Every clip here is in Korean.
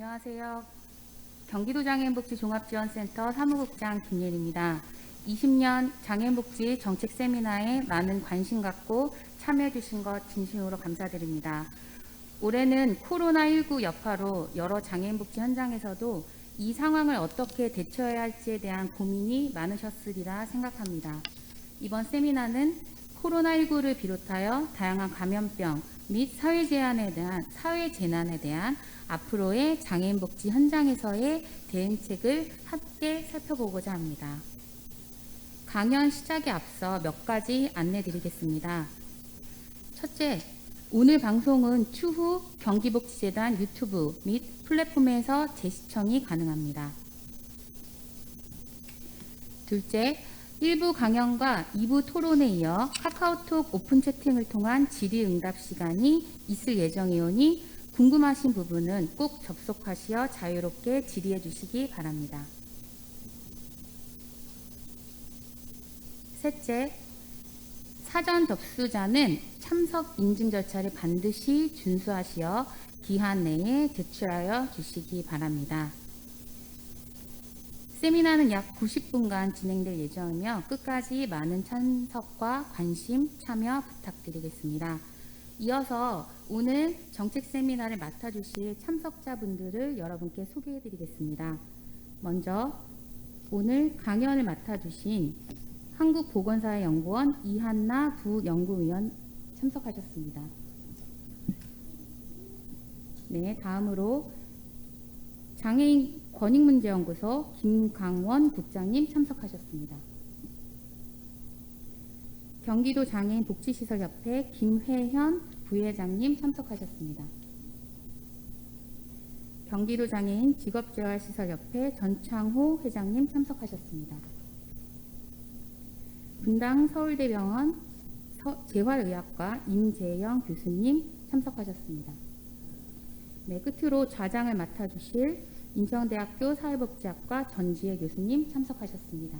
안녕하세요. 경기도 장애인복지 종합지원센터 사무국장 김예리입니다. 20년 장애인복지 정책 세미나에 많은 관심 갖고 참여해 주신 것 진심으로 감사드립니다. 올해는 코로나19 여파로 여러 장애인복지 현장에서도 이 상황을 어떻게 대처해야 할지에 대한 고민이 많으셨으리라 생각합니다. 이번 세미나는 코로나19를 비롯하여 다양한 감염병 및 사회재난에 대한 앞으로의 장애인복지 현장에서의 대응책을 함께 살펴보고자 합니다. 강연 시작에 앞서 몇 가지 안내드리겠습니다. 첫째, 오늘 방송은 추후 경기복지재단 유튜브 및 플랫폼에서 재시청이 가능합니다. 둘째, 1부 강연과 2부 토론에 이어 카카오톡 오픈 채팅을 통한 질의응답 시간이 있을 예정이오니 궁금하신 부분은 꼭 접속하시어 자유롭게 질의해 주시기 바랍니다. 셋째, 사전 접수자는 참석 인증 절차를 반드시 준수하시어 기한 내에 제출하여 주시기 바랍니다. 세미나는 약 90분간 진행될 예정이며 끝까지 많은 참석과 관심, 참여 부탁드리겠습니다. 이어서 오늘 정책 세미나를 맡아주실 참석자분들을 여러분께 소개해드리겠습니다. 먼저 오늘 강연을 맡아주신 한국보건사회연구원 이한나 부연구위원 참석하셨습니다. 네, 다음으로 장애인 권익문제연구소 김강원 국장님 참석하셨습니다. 경기도 장애인 복지시설협회 김회현 부회장님 참석하셨습니다. 경기도 장애인 직업재활시설협회 전창호 회장님 참석하셨습니다. 분당 서울대병원 재활의학과 임재영 교수님 참석하셨습니다. 네, 끝으로 좌장을 맡아주실 인천대학교 사회복지학과 전지혜 교수님 참석하셨습니다.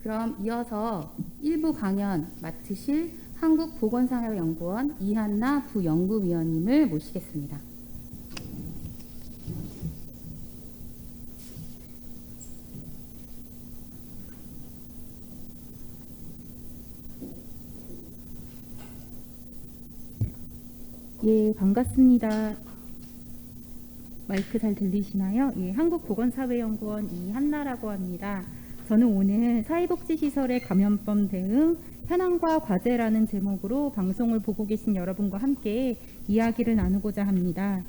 그럼 이어서 1부 강연 맡으실 한국보건사회연구원 이한나 부연구위원님을 모시겠습니다. 예, 반갑습니다. 마이크 잘 들리시나요? 예, 한국보건사회연구원 이한나라고 합니다. 저는 오늘 사회복지시설의 감염병 대응, 현황과 과제라는 제목으로 방송을 보고 계신 여러분과 함께 이야기를 나누고자 합니다.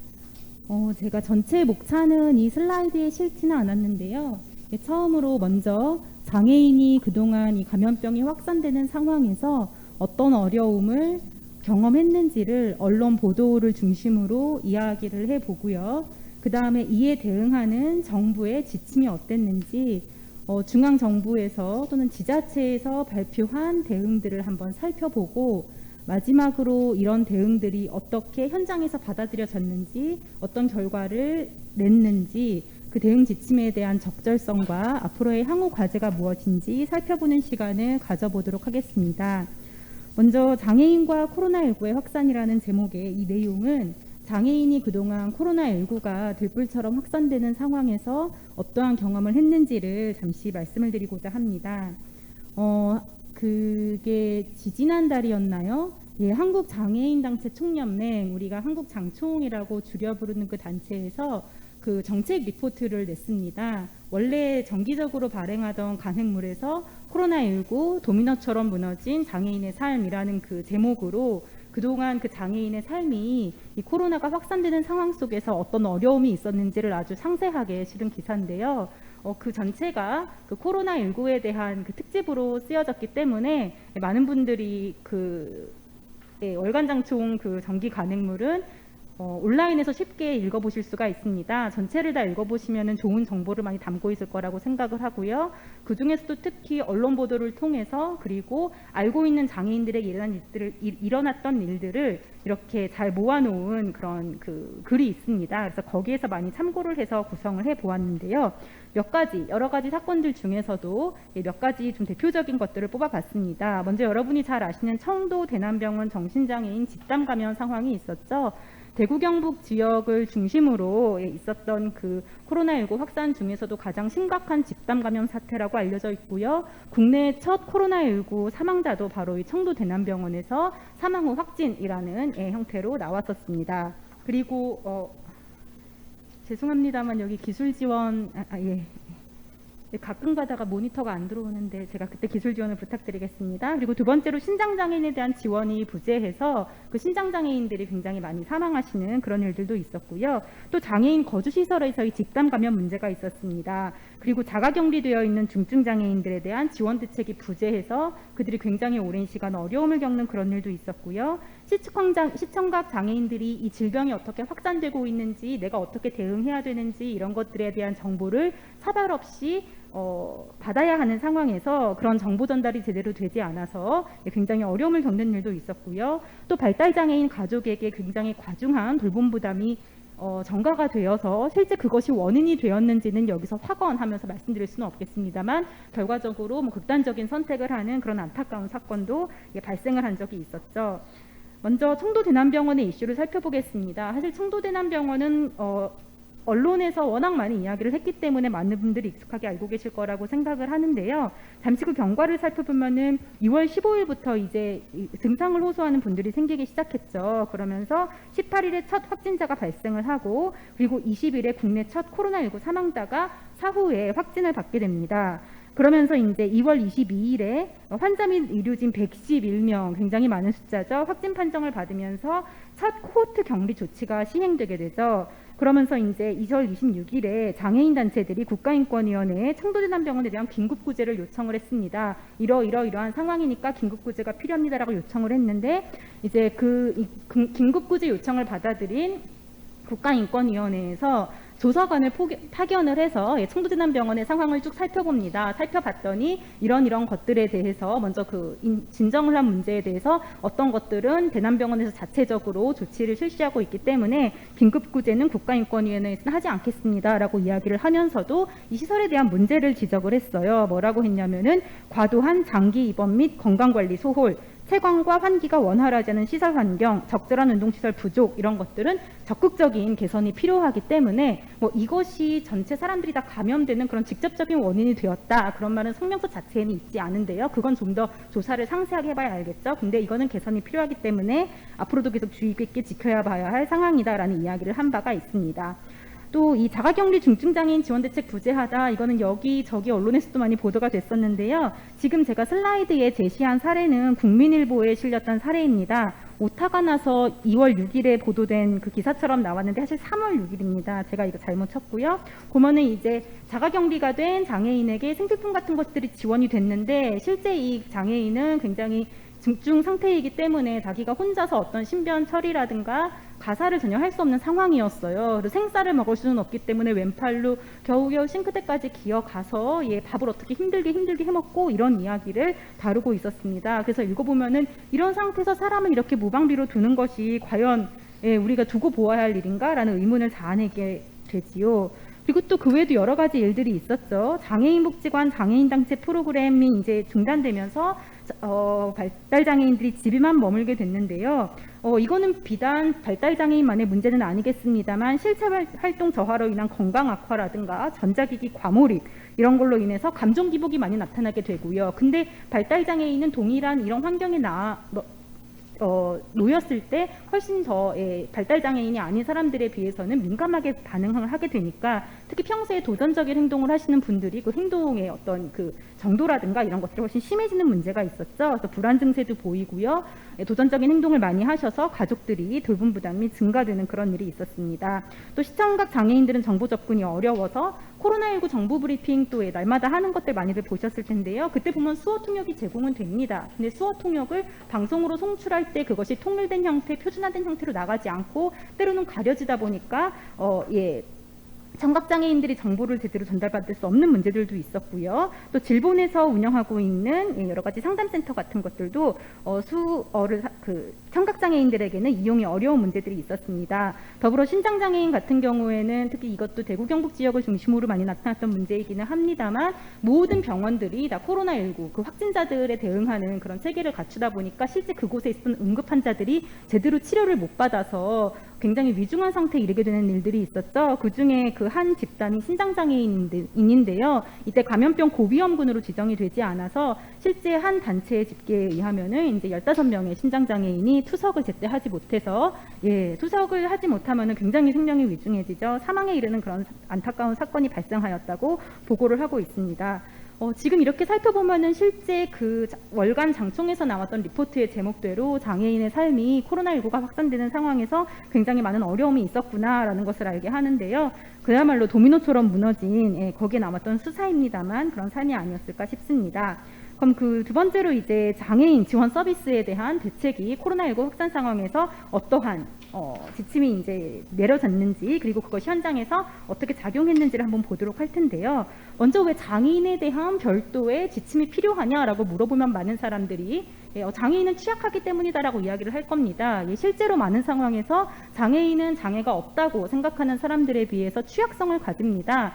제가 전체 목차는 이 슬라이드에 실지는 않았는데요. 예, 처음으로 먼저 장애인이 그동안 이 감염병이 확산되는 상황에서 어떤 어려움을 경험했는지를 언론 보도를 중심으로 이야기를 해보고요. 그 다음에 이에 대응하는 정부의 지침이 어땠는지 중앙정부에서 또는 지자체에서 발표한 대응들을 한번 살펴보고 마지막으로 이런 대응들이 어떻게 현장에서 받아들여졌는지 어떤 결과를 냈는지 그 대응 지침에 대한 적절성과 앞으로의 향후 과제가 무엇인지 살펴보는 시간을 가져보도록 하겠습니다. 먼저 장애인과 코로나19의 확산이라는 제목의 이 내용은 장애인이 그동안 코로나19가 들불처럼 확산되는 상황에서 어떠한 경험을 했는지를 잠시 말씀을 드리고자 합니다. 그게 지지난달이었나요? 예, 한국장애인단체 총연맹, 우리가 한국장총이라고 줄여 부르는 그 단체에서 그 정책 리포트를 냈습니다. 원래 정기적으로 발행하던 간행물에서 코로나19 도미노처럼 무너진 장애인의 삶이라는 그 제목으로 그동안 그 장애인의 삶이 이 코로나가 확산되는 상황 속에서 어떤 어려움이 있었는지를 아주 상세하게 실은 기사인데요. 그 전체가 그 코로나19에 대한 그 특집으로 쓰여졌기 때문에 많은 분들이 월간장총 그 정기 간행물은 온라인에서 쉽게 읽어보실 수가 있습니다. 전체를 다 읽어보시면 좋은 정보를 많이 담고 있을 거라고 생각을 하고요. 그 중에서도 특히 언론 보도를 통해서 그리고 알고 있는 장애인들에게 일어났던 일들을 이렇게 잘 모아놓은 그런 그 글이 있습니다. 그래서 거기에서 많이 참고를 해서 구성을 해보았는데요. 여러 가지 사건들 중에서도 몇 가지 좀 대표적인 것들을 뽑아봤습니다. 먼저 여러분이 잘 아시는 청도 대남병원 정신장애인 집단 감염 상황이 있었죠. 대구 경북 지역을 중심으로 있었던 그 코로나19 확산 중에서도 가장 심각한 집단 감염 사태라고 알려져 있고요. 국내 첫 코로나19 사망자도 바로 이 청도 대남병원에서 사망 후 확진이라는 형태로 나왔었습니다. 그리고 죄송합니다만 여기 기술 지원 가끔 가다가 모니터가 안 들어오는데 제가 그때 기술 지원을 부탁드리겠습니다. 그리고 두 번째로 신장장애인에 대한 지원이 부재해서 그 신장장애인들이 굉장히 많이 사망하시는 그런 일들도 있었고요. 또 장애인 거주시설에서의 집단 감염 문제가 있었습니다. 그리고 자가격리되어 있는 중증장애인들에 대한 지원 대책이 부재해서 그들이 굉장히 오랜 시간 어려움을 겪는 그런 일도 있었고요. 시청각 장애인들이 이 질병이 어떻게 확산되고 있는지, 내가 어떻게 대응해야 되는지 이런 것들에 대한 정보를 차별 없이 받아야 하는 상황에서 그런 정보 전달이 제대로 되지 않아서 굉장히 어려움을 겪는 일도 있었고요. 또 발달장애인 가족에게 굉장히 과중한 돌봄 부담이 전가가 되어서 실제 그것이 원인이 되었는지는 여기서 확언하면서 말씀드릴 수는 없겠습니다만 결과적으로 극단적인 선택을 하는 그런 안타까운 사건도 발생을 한 적이 있었죠. 먼저 청도 대남병원의 이슈를 살펴보겠습니다. 사실 청도 대남병원은 언론에서 워낙 많이 이야기를 했기 때문에 많은 분들이 익숙하게 알고 계실 거라고 생각을 하는데요. 잠시 그 경과를 살펴보면은 2월 15일부터 이제 증상을 호소하는 분들이 생기기 시작했죠. 그러면서 18일에 첫 확진자가 발생을 하고 그리고 20일에 국내 첫 코로나19 사망자가 사후에 확진을 받게 됩니다. 그러면서 이제 2월 22일에 환자 및 의료진 111명, 굉장히 많은 숫자죠. 확진 판정을 받으면서 첫 코호트 격리 조치가 시행되게 되죠. 그러면서 이제 2월 26일에 장애인 단체들이 국가인권위원회에 청도대남병원에 대한 긴급구제를 요청을 했습니다. 이러한 상황이니까 긴급구제가 필요합니다라고 요청을 했는데 이제 그 긴급구제 요청을 받아들인 국가인권위원회에서 조사관을 파견을 해서 청도대남병원의 상황을 쭉 살펴봅니다. 살펴봤더니 이런 것들에 대해서 먼저 진정을 한 문제에 대해서 어떤 것들은 대남병원에서 자체적으로 조치를 실시하고 있기 때문에 긴급구제는 국가인권위원회에서는 하지 않겠습니다라고 이야기를 하면서도 이 시설에 대한 문제를 지적을 했어요. 뭐라고 했냐면은 과도한 장기 입원 및 건강관리 소홀, 채광과 환기가 원활하지 않은 시설 환경, 적절한 운동시설 부족 이런 것들은 적극적인 개선이 필요하기 때문에 이것이 전체 사람들이 다 감염되는 그런 직접적인 원인이 되었다. 그런 말은 성명서 자체에는 있지 않은데요. 그건 좀 더 조사를 상세하게 해봐야 알겠죠. 근데 이거는 개선이 필요하기 때문에 앞으로도 계속 주의 깊게 지켜야 봐야 할 상황이다라는 이야기를 한 바가 있습니다. 또 이 자가격리 중증장애인 지원대책 부재하다, 이거는 여기저기 언론에서도 많이 보도가 됐었는데요. 지금 제가 슬라이드에 제시한 사례는 국민일보에 실렸던 사례입니다. 오타가 나서 2월 6일에 보도된 그 기사처럼 나왔는데 사실 3월 6일입니다. 제가 이거 잘못 쳤고요. 보면은 이제 자가격리가 된 장애인에게 생필품 같은 것들이 지원이 됐는데 실제 이 장애인은 굉장히 중증 상태이기 때문에 자기가 혼자서 어떤 신변 처리라든가 가사를 전혀 할 수 없는 상황이었어요. 그리고 생쌀을 먹을 수는 없기 때문에 왼팔로 겨우겨우 싱크대까지 기어가서 밥을 어떻게 힘들게 해먹고 이런 이야기를 다루고 있었습니다. 그래서 읽어보면은 이런 상태에서 사람을 이렇게 무방비로 두는 것이 과연 우리가 두고 보아야 할 일인가라는 의문을 자아내게 되지요. 그리고 또 그 외에도 여러 가지 일들이 있었죠. 장애인 복지관 장애인 단체 프로그램이 이제 중단되면서 발달장애인들이 집에만 머물게 됐는데요. 이거는 비단 발달장애인만의 문제는 아니겠습니다만 실체 활동 저하로 인한 건강 악화라든가 전자기기 과몰입 이런 걸로 인해서 감정 기복이 많이 나타나게 되고요. 근데 발달장애인은 동일한 이런 환경에 놓였을 때 훨씬 더 발달장애인이 아닌 사람들에 비해서는 민감하게 반응을 하게 되니까 특히 평소에 도전적인 행동을 하시는 분들이 그 행동의 어떤 그 정도라든가 이런 것들이 훨씬 심해지는 문제가 있었죠. 그래서 불안 증세도 보이고요. 도전적인 행동을 많이 하셔서 가족들이 돌봄 부담이 증가되는 그런 일이 있었습니다. 또 시청각 장애인들은 정보 접근이 어려워서 코로나19 정보 브리핑 또 날마다 하는 것들 많이들 보셨을 텐데요. 그때 보면 수어 통역이 제공은 됩니다. 근데 수어 통역을 방송으로 송출할 때 그것이 통일된 형태, 표준화된 형태로 나가지 않고 때로는 가려지다 보니까 청각장애인들이 정보를 제대로 전달받을 수 없는 문제들도 있었고요. 또 질본에서 운영하고 있는 여러 가지 상담센터 같은 것들도 수어를 청각장애인들에게는 이용이 어려운 문제들이 있었습니다. 더불어 신장장애인 같은 경우에는 특히 이것도 대구 경북 지역을 중심으로 많이 나타났던 문제이기는 합니다만 모든 병원들이 다 코로나19 그 확진자들에 대응하는 그런 체계를 갖추다 보니까 실제 그곳에 있었던 응급 환자들이 제대로 치료를 못 받아서 굉장히 위중한 상태에 이르게 되는 일들이 있었죠. 그중에 그 한 집단이 신장장애인인데요. 이때 감염병 고위험군으로 지정이 되지 않아서 실제 한 단체의 집계에 의하면은 이제 15명의 신장장애인이 투석을 제때 하지 못해서 투석을 하지 못하면은 굉장히 생명이 위중해지죠. 사망에 이르는 그런 안타까운 사건이 발생하였다고 보고를 하고 있습니다. 지금 이렇게 살펴보면은 실제 그 월간 장총에서 나왔던 리포트의 제목대로 장애인의 삶이 코로나19가 확산되는 상황에서 굉장히 많은 어려움이 있었구나라는 것을 알게 하는데요. 그야말로 도미노처럼 무너진 거기에 나왔던 수사입니다만 그런 삶이 아니었을까 싶습니다. 그럼 그 두 번째로 이제 장애인 지원 서비스에 대한 대책이 코로나19 확산 상황에서 어떠한 지침이 이제 내려졌는지 그리고 그것이 현장에서 어떻게 작용했는지를 한번 보도록 할 텐데요. 먼저 왜 장애인에 대한 별도의 지침이 필요하냐라고 물어보면 많은 사람들이 장애인은 취약하기 때문이다라고 이야기를 할 겁니다. 실제로 많은 상황에서 장애인은 장애가 없다고 생각하는 사람들에 비해서 취약성을 가집니다.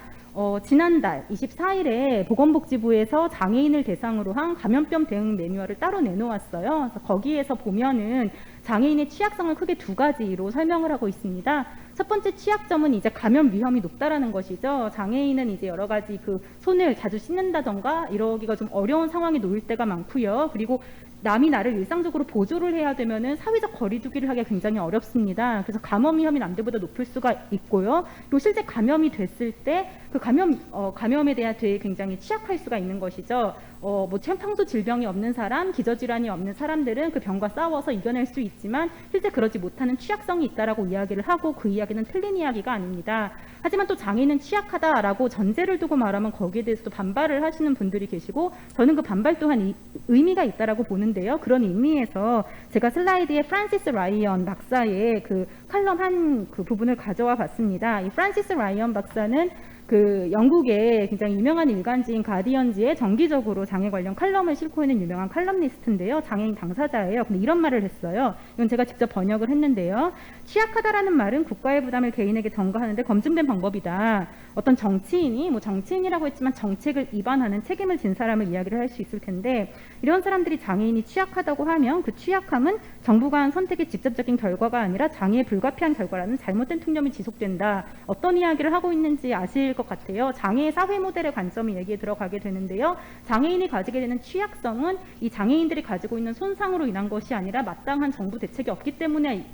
지난달 24일에 보건복지부에서 장애인을 대상으로 한 감염병 대응 매뉴얼을 따로 내놓았어요. 그래서 거기에서 보면은 장애인의 취약성을 크게 두 가지로 설명을 하고 있습니다. 첫 번째 취약점은 이제 감염 위험이 높다라는 것이죠. 장애인은 이제 여러 가지 그 손을 자주 씻는다던가 이러기가 좀 어려운 상황에 놓일 때가 많고요. 그리고 남이 나를 일상적으로 보조를 해야 되면은 사회적 거리두기를 하기가 굉장히 어렵습니다. 그래서 감염 위험이 남들보다 높을 수가 있고요. 그리고 실제 감염이 됐을 때 그 감염에 대한 되게 굉장히 취약할 수가 있는 것이죠. 뭐 평소 질병이 없는 사람, 기저질환이 없는 사람들은 그 병과 싸워서 이겨낼 수 있지만 실제 그러지 못하는 취약성이 있다라고 이야기를 하고 그 이야기는 틀린 이야기가 아닙니다. 하지만 또 장애인은 취약하다라고 전제를 두고 말하면 거기에 대해서도 반발을 하시는 분들이 계시고 저는 그 반발 또한 의미가 있다라고 보는데요. 그런 의미에서 제가 슬라이드에 프란시스 라이언 박사의 그 칼럼 한 그 부분을 가져와 봤습니다. 이 프란시스 라이언 박사는 그 영국의 굉장히 유명한 일간지인 가디언지에 정기적으로 장애 관련 칼럼을 싣고 있는 유명한 칼럼니스트인데요. 장애인 당사자예요. 근데 이런 말을 했어요. 이건 제가 직접 번역을 했는데요. 취약하다라는 말은 국가의 부담을 개인에게 전가하는데 검증된 방법이다. 어떤 정치인이 뭐 정치인이라고 했지만 정책을 위반하는 책임을 진 사람을 이야기를 할 수 있을 텐데 이런 사람들이 장애인이 취약하다고 하면 그 취약함은 정부가 한 선택의 직접적인 결과가 아니라 장애에 불가피한 결과라는 잘못된 통념이 지속된다. 어떤 이야기를 하고 있는지 아실 것 같아요. 장애의 사회 모델의 관점이 얘기에 들어가게 되는데요. 장애인이 가지게 되는 취약성은 이 장애인들이 가지고 있는 손상으로 인한 것이 아니라 마땅한 정부 대책이 없기 때문에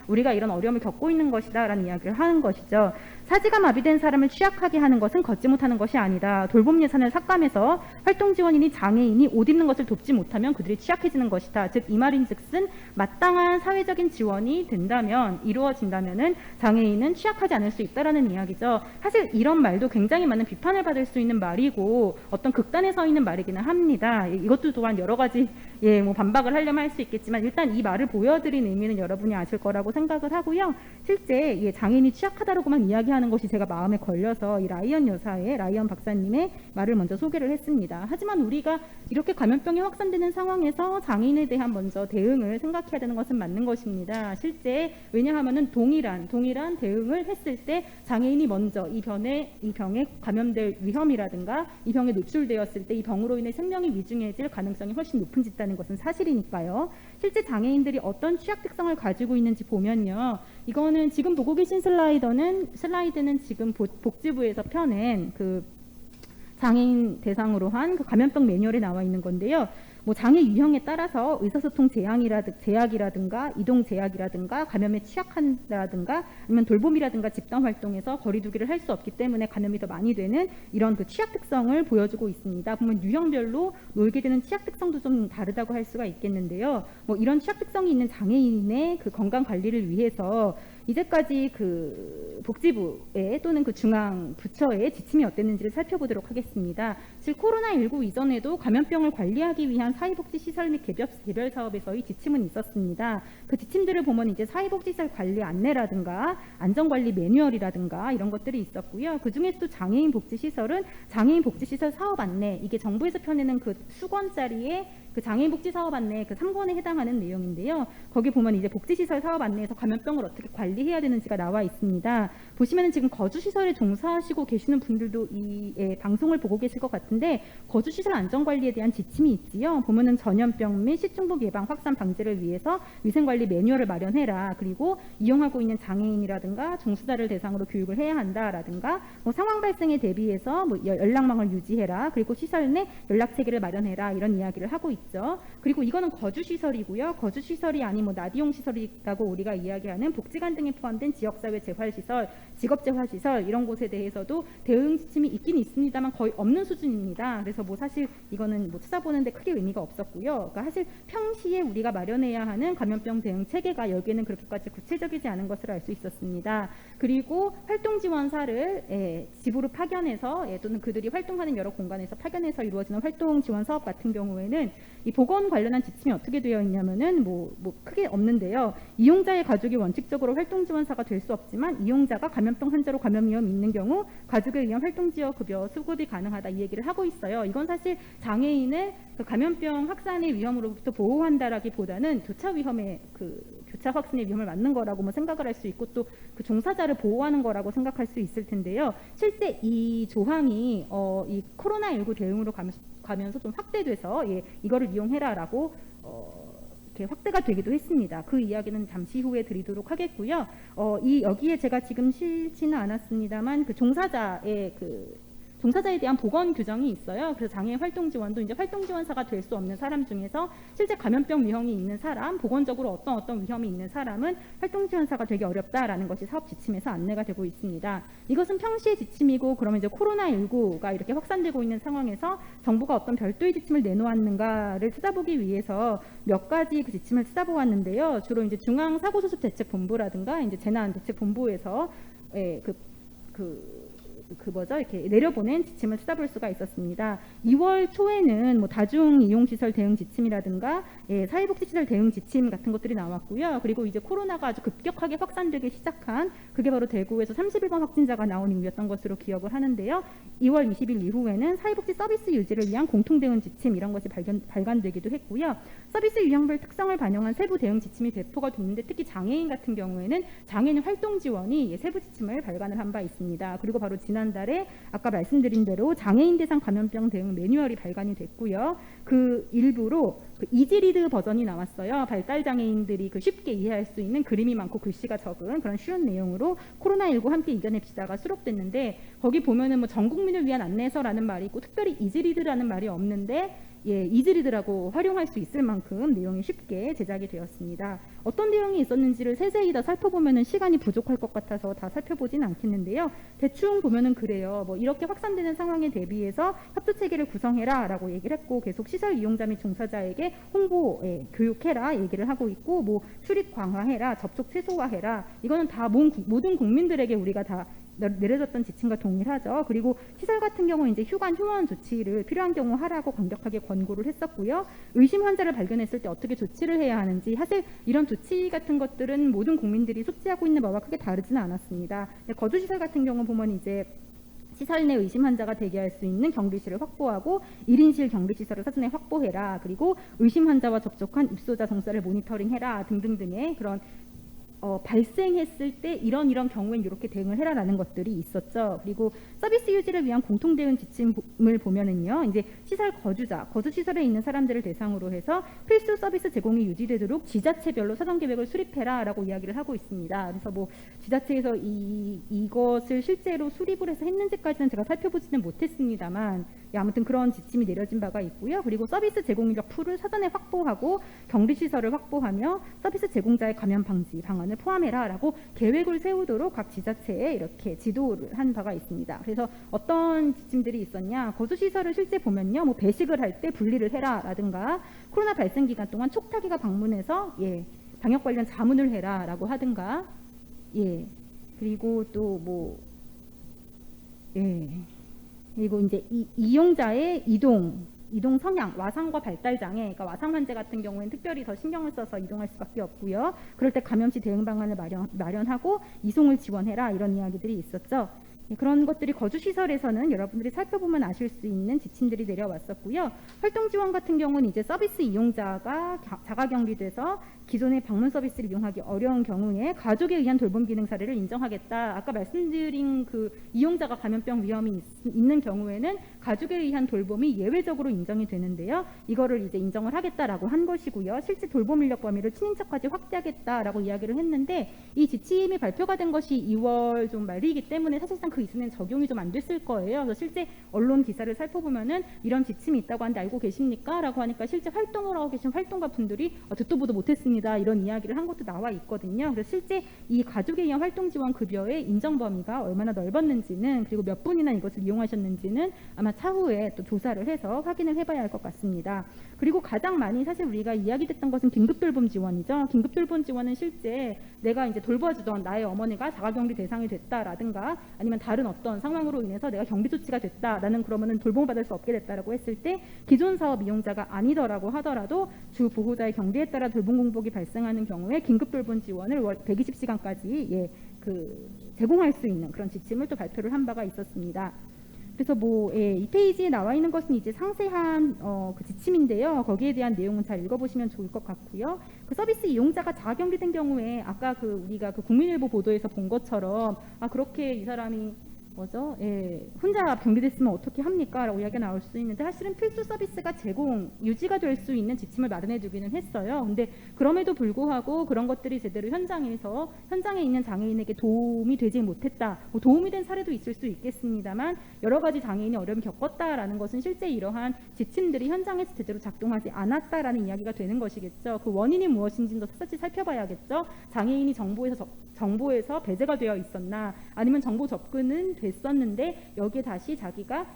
우리가 이런 어려움을 겪고 있는 것이다라는 이야기를 하는 것이죠. 사지가 마비된 사람을 취약하게 하는 것은 걷지 못하는 것이 아니다. 돌봄 예산을 삭감해서 활동 지원인이 장애인이 옷 입는 것을 돕지 못하면 그들이 취약해지는 것이다. 즉 이 말인즉슨 마땅한 사회적인 지원이 된다면 이루어진다면은 장애인은 취약하지 않을 수 있다라는 이야기죠. 사실 이런 말도 굉장히 많은 비판을 받을 수 있는 말이고 어떤 극단에 서 있는 말이기는 합니다. 이것도 또한 여러 가지 뭐 반박을 하려면 할 수 있겠지만 일단 이 말을 보여드린 의미는 여러분이 아실 거라고 생각을 하고요. 실제 장애인이 취약하다라고만 이야기하는 것이 제가 마음에 걸려서 이 라이언 박사님의 말을 먼저 소개를 했습니다. 하지만 우리가 이렇게 감염병이 확산되는 상황에서 장애인에 대한 먼저 대응을 생각해야 되는 것은 맞는 것입니다. 실제 왜냐하면은 동일한 대응을 했을 때 장애인이 먼저 이 병에 감염될 위험이라든가 이 병에 노출되었을 때 이 병으로 인해 생명이 위중해질 가능성이 훨씬 높아진다는 것은 사실이니까요. 실제 장애인들이 어떤 취약 특성을 가지고 있는지 보면요. 이거는 지금 보고 계신 슬라이드는 지금 복지부에서 펴낸 그 장애인 대상으로 한 그 감염병 매뉴얼에 나와 있는 건데요. 뭐 장애 유형에 따라서 의사소통 제약이라든가 이동 제약이라든가 감염에 취약한다든가 아니면 돌봄이라든가 집단 활동에서 거리두기를 할 수 없기 때문에 감염이 더 많이 되는 이런 그 취약 특성을 보여주고 있습니다. 보면 유형별로 놓이게 되는 취약 특성도 좀 다르다고 할 수가 있겠는데요. 뭐 이런 취약 특성이 있는 장애인의 그 건강 관리를 위해서 이제까지 그 복지부에 또는 그 중앙 부처의 지침이 어땠는지를 살펴보도록 하겠습니다. 즉 코로나19 이전에도 감염병을 관리하기 위한 사회복지시설 및 개별 사업에서의 지침은 있었습니다. 그 지침들을 보면 이제 사회복지시설 관리 안내라든가 안전관리 매뉴얼이라든가 이런 것들이 있었고요. 그 중에서도 장애인 복지시설은 장애인 복지시설 사업 안내 이게 정부에서 펴내는 그 수권짜리의 그 장애인 복지 사업 안내 그 3권에 해당하는 내용인데요. 거기 보면 이제 복지시설 사업 안내에서 감염병을 어떻게 관리해야 되는지가 나와 있습니다. 보시면은 지금 거주시설에 종사하시고 계시는 분들도 이 방송을 보고 계실 것 같은데 거주시설 안전관리에 대한 지침이 있지요. 보면은 전염병 및 식중독 예방 확산 방지를 위해서 위생관리 매뉴얼을 마련해라. 그리고 이용하고 있는 장애인이라든가 종사자를 대상으로 교육을 해야 한다라든가 뭐 상황 발생에 대비해서 뭐 연락망을 유지해라. 그리고 시설 내 연락 체계를 마련해라. 이런 이야기를 하고 있죠. 그리고 이거는 거주시설이고요. 거주시설이 아닌 뭐 나디용 시설이라고 우리가 이야기하는 복지관 등에 포함된 지역사회 재활시설, 직업재활시설 이런 곳에 대해서도 대응 지침이 있긴 있습니다만 거의 없는 수준입니다. 그래서 뭐 사실 이거는 뭐 찾아보는데 크게 의미가 없었고요. 그러니까 사실 평시에 우리가 마련해야 하는 감염병 대응 체계가 여기에는 그렇게까지 구체적이지 않은 것을 알 수 있었습니다. 그리고 활동지원사를 집으로 파견해서 또는 그들이 활동하는 여러 공간에서 파견해서 이루어지는 활동 지원 사업 같은 경우에는 이 보건 관련한 지침이 어떻게 되어 있냐면은 뭐 크게 없는데요. 이용자의 가족이 원칙적으로 활동 지원사가 될 수 없지만 이용자가 감염병 환자로 감염 위험이 있는 경우 가족에 의한 활동 지원 급여 수급이 가능하다 이 얘기를 하고 있어요. 이건 사실 장애인을 그 감염병 확산의 위험으로부터 보호한다라기보다는 교차 위험의 교차 확산의 위험을 막는 거라고 뭐 생각을 할 수 있고 또 그 종사자를 보호하는 거라고 생각할 수 있을 텐데요. 실제 이 조항이 이 코로나19 대응으로 가면서 좀 확대돼서 이거를 이용해라라고 이렇게 확대가 되기도 했습니다. 그 이야기는 잠시 후에 드리도록 하겠고요. 여기에 제가 지금 실지는 않았습니다만 그 종사자에 대한 보건 규정이 있어요. 그래서 장애인 활동 지원도 이제 활동 지원사가 될 수 없는 사람 중에서 실제 감염병 위험이 있는 사람, 보건적으로 어떤 위험이 있는 사람은 활동 지원사가 되기 어렵다라는 것이 사업 지침에서 안내가 되고 있습니다. 이것은 평시의 지침이고 그러면 이제 코로나19가 이렇게 확산되고 있는 상황에서 정부가 어떤 별도의 지침을 내놓았는가를 찾아보기 위해서 몇 가지 그 지침을 찾아보았는데요. 주로 이제 중앙사고수습대책본부라든가 이제 재난대책본부에서 이렇게 내려보낸 지침을 찾아볼 수가 있었습니다. 2월 초에는 뭐 다중이용시설 대응 지침이라든가 사회복지시설 대응 지침 같은 것들이 나왔고요. 그리고 이제 코로나가 아주 급격하게 확산되기 시작한 그게 바로 대구에서 31번 확진자가 나온 이유였던 것으로 기억을 하는데요. 2월 20일 이후에는 사회복지 서비스 유지를 위한 공통대응 지침 이런 것이 발간되기도 했고요. 서비스 유형별 특성을 반영한 세부 대응 지침이 배포가 됐는데 특히 장애인 같은 경우에는 장애인 활동 지원이 세부 지침을 발간을 한 바 있습니다. 그리고 바로 지난달에 아까 말씀드린 대로 장애인 대상 감염병 대응 매뉴얼이 발간이 됐고요. 그 일부로 이지리드 버전이 나왔어요. 발달 장애인들이 쉽게 이해할 수 있는 그림이 많고 글씨가 적은 그런 쉬운 내용으로 코로나19 함께 이겨냅시다가 수록됐는데 거기 보면은 뭐 전 국민을 위한 안내서라는 말이 있고 특별히 이지리드라는 말이 없는데 이지리드라고 활용할 수 있을 만큼 내용이 쉽게 제작이 되었습니다. 어떤 내용이 있었는지를 세세히 다 살펴보면은 시간이 부족할 것 같아서 다 살펴보진 않겠는데요. 대충 보면은 그래요. 뭐 이렇게 확산되는 상황에 대비해서 협조 체계를 구성해라라고 얘기를 했고 계속 시설 이용자 및 종사자에게 홍보, 교육해라 얘기를 하고 있고 뭐 출입 강화해라, 접촉 최소화해라. 이거는 다 모든 국민들에게 우리가 다 내려졌던 지침과 동일하죠. 그리고 시설 같은 경우 이제 휴관 휴원 조치를 필요한 경우 하라고 강력하게 권고를 했었고요. 의심 환자를 발견했을 때 어떻게 조치를 해야 하는지 사실 이런 조치 같은 것들은 모든 국민들이 숙지하고 있는 바와 크게 다르지는 않았습니다. 거주시설 같은 경우 보면 이제 시설 내 의심 환자가 대기할 수 있는 격리실을 확보하고 1인실 격리시설을 사전에 확보해라. 그리고 의심 환자와 접촉한 입소자 정사를 모니터링해라 등등등의 그런 발생했을 때 이런 경우엔 이렇게 대응을 해라라는 것들이 있었죠. 그리고 서비스 유지를 위한 공통 대응 지침을 보면은요, 이제 시설 거주시설에 있는 사람들을 대상으로 해서 필수 서비스 제공이 유지되도록 지자체별로 사전 계획을 수립해라라고 이야기를 하고 있습니다. 그래서 뭐 지자체에서 이것을 실제로 수립을 해서 했는지까지는 제가 살펴보지는 못했습니다만, 아무튼 그런 지침이 내려진 바가 있고요. 그리고 서비스 제공 인력 풀을 사전에 확보하고 격리시설을 확보하며 서비스 제공자의 감염 방지 방안을 포함해라라고 계획을 세우도록 각 지자체에 이렇게 지도를 한 바가 있습니다. 그래서 어떤 지침들이 있었냐? 거주시설을 실제 보면요, 뭐 배식을 할 때 분리를 해라라든가 코로나 발생 기간 동안 촉탁이가 방문해서 방역 관련 자문을 해라라고 하든가 그리고 또 뭐 그리고 이제 이용자의 이동 성향, 와상과 발달 장애, 그러니까 와상 환자 같은 경우에는 특별히 더 신경을 써서 이동할 수밖에 없고요. 그럴 때 감염 시 대응 방안을 마련하고 이송을 지원해라 이런 이야기들이 있었죠. 그런 것들이 거주시설에서는 여러분들이 살펴보면 아실 수 있는 지침들이 내려왔었고요. 활동지원 같은 경우는 이제 서비스 이용자가 자가격리돼서 기존의 방문 서비스를 이용하기 어려운 경우에 가족에 의한 돌봄 기능 사례를 인정하겠다. 아까 말씀드린 그 이용자가 감염병 위험이 있는 경우에는 가족에 의한 돌봄이 예외적으로 인정이 되는데요. 이거를 이제 인정을 하겠다라고 한 것이고요. 실제 돌봄 인력 범위를 친인척까지 확대하겠다라고 이야기를 했는데 이 지침이 발표가 된 것이 2월 좀 말이기 때문에 사실상 그 이전에는 적용이 좀 안 됐을 거예요. 그래서 실제 언론 기사를 살펴보면은 이런 지침이 있다고 하는데 알고 계십니까? 라고 하니까 실제 활동을 하고 계신 활동가 분들이 듣도 보도 못했습니다. 이런 이야기를 한 것도 나와 있거든요. 그래서 실제 이 가족에 의한 활동 지원 급여의 인정 범위가 얼마나 넓었는지는 그리고 몇 분이나 이것을 이용하셨는지는 아마 차후에 또 조사를 해서 확인을 해봐야 할 것 같습니다. 그리고 가장 많이 사실 우리가 이야기됐던 것은 긴급돌봄 지원이죠. 긴급돌봄 지원은 실제 내가 이제 돌봐주던 나의 어머니가 자가격리 대상이 됐다라든가 아니면 다른 어떤 상황으로 인해서 내가 격리 조치가 됐다. 나는 그러면은 돌봄을 받을 수 없게 됐다라고 했을 때 기존 사업 이용자가 아니더라고 하더라도 주 보호자의 경비에 따라 돌봄 공복이 발생하는 경우에 긴급돌봄 지원을 120시간까지 제공할 수 있는 그런 지침을 또 발표를 한 바가 있었습니다. 그래서 이 페이지에 나와 있는 것은 이제 상세한 그 지침인데요. 거기에 대한 내용은 잘 읽어보시면 좋을 것 같고요. 그 서비스 이용자가 자가격리된 경우에 아까 우리가 그 국민일보 보도에서 본 것처럼 그렇게 이 사람이 혼자 격리됐으면 어떻게 합니까? 라고 이야기가 나올 수 있는데 사실은 필수 서비스가 유지가 될 수 있는 지침을 마련해 두기는 했어요. 근데 그럼에도 불구하고 그런 것들이 제대로 현장에 있는 장애인에게 도움이 되지 못했다. 도움이 된 사례도 있을 수 있겠습니다만 여러 가지 장애인이 어려움을 겪었다라는 것은 실제 이러한 지침들이 현장에서 제대로 작동하지 않았다라는 이야기가 되는 것이겠죠. 그 원인이 무엇인지도 샅샅이 살펴봐야겠죠. 장애인이 정보에서 배제가 되어 있었나 아니면 정보 접근은 됐었는데 여기에 다시 자기가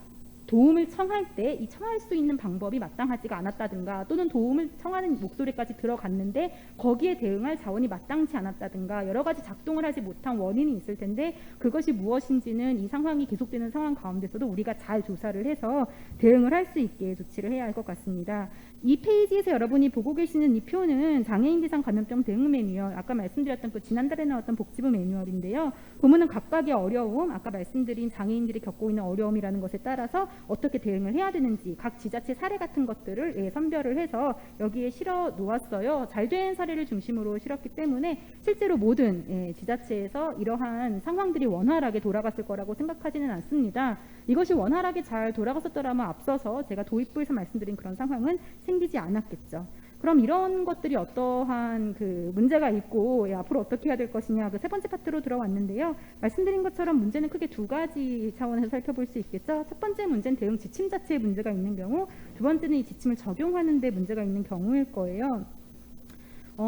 도움을 청할 때 이 청할 수 있는 방법이 마땅하지가 않았다든가 또는 도움을 청하는 목소리까지 들어갔는데 거기에 대응할 자원이 마땅치 않았다든가 여러 가지 작동을 하지 못한 원인이 있을 텐데 그것이 무엇인지는 이 상황이 계속되는 상황 가운데서도 우리가 잘 조사를 해서 대응을 할 수 있게 조치를 해야 할 것 같습니다. 이 페이지에서 여러분이 보고 계시는 이 표는 장애인 비상 감염병 대응 매뉴얼, 아까 말씀드렸던 그 지난달에 나왔던 복지부 매뉴얼인데요. 보면은 각각의 어려움, 아까 말씀드린 장애인들이 겪고 있는 어려움이라는 것에 따라서 어떻게 대응을 해야 되는지 각 지자체 사례 같은 것들을 선별을 해서 여기에 실어 놓았어요. 잘된 사례를 중심으로 실었기 때문에 실제로 모든 지자체에서 이러한 상황들이 원활하게 돌아갔을 거라고 생각하지는 않습니다. 이것이 원활하게 잘 돌아갔었더라면 앞서서 제가 도입부에서 말씀드린 그런 상황은 생기지 않았겠죠. 그럼 이런 것들이 어떠한 그 문제가 있고 앞으로 어떻게 해야 될 것이냐 그 세 번째 파트로 들어왔는데요. 말씀드린 것처럼 문제는 크게 두 가지 차원에서 살펴볼 수 있겠죠. 첫 번째 문제는 대응 지침 자체에 문제가 있는 경우, 두 번째는 이 지침을 적용하는 데 문제가 있는 경우일 거예요.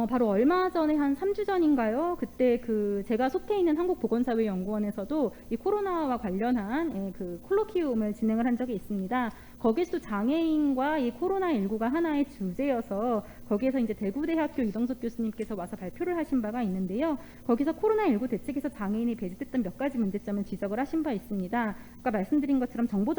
바로 얼마 전에 한 3주 전인가요? 그때 제가 속해 있는 한국보건사회연구원에서도 이 코로나와 관련한 그 콜로키움을 진행을 한 적이 있습니다. 거기서도 장애인과 이 코로나19가 하나의 주제여서 거기에서 이제 대구대학교 이동석 교수님께서 와서 발표를 하신 바가 있는데요. 거기서 코로나19 대책에서 장애인이 배제됐던 몇 가지 문제점을 지적을 하신 바 있습니다. 아까 말씀드린 것처럼 정보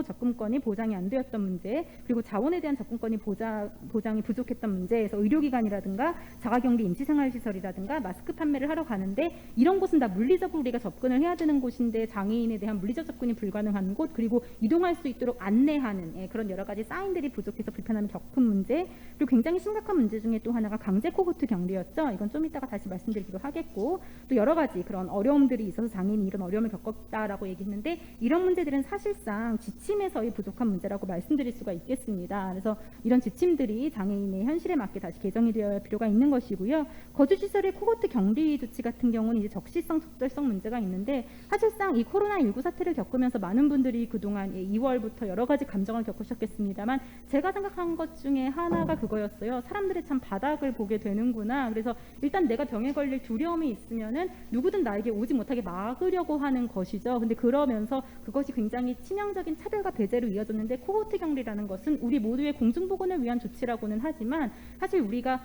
접근권이 보장이 안 되었던 문제, 그리고 자원에 대한 접근권이 보장이 부족했던 문제에서 의료기관이라든가 자가격리 임시생활시설이라든가 마스크 판매를 하러 가는데 이런 곳은 다 물리적으로 우리가 접근을 해야 되는 곳인데 장애인에 대한 물리적 접근이 불가능한 곳, 그리고 이동할 수 있도록 안내하는 그런 여러 가지 사인들이 부족해서 불편함을 겪은 문제, 그리고 굉장히 심각한 문제 중에 또 하나가 강제 코호트 격리였죠. 이건 좀 이따가 다시 말씀드리기로 하겠고, 또 여러 가지 그런 어려움들이 있어서 장애인이 이런 어려움을 겪었다라고 얘기했는데 이런 문제들은 사실상 지침에서의 부족한 문제라고 말씀드릴 수가 있겠습니다. 그래서 이런 지침들이 장애인의 현실에 맞게 다시 개정이 되어야 할 필요가 있는 것이고요. 거주시설의 코호트 격리 조치 같은 경우는 이제 적시성, 적절성 문제가 있는데 사실상 이 코로나19 사태를 겪으면서 많은 분들이 그동안 2월부터 여러 가지 감정을 겪으셨겠습니다만 제가 생각한 것 중에 하나가 그거였어요. 사람들이 참 바닥을 보게 되는구나. 그래서 일단 내가 병에 걸릴 두려움이 있으면은 누구든 나에게 오지 못하게 막으려고 하는 것이죠. 근데 그러면서 그것이 굉장히 치명적인 차별과 배제로 이어졌는데 코호트 격리라는 것은 우리 모두의 공중보건을 위한 조치라고는 하지만 사실 우리가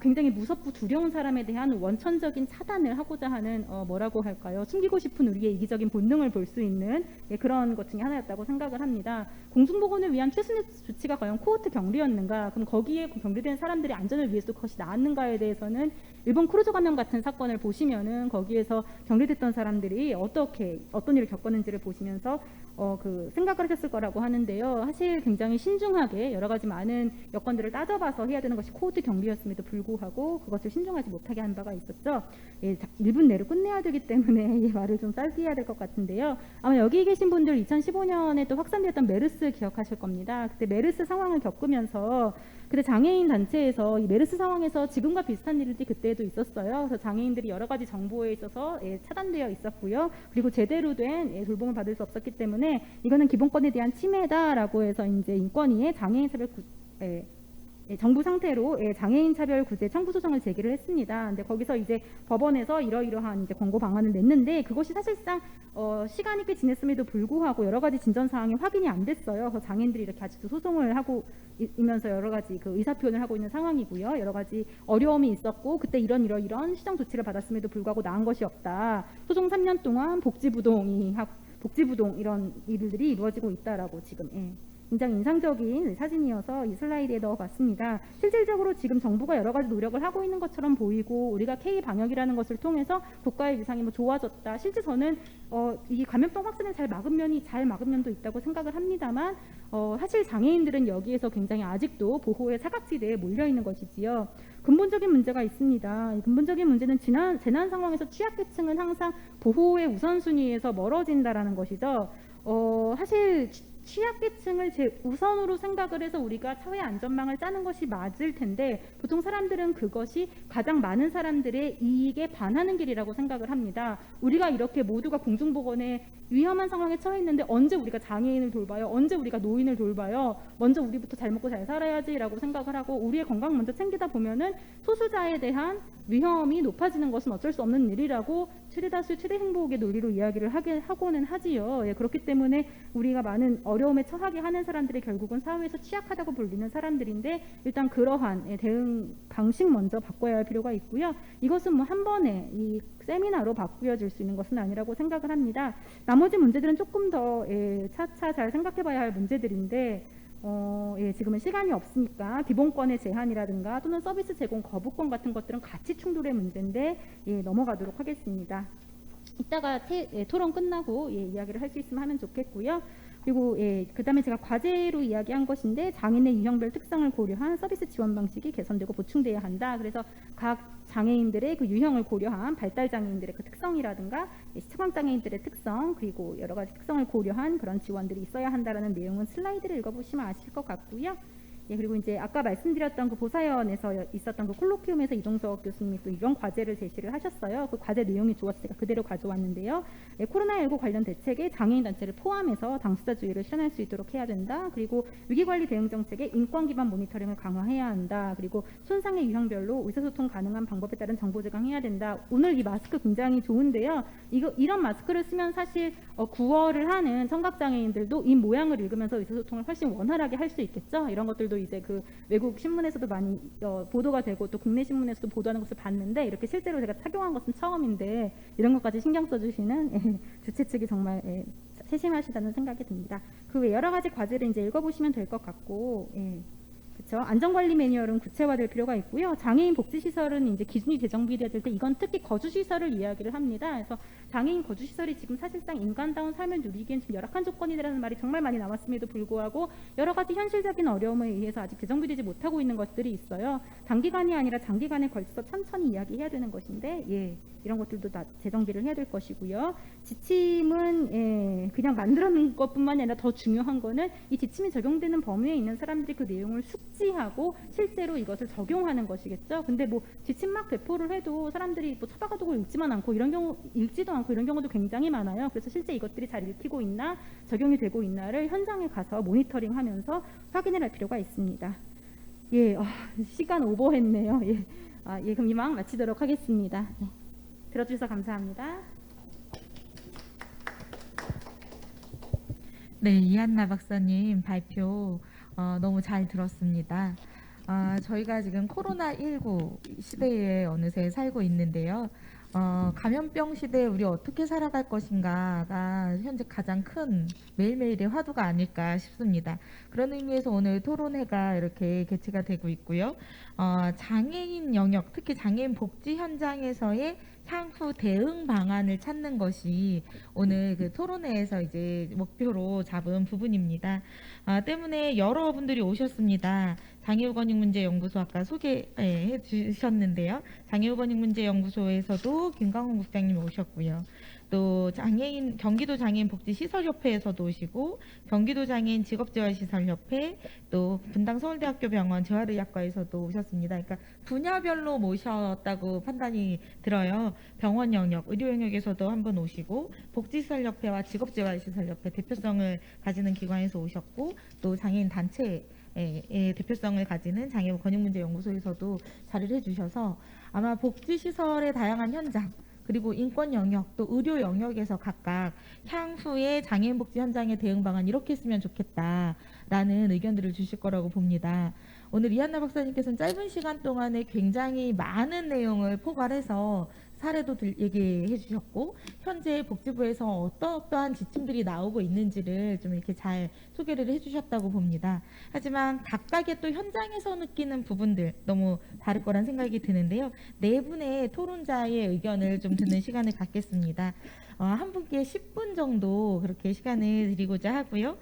굉장히 무섭고 두려운 사람에 대한 원천적인 차단을 하고자 하는 뭐라고 할까요? 숨기고 싶은 우리의 이기적인 본능을 볼 수 있는 그런 것 중에 하나였다고 생각을 합니다. 공중보건을 위한 최선의 조치가 과연 코호트 격리였는가? 그럼 거기에 격리된 사람들의 안전을 위해서도 그것이 나았는가에 대해서는 일본 크루즈 감염 같은 사건을 보시면은 거기에서 격리됐던 사람들이 어떤 일을 겪었는지를 보시면서 생각을 하셨을 거라고 하는데요. 사실 굉장히 신중하게 여러 가지 많은 여건들을 따져봐서 해야 되는 것이 코호트 격리였음에도 불구하고 그것을 신중하지 못하게 한 바가 있었죠. 1분 내로 끝내야 되기 때문에 이 말을 좀 짧게 해야 될 것 같은데요. 아마 여기 계신 분들 2015년에 또 확산되었던 메르스 기억하실 겁니다. 그때 메르스 상황을 겪으면서 그때 장애인 단체에서 이 메르스 상황에서 지금과 비슷한 일들이 그때도 있었어요. 그래서 장애인들이 여러 가지 정보에 있어서 차단되어 있었고요. 그리고 제대로 된 돌봄을 받을 수 없었기 때문에 이거는 기본권에 대한 침해다라고 해서 이제 인권위에 장애인 차별 정부 상태로 장애인 차별 구제 청구 소송을 제기를 했습니다. 근데 거기서 이제 법원에서 이러이러한 이제 권고 방안을 냈는데 그것이 사실상 시간이 꽤 지났음에도 불구하고 여러 가지 진전 사항이 확인이 안 됐어요. 그래서 장애인들이 이렇게 아직도 소송을 하고 이면서 여러 가지 그 의사 표현을 하고 있는 상황이고요. 여러 가지 어려움이 있었고 그때 이런 시정 조치를 받았음에도 불구하고 나은 것이 없다. 소송 3년 동안 복지부동 이런 일들이 이루어지고 있다라고 지금 굉장히 인상적인 사진이어서 이 슬라이드에 넣어봤습니다. 실질적으로 지금 정부가 여러 가지 노력을 하고 있는 것처럼 보이고 우리가 K 방역이라는 것을 통해서 국가의 위상이 뭐 좋아졌다. 실제 저는 이 감염병 확산을 잘 막은 면도 있다고 생각을 합니다만 사실 장애인들은 여기에서 굉장히 아직도 보호의 사각지대에 몰려 있는 것이지요. 근본적인 문제가 있습니다. 이 근본적인 문제는 재난 상황에서 취약계층은 항상 보호의 우선순위에서 멀어진다라는 것이죠. 사실 취약계층을 우선으로 생각을 해서 우리가 사회 안전망을 짜는 것이 맞을 텐데 보통 사람들은 그것이 가장 많은 사람들의 이익에 반하는 길이라고 생각을 합니다. 우리가 이렇게 모두가 공중보건에 위험한 상황에 처해 있는데 언제 우리가 장애인을 돌봐요? 언제 우리가 노인을 돌봐요? 먼저 우리부터 잘 먹고 잘 살아야지라고 생각을 하고 우리의 건강 먼저 챙기다 보면은 소수자에 대한 위험이 높아지는 것은 어쩔 수 없는 일이라고 최대다수 최대 행복의 논리로 이야기를 하고는 하지요. 그렇기 때문에 우리가 많은 어려움에 처하게 하는 사람들이 결국은 사회에서 취약하다고 불리는 사람들인데 일단 그러한 대응 방식 먼저 바꿔야 할 필요가 있고요. 이것은 뭐 한 번에 이 세미나로 바꾸어질 수 있는 것은 아니라고 생각을 합니다. 나머지 문제들은 조금 더 차차 잘 생각해봐야 할 문제들인데 지금은 시간이 없으니까 기본권의 제한이라든가 또는 서비스 제공 거부권 같은 것들은 가치 충돌의 문제인데 넘어가도록 하겠습니다. 이따가 토론 끝나고 이야기를 할 수 있으면 하면 좋겠고요. 그리고 그다음에 제가 과제로 이야기한 것인데 장애인의 유형별 특성을 고려한 서비스 지원 방식이 개선되고 보충돼야 한다. 그래서 각 장애인들의 그 유형을 고려한 발달 장애인들의 그 특성이라든가 시청 장애인들의 특성 그리고 여러 가지 특성을 고려한 그런 지원들이 있어야 한다라는 내용은 슬라이드를 읽어보시면 아실 것 같고요. 그리고 이제 아까 말씀드렸던 그 보사연에서 있었던 그 콜로퀴움에서 이동석 교수님이 또 이런 과제를 제시를 하셨어요. 그 과제 내용이 좋았으니까 그대로 가져왔는데요. 코로나19 관련 대책에 장애인 단체를 포함해서 당사자주의를 실현할 수 있도록 해야 된다. 그리고 위기관리 대응 정책에 인권 기반 모니터링을 강화해야 한다. 그리고 손상의 유형별로 의사소통 가능한 방법에 따른 정보 제공해야 된다. 오늘 이 마스크 굉장히 좋은데요. 이런 마스크를 쓰면 사실 구월을 하는 청각장애인들도 이 모양을 읽으면서 의사소통을 훨씬 원활하게 할 수 있겠죠. 이런 것들도 이제 그 외국 신문에서도 많이 보도가 되고 또 국내 신문에서도 보도하는 것을 봤는데 이렇게 실제로 제가 착용한 것은 처음인데 이런 것까지 신경 써주시는 주최 측이 정말 세심하시다는 생각이 듭니다. 그 외 여러 가지 과제를 이제 읽어보시면 될 것 같고 그렇죠. 안전관리 매뉴얼은 구체화될 필요가 있고요. 장애인 복지시설은 이제 기준이 재정비돼야 될 때 이건 특히 거주시설을 이야기를 합니다. 그래서 장애인 거주시설이 지금 사실상 인간다운 삶을 누리기엔 좀 열악한 조건이라는 말이 정말 많이 나왔음에도 불구하고 여러 가지 현실적인 어려움에 의해서 아직 재정비되지 못하고 있는 것들이 있어요. 단기간이 아니라 장기간에 걸쳐서 천천히 이야기해야 되는 것인데 이런 것들도 다 재정비를 해야 될 것이고요. 지침은 그냥 만들어 놓은 것뿐만 아니라 더 중요한 거는 이 지침이 적용되는 범위에 있는 사람들이 그 내용을 숙지하고 실제로 이것을 적용하는 것이겠죠. 근데 뭐 지침 막 배포를 해도 사람들이 뭐 쳐박아두고 읽지도 않고 이런 경우도 굉장히 많아요. 그래서 실제 이것들이 잘 읽히고 있나 적용이 되고 있나를 현장에 가서 모니터링하면서 확인을 할 필요가 있습니다. 시간 오버했네요. 그럼 이만 마치도록 하겠습니다. 들어주셔서 감사합니다. 네, 이한나 박사님 발표 너무 잘 들었습니다. 저희가 지금 코로나19 시대에 어느새 살고 있는데요. 감염병 시대에 우리 어떻게 살아갈 것인가가 현재 가장 큰 매일매일의 화두가 아닐까 싶습니다. 그런 의미에서 오늘 토론회가 이렇게 개최가 되고 있고요. 장애인 영역, 특히 장애인 복지 현장에서의 향후 대응 방안을 찾는 것이 오늘 그 토론회에서 이제 목표로 잡은 부분입니다. 때문에 여러분들이 오셨습니다. 장애우건익문제연구소 아까 소개해 주셨는데요. 장애우건익문제연구소에서도 김강훈 국장님 오셨고요. 또 경기도 장애인 복지시설협회에서도 오시고 경기도 장애인 직업재활시설협회 또 분당 서울대학교 병원 재활의학과에서도 오셨습니다. 그러니까 분야별로 모셨다고 판단이 들어요. 병원 영역, 의료 영역에서도 한 분 오시고 복지시설협회와 직업재활시설협회 대표성을 가지는 기관에서 오셨고 또 장애인 단체 대표성을 가지는 장애우 권익문제연구소에서도 자리를 해주셔서 아마 복지시설의 다양한 현장 그리고 인권 영역 또 의료 영역에서 각각 향후의 장애인 복지 현장의 대응 방안 이렇게 했으면 좋겠다라는 의견들을 주실 거라고 봅니다. 오늘 이한나 박사님께서는 짧은 시간 동안에 굉장히 많은 내용을 포괄해서 사례도 얘기해 주셨고 현재 복지부에서 어떠한 지침들이 나오고 있는지를 좀 이렇게 잘 소개를 해 주셨다고 봅니다. 하지만 각각의 또 현장에서 느끼는 부분들 너무 다를 거란 생각이 드는데요. 네 분의 토론자의 의견을 좀 듣는 시간을 갖겠습니다. 한 분께 10분 정도 그렇게 시간을 드리고자 하고요.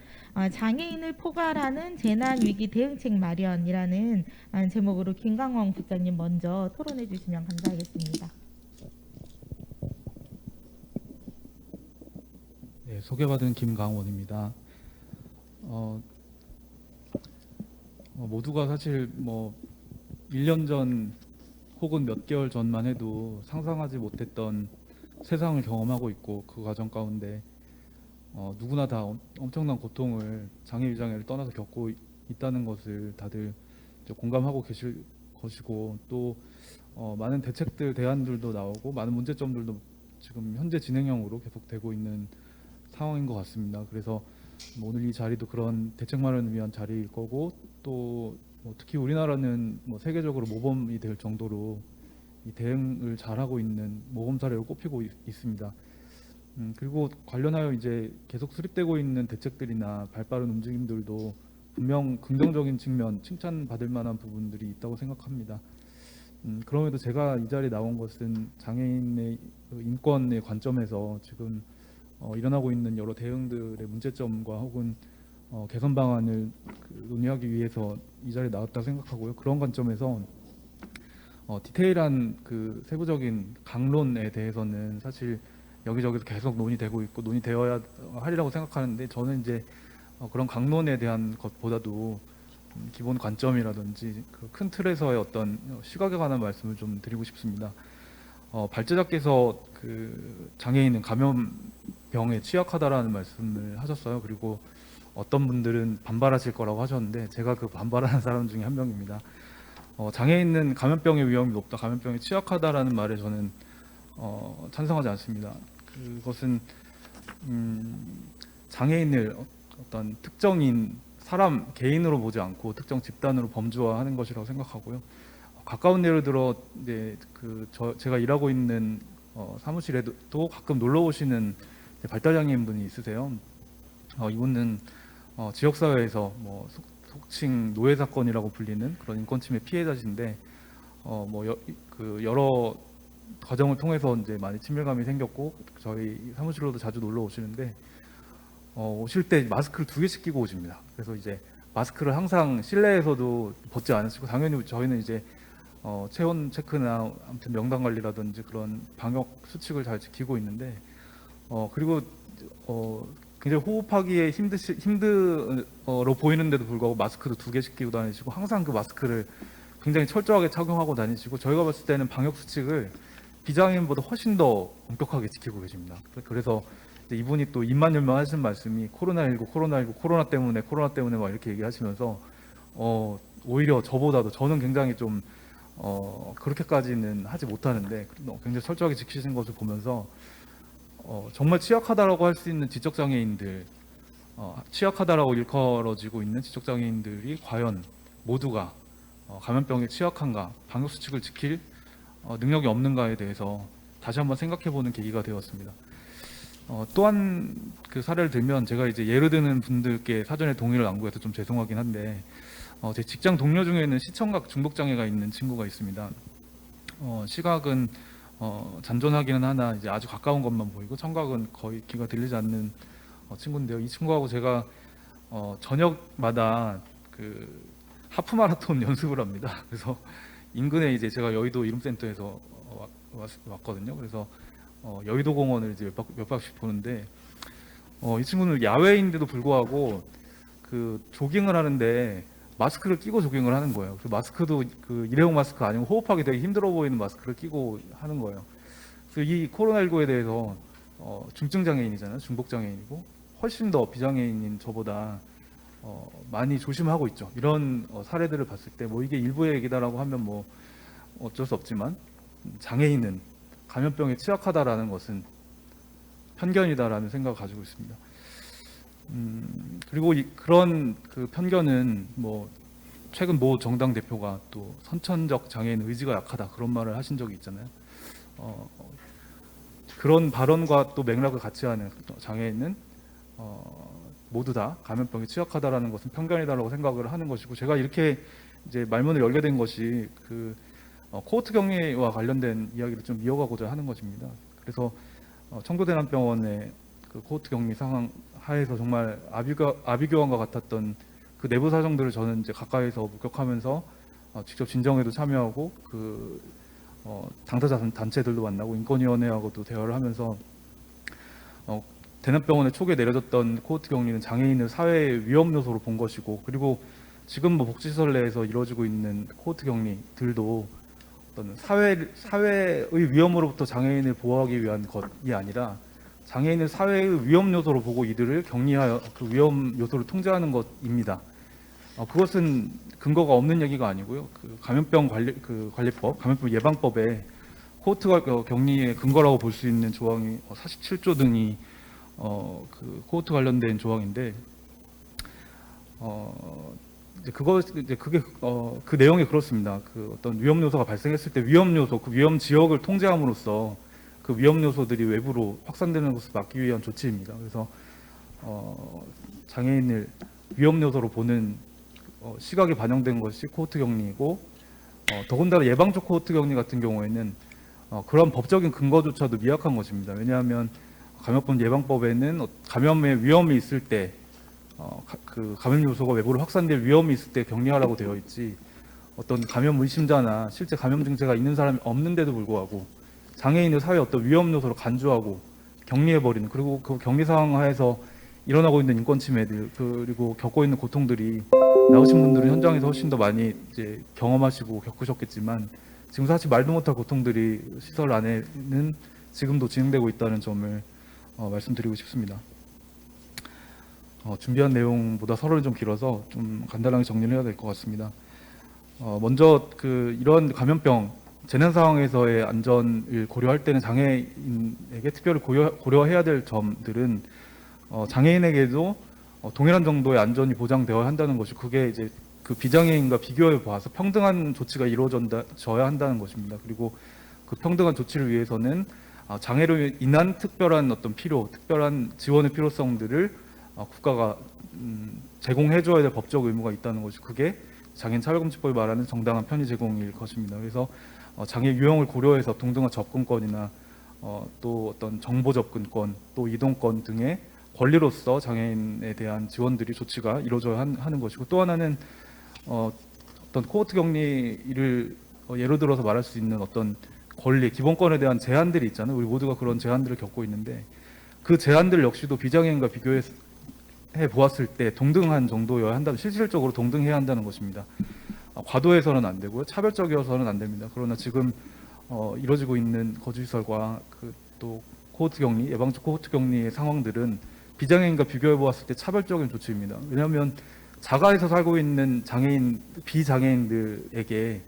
장애인을 포괄하는 재난위기 대응책 마련이라는 제목으로 김강원 국장님 먼저 토론해 주시면 감사하겠습니다. 네, 소개받은 김강원입니다. 모두가 사실 뭐 1년 전 혹은 몇 개월 전만 해도 상상하지 못했던 세상을 경험하고 있고 그 과정 가운데 누구나 다 엄청난 고통을 장애 위장애를 떠나서 겪고 있다는 것을 다들 이제 공감하고 계실 것이고 또 많은 대책들 대안들도 나오고 많은 문제점들도 지금 현재 진행형으로 계속되고 있는 상황인 것 같습니다. 그래서 오늘 이 자리도 그런 대책 마련을 위한 자리일 거고 또 특히 우리나라는 세계적으로 모범이 될 정도로 이 대응을 잘하고 있는 모범 사례로 꼽히고 있습니다. 그리고 관련하여 이제 계속 수립되고 있는 대책들이나 발빠른 움직임들도 분명 긍정적인 측면, 칭찬받을 만한 부분들이 있다고 생각합니다. 그럼에도 제가 이 자리에 나온 것은 장애인의 인권의 관점에서 지금 일어나고 있는 여러 대응들의 문제점과 혹은 개선 방안을 논의하기 위해서 이 자리에 나왔다 생각하고요. 그런 관점에서 디테일한 그 세부적인 강론에 대해서는 사실 여기저기서 계속 논의되고 있고 논의되어야 하리라고 생각하는데 저는 이제 그런 강론에 대한 것보다도 기본 관점이라든지 그 큰 틀에서의 어떤 시각에 관한 말씀을 좀 드리고 싶습니다. 발제자께서 그 장애인은 감염병에 취약하다라는 말씀을 하셨어요. 그리고 어떤 분들은 반발하실 거라고 하셨는데 제가 그 반발하는 사람 중에 한 명입니다. 장애인은 감염병의 위험이 높다, 감염병에 취약하다라는 말에 저는 찬성하지 않습니다. 그것은 장애인을 어떤 특정인 사람 개인으로 보지 않고 특정 집단으로 범주화하는 것이라고 생각하고요. 가까운 예를 들어 이제 제가 일하고 있는 사무실에도 가끔 놀러 오시는 발달장애인 분이 있으세요. 이분은 지역사회에서 속칭 노예 사건이라고 불리는 그런 인권침해 피해자신데 여러 과정을 통해서 이제 많이 친밀감이 생겼고 저희 사무실로도 자주 놀러 오시는데 오실 때 마스크를 2개씩 끼고 오십니다. 그래서 이제 마스크를 항상 실내에서도 벗지 않으시고 당연히 저희는 이제 체온 체크나 아무튼 명단 관리라든지 그런 방역 수칙을 잘 지키고 있는데 그리고 굉장히 호흡하기에 힘들어 보이는데도 불구하고 마스크도 2개씩 끼고 다니시고 항상 그 마스크를 굉장히 철저하게 착용하고 다니시고 저희가 봤을 때는 방역 수칙을 비장애인보다 훨씬 더 엄격하게 지키고 계십니다. 그래서 이분이 또 입만 열면 하시는 말씀이 코로나19 코로나 때문에 막 이렇게 얘기하시면서 오히려 저보다도 저는 굉장히 좀 그렇게까지는 하지 못하는데 굉장히 철저하게 지키시는 것을 보면서 정말 취약하다라고 할 수 있는 지적장애인들, 취약하다라고 일컬어지고 있는 지적장애인들이 과연 모두가 감염병에 취약한가, 방역 수칙을 지킬 능력이 없는가에 대해서 다시 한번 생각해보는 계기가 되었습니다. 또한 그 사례를 들면 제가 이제 예를 드는 분들께 사전에 동의를 안 구해서 좀 죄송하긴 한데 제 직장 동료 중에는 시청각 중독 장애가 있는 친구가 있습니다. 시각은 잔존하기는 하나 이제 아주 가까운 것만 보이고 청각은 거의 귀가 들리지 않는 친구인데요. 이 친구하고 제가 저녁마다 그 하프 마라톤 연습을 합니다. 그래서 인근에 이제 제가 여의도 이룸센터에서 왔거든요. 그래서 여의도 공원을 이제 몇 바퀴씩 보는데 이 친구는 야외인데도 불구하고 그 조깅을 하는데 마스크를 끼고 조깅을 하는 거예요. 그 마스크도 그 일회용 마스크 아니고 호흡하기 되게 힘들어 보이는 마스크를 끼고 하는 거예요. 그래서 이 코로나19에 대해서 중증 장애인이잖아요. 중복 장애인이고 훨씬 더 비장애인인 저보다 많이 조심하고 있죠. 이런 사례들을 봤을 때 뭐 이게 일부의 얘기다라고 하면 뭐 어쩔 수 없지만 장애인은 감염병에 취약하다라는 것은 편견이다라는 생각을 가지고 있습니다. 그리고 그런 그 편견은 뭐 최근 모 정당 대표가 또 선천적 장애인 의지가 약하다 그런 말을 하신 적이 있잖아요. 그런 발언과 또 맥락을 같이 하는 장애인은 모두 다 감염병에 취약하다라는 것은 편견이다라고 생각을 하는 것이고 제가 이렇게 이제 말문을 열게 된 것이 그 코호트 격리와 관련된 이야기를 좀 이어가고자 하는 것입니다. 그래서 청도대남병원의 그 코호트 격리 상황 하에서 정말 아비규환과 같았던 그 내부 사정들을 저는 이제 가까이서 목격하면서 직접 진정에도 참여하고 그 당사자 단체들도 만나고 인권위원회하고도 대화를 하면서 대남병원에 초기에 내려졌던 코호트 격리는 장애인을 사회의 위험 요소로 본 것이고 그리고 지금 뭐 복지시설 내에서 이루어지고 있는 코호트 격리들도 어떤 사회의 위험으로부터 장애인을 보호하기 위한 것이 아니라 장애인을 사회의 위험 요소로 보고 이들을 격리하여 그 위험 요소를 통제하는 것입니다. 그것은 근거가 없는 얘기가 아니고요. 그 감염병 관리법, 감염병 예방법에 코호트 격리의 근거라고 볼 수 있는 조항이 47조 등이 그 코호트 관련된 조항인데 이제 그게 그 내용이 그렇습니다. 그 어떤 위험 요소가 발생했을 때 위험 요소, 그 위험 지역을 통제함으로써 그 위험 요소들이 외부로 확산되는 것을 막기 위한 조치입니다. 그래서 장애인을 위험 요소로 보는 시각이 반영된 것이 코호트 격리이고 더군다나 예방적 코호트 격리 같은 경우에는 그런 법적인 근거조차도 미약한 것입니다. 왜냐하면 감염병 예방법에는 감염의 위험이 있을 때 그 감염 요소가 외부로 확산될 위험이 있을 때 격리하라고 되어 있지 어떤 감염 의심자나 실제 감염 증세가 있는 사람이 없는데도 불구하고 장애인을 사회 어떤 위험 요소로 간주하고 격리해버리는 그리고 그 격리 상황 하에서 일어나고 있는 인권 침해들 그리고 겪고 있는 고통들이 나오신 분들은 현장에서 훨씬 더 많이 이제 경험하시고 겪으셨겠지만 지금 사실 말도 못할 고통들이 시설 안에는 지금도 진행되고 있다는 점을 말씀드리고 싶습니다. 준비한 내용보다 서론이 좀 길어서 좀 간단하게 정리를 해야 될 것 같습니다. 먼저 이런 감염병 재난 상황에서의 안전을 고려할 때는 장애인에게 특별히 고려해야 될 점들은 장애인에게도 동일한 정도의 안전이 보장되어야 한다는 것이 그게 이제 그 비장애인과 비교해 봐서 평등한 조치가 이루어져야 한다는 것입니다. 그리고 그 평등한 조치를 위해서는 장애로 인한 특별한 어떤 특별한 지원의 필요성들을 국가가 제공해줘야 될 법적 의무가 있다는 것이 그게 장애인 차별금지법이 말하는 정당한 편의 제공일 것입니다. 그래서 장애 유형을 고려해서 동등한 접근권이나 또 어떤 정보 접근권, 또 이동권 등의 권리로서 장애인에 대한 지원들이 조치가 이루어져야 하는 것이고 또 하나는 어떤 코호트 격리를 예로 들어서 말할 수 있는 어떤 권리, 기본권에 대한 제한들이 있잖아요. 우리 모두가 그런 제한들을 겪고 있는데 그 제한들 역시도 비장애인과 비교해 보았을 때 동등한 정도여야 한다는 실질적으로 동등해야 한다는 것입니다. 과도해서는 안 되고요. 차별적이어서는 안 됩니다. 그러나 지금 이루어지고 있는 거주시설과 또 코호트 격리, 예방적 코호트 격리의 상황들은 비장애인과 비교해 보았을 때 차별적인 조치입니다. 왜냐하면 자가에서 살고 있는 비장애인들에게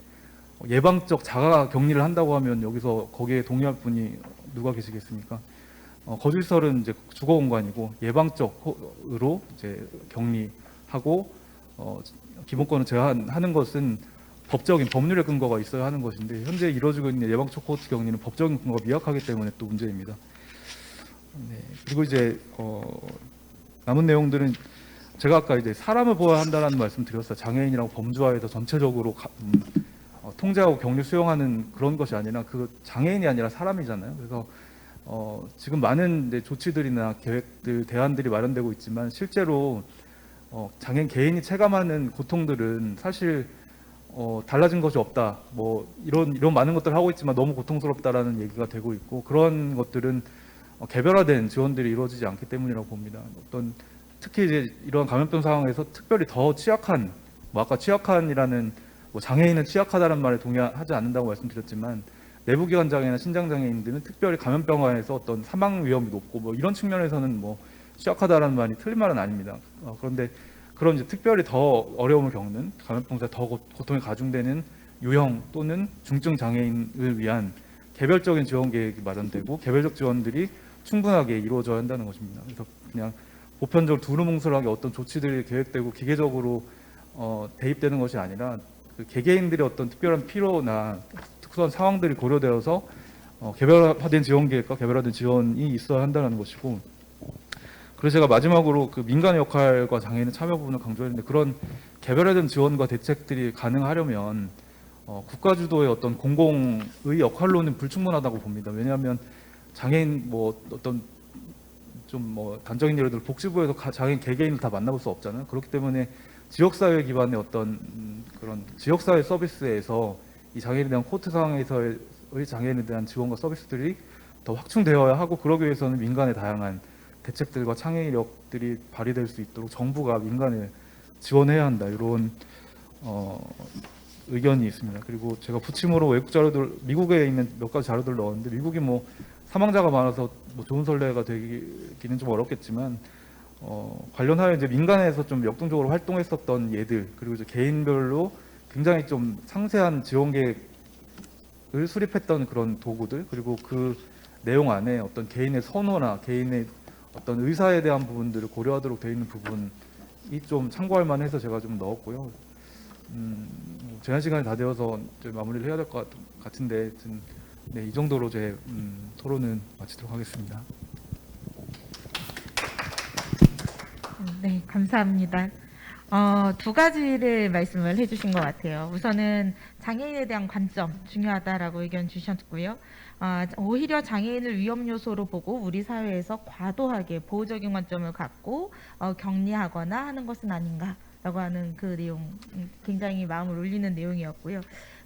예방적 자가 격리를 한다고 하면 여기서 거기에 동의할 분이 누가 계시겠습니까? 거주시설은 이제 주거 공간이고 예방적으로 이제 격리하고 기본권을 제한하는 것은 법적인 법률의 근거가 있어야 하는 것인데 현재 이루어지고 있는 예방촉 코호트 격리는 법적인 근거가 미약하기 때문에 또 문제입니다. 네, 그리고 이제 남은 내용들은 제가 아까 이제 사람을 보호해야 한다는 말씀 드렸어요. 장애인이라고 범주화해서 전체적으로 통제하고 격리 수용하는 그런 것이 아니라 그 장애인이 아니라 사람이잖아요. 그래서 지금 많은 이제 조치들이나 계획들, 대안들이 마련되고 있지만 실제로 장애인 개인이 체감하는 고통들은 사실 달라진 것이 없다. 뭐 이런 많은 것들을 하고 있지만 너무 고통스럽다라는 얘기가 되고 있고 그런 것들은 개별화된 지원들이 이루어지지 않기 때문이라고 봅니다. 특히 이제 이런 감염병 상황에서 특별히 더 취약한, 뭐 아까 취약한이라는 뭐 장애인은 취약하다는 말에 동의하지 않는다고 말씀드렸지만 내부기관 장애나 신장 장애인들은 특별히 감염병화에서 어떤 사망 위험이 높고 뭐 이런 측면에서는 뭐 취약하다라는 말이 틀린 말은 아닙니다. 그런데 그런 이제 특별히 더 어려움을 겪는 감염병자 더 고통이 가중되는 유형 또는 중증 장애인을 위한 개별적인 지원 계획이 마련되고 개별적 지원들이 충분하게 이루어져야 한다는 것입니다. 그래서 그냥 보편적으로 두루뭉술하게 어떤 조치들이 계획되고 기계적으로 대입되는 것이 아니라 그 개개인들의 어떤 특별한 필요나 특수한 상황들이 고려되어서 개별화된 지원 계획과 개별화된 지원이 있어야 한다는 것이고, 그래서 제가 마지막으로 그 민간의 역할과 장애인의 참여 부분을 강조했는데 그런 개별화된 지원과 대책들이 가능하려면 국가 주도의 어떤 공공의 역할로는 불충분하다고 봅니다. 왜냐하면 장애인 뭐 어떤 좀 뭐 단적인 예를 들어 복지부에서 장애인 개개인을 다 만나볼 수 없잖아요. 그렇기 때문에 지역사회 기반의 어떤 그런 지역사회 서비스에서 이 장애인에 대한 코트 상황에서의 장애인에 대한 지원과 서비스들이 더 확충되어야 하고, 그러기 위해서는 민간의 다양한 대책들과 창의력들이 발휘될 수 있도록 정부가 민간을 지원해야 한다, 이런 의견이 있습니다. 그리고 제가 부침으로 외국 자료들, 미국에 있는 몇 가지 자료들 넣었는데 미국이 뭐 사망자가 많아서 뭐 좋은 선례가 되기는 좀 어렵겠지만 관련하여 이제 민간에서 좀 역동적으로 활동했었던 예들, 그리고 이제 개인별로 굉장히 좀 상세한 지원 계획을 수립했던 그런 도구들, 그리고 그 내용 안에 어떤 개인의 선호나 개인의 어떤 의사에 대한 부분들을 고려하도록 되어 있는 부분이 좀 참고할 만해서 제가 좀 넣었고요. 제한 시간이 다 되어서 이제 마무리를 해야 될 것 같은데, 네, 이 정도로 제 토론은 마치도록 하겠습니다. 네, 감사합니다. 두 가지를 말씀을 해주신 것 같아요. 우선은 장애인에 대한 관점 중요하다라고 의견 주셨고요. 오히려 장애인을 위험 요소로 보고 우리 사회에서 과도하게 보호적인 관점을 갖고 격리하거나 하는 것은 아닌가라고 하는 그 내용, 굉장히 마음을 울리는 내용이었고요.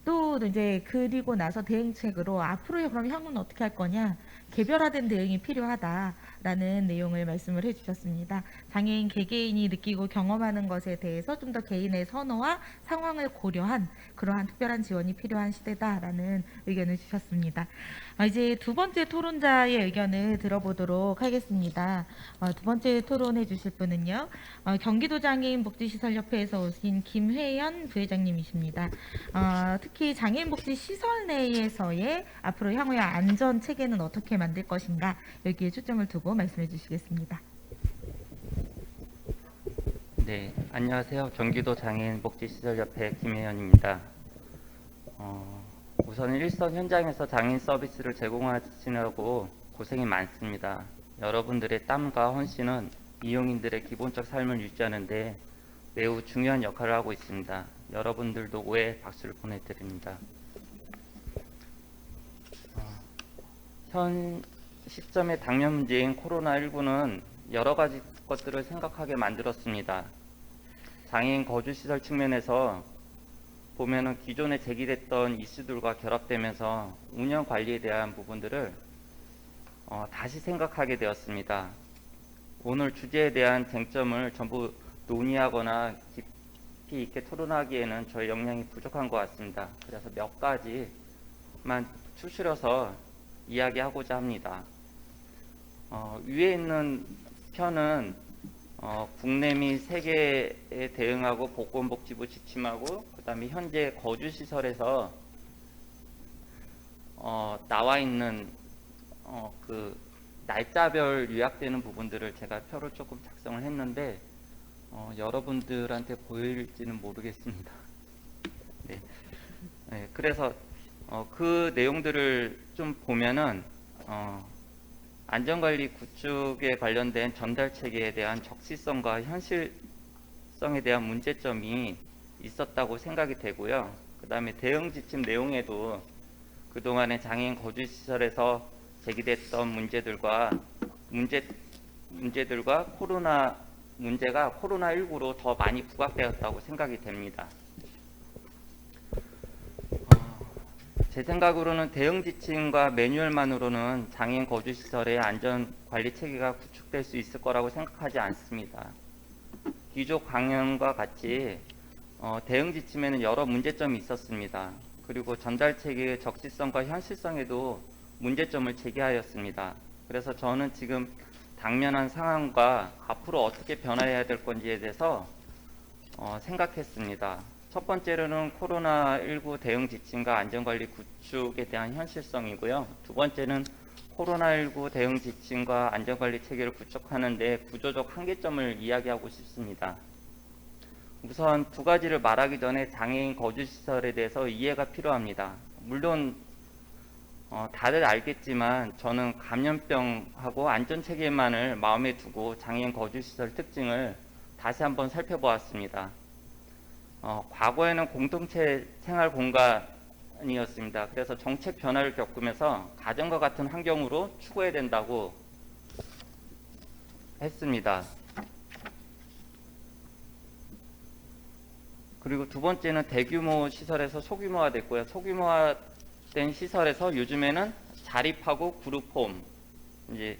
또 이제 그리고 나서 대응책으로 앞으로 그럼 향후는 어떻게 할 거냐, 개별화된 대응이 필요하다라는 내용을 말씀을 해주셨습니다. 장애인 개개인이 느끼고 경험하는 것에 대해서 좀 더 개인의 선호와 상황을 고려한 그러한 특별한 지원이 필요한 시대다라는 의견을 주셨습니다. 이제 두 번째 토론자의 의견을 들어보도록 하겠습니다. 두 번째 토론해 주실 분은요, 경기도 장애인 복지시설협회에서 오신 김회연 부회장님이십니다. 특히 장애인 복지 시설 내에서의 앞으로 향후의 안전 체계는 어떻게 만들 것인가, 여기에 초점을 두고 말씀해 주시겠습니다. 네, 안녕하세요. 경기도 장애인 복지시설협회 김혜연입니다. 우선 일선 현장에서 장애인 서비스를 제공하시느라고 고생이 많습니다. 여러분들의 땀과 헌신은 이용인들의 기본적 삶을 유지하는 데 매우 중요한 역할을 하고 있습니다. 여러분들도 오해 박수를 보내드립니다. 현 시점의 당면 문제인 코로나19는 여러 가지 것들을 생각하게 만들었습니다. 장애인 거주시설 측면에서 보면은 기존에 제기됐던 이슈들과 결합되면서 운영 관리에 대한 부분들을 다시 생각하게 되었습니다. 오늘 주제에 대한 쟁점을 전부 논의하거나 깊이 있게 토론하기에는 저희 역량이 부족한 것 같습니다. 그래서 몇 가지만 추출해서 이야기하고자 합니다. 위에 있는 편은 국내 및 세계에 대응하고 보건복지부 지침하고 그다음에 현재 거주시설에서 나와 있는 그 날짜별 요약되는 부분들을 제가 표를 조금 작성을 했는데 여러분들한테 보일지는 모르겠습니다. 네. 네, 그래서 그 내용들을 좀 보면은 안전관리 구축에 관련된 전달 체계에 대한 적시성과 현실성에 대한 문제점이 있었다고 생각이 되고요. 그 다음에 대응 지침 내용에도 그동안의 장애인 거주시설에서 제기됐던 문제들과 코로나 문제가 코로나19로 더 많이 부각되었다고 생각이 됩니다. 제 생각으로는 대응 지침과 매뉴얼만으로는 장애인 거주시설의 안전관리 체계가 구축될 수 있을 거라고 생각하지 않습니다. 기존 강연과 같이 대응 지침에는 여러 문제점이 있었습니다. 그리고 전달 체계의 적시성과 현실성에도 문제점을 제기하였습니다. 그래서 저는 지금 당면한 상황과 앞으로 어떻게 변화해야 될 건지에 대해서 생각했습니다. 첫 번째로는 코로나19 대응 지침과 안전관리 구축에 대한 현실성이고요. 두 번째는 코로나19 대응 지침과 안전관리 체계를 구축하는 데 구조적 한계점을 이야기하고 싶습니다. 우선 두 가지를 말하기 전에 장애인 거주시설에 대해서 이해가 필요합니다. 물론 다들 알겠지만 저는 감염병하고 안전체계만을 마음에 두고 장애인 거주시설 특징을 다시 한번 살펴보았습니다. 과거에는 공동체 생활 공간이었습니다. 그래서 정책 변화를 겪으면서 가정과 같은 환경으로 추구해야 된다고 했습니다. 그리고 두 번째는 대규모 시설에서 소규모화됐고요. 소규모화된 시설에서 요즘에는 자립하고 그룹홈 이제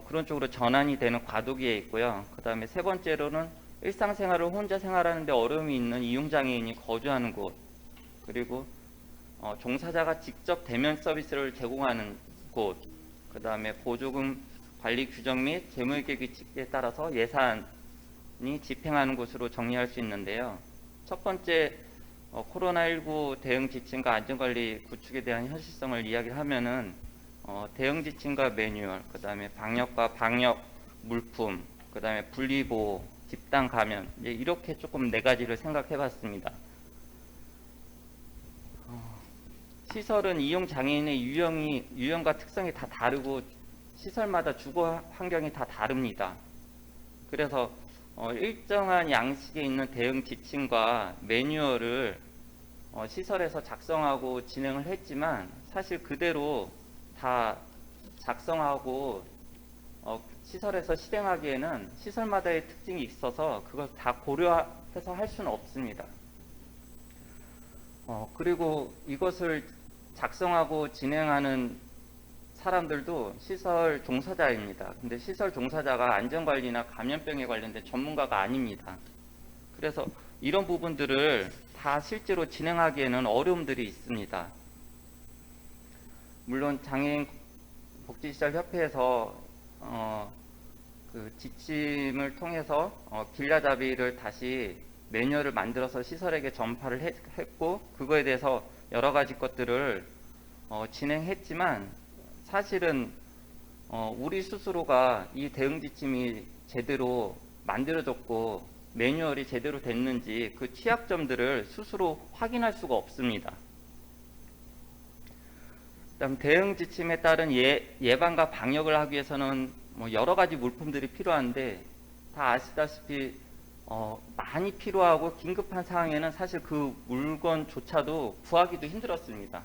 그런 쪽으로 전환이 되는 과도기에 있고요. 그 다음에 세 번째로는 일상생활을 혼자 생활하는데 어려움이 있는 이용장애인이 거주하는 곳, 그리고 종사자가 직접 대면 서비스를 제공하는 곳, 그 다음에 보조금 관리 규정 및 재무회계 규칙에 따라서 예산이 집행하는 곳으로 정리할 수 있는데요. 첫 번째 코로나19 대응 지침과 안전관리 구축에 대한 현실성을 이야기하면은 대응 지침과 매뉴얼, 그 다음에 방역과 방역 물품, 그 다음에 분리보호, 집단 감염, 이렇게 조금 네 가지를 생각해 봤습니다. 시설은 이용 장애인의 유형과 특성이 다 다르고 시설마다 주거 환경이 다 다릅니다. 그래서 일정한 양식에 있는 대응 지침과 매뉴얼을 시설에서 작성하고 진행을 했지만 사실 그대로 다 작성하고 시설에서 실행하기에는 시설마다의 특징이 있어서 그걸 다 고려해서 할 수는 없습니다. 그리고 이것을 작성하고 진행하는 사람들도 시설 종사자입니다. 근데 시설 종사자가 안전관리나 감염병에 관련된 전문가가 아닙니다. 그래서 이런 부분들을 다 실제로 진행하기에는 어려움들이 있습니다. 물론 장애인 복지시설 협회에서 그 지침을 통해서 길라잡이를 다시 매뉴얼을 만들어서 시설에게 전파를 했고 그거에 대해서 여러 가지 것들을 진행했지만 사실은 우리 스스로가 이 대응 지침이 제대로 만들어졌고 매뉴얼이 제대로 됐는지 그 취약점들을 스스로 확인할 수가 없습니다. 그다음 대응 지침에 따른 예방과 방역을 하기 위해서는 여러 가지 물품들이 필요한데 다 아시다시피 많이 필요하고 긴급한 상황에는 사실 그 물건조차도 구하기도 힘들었습니다.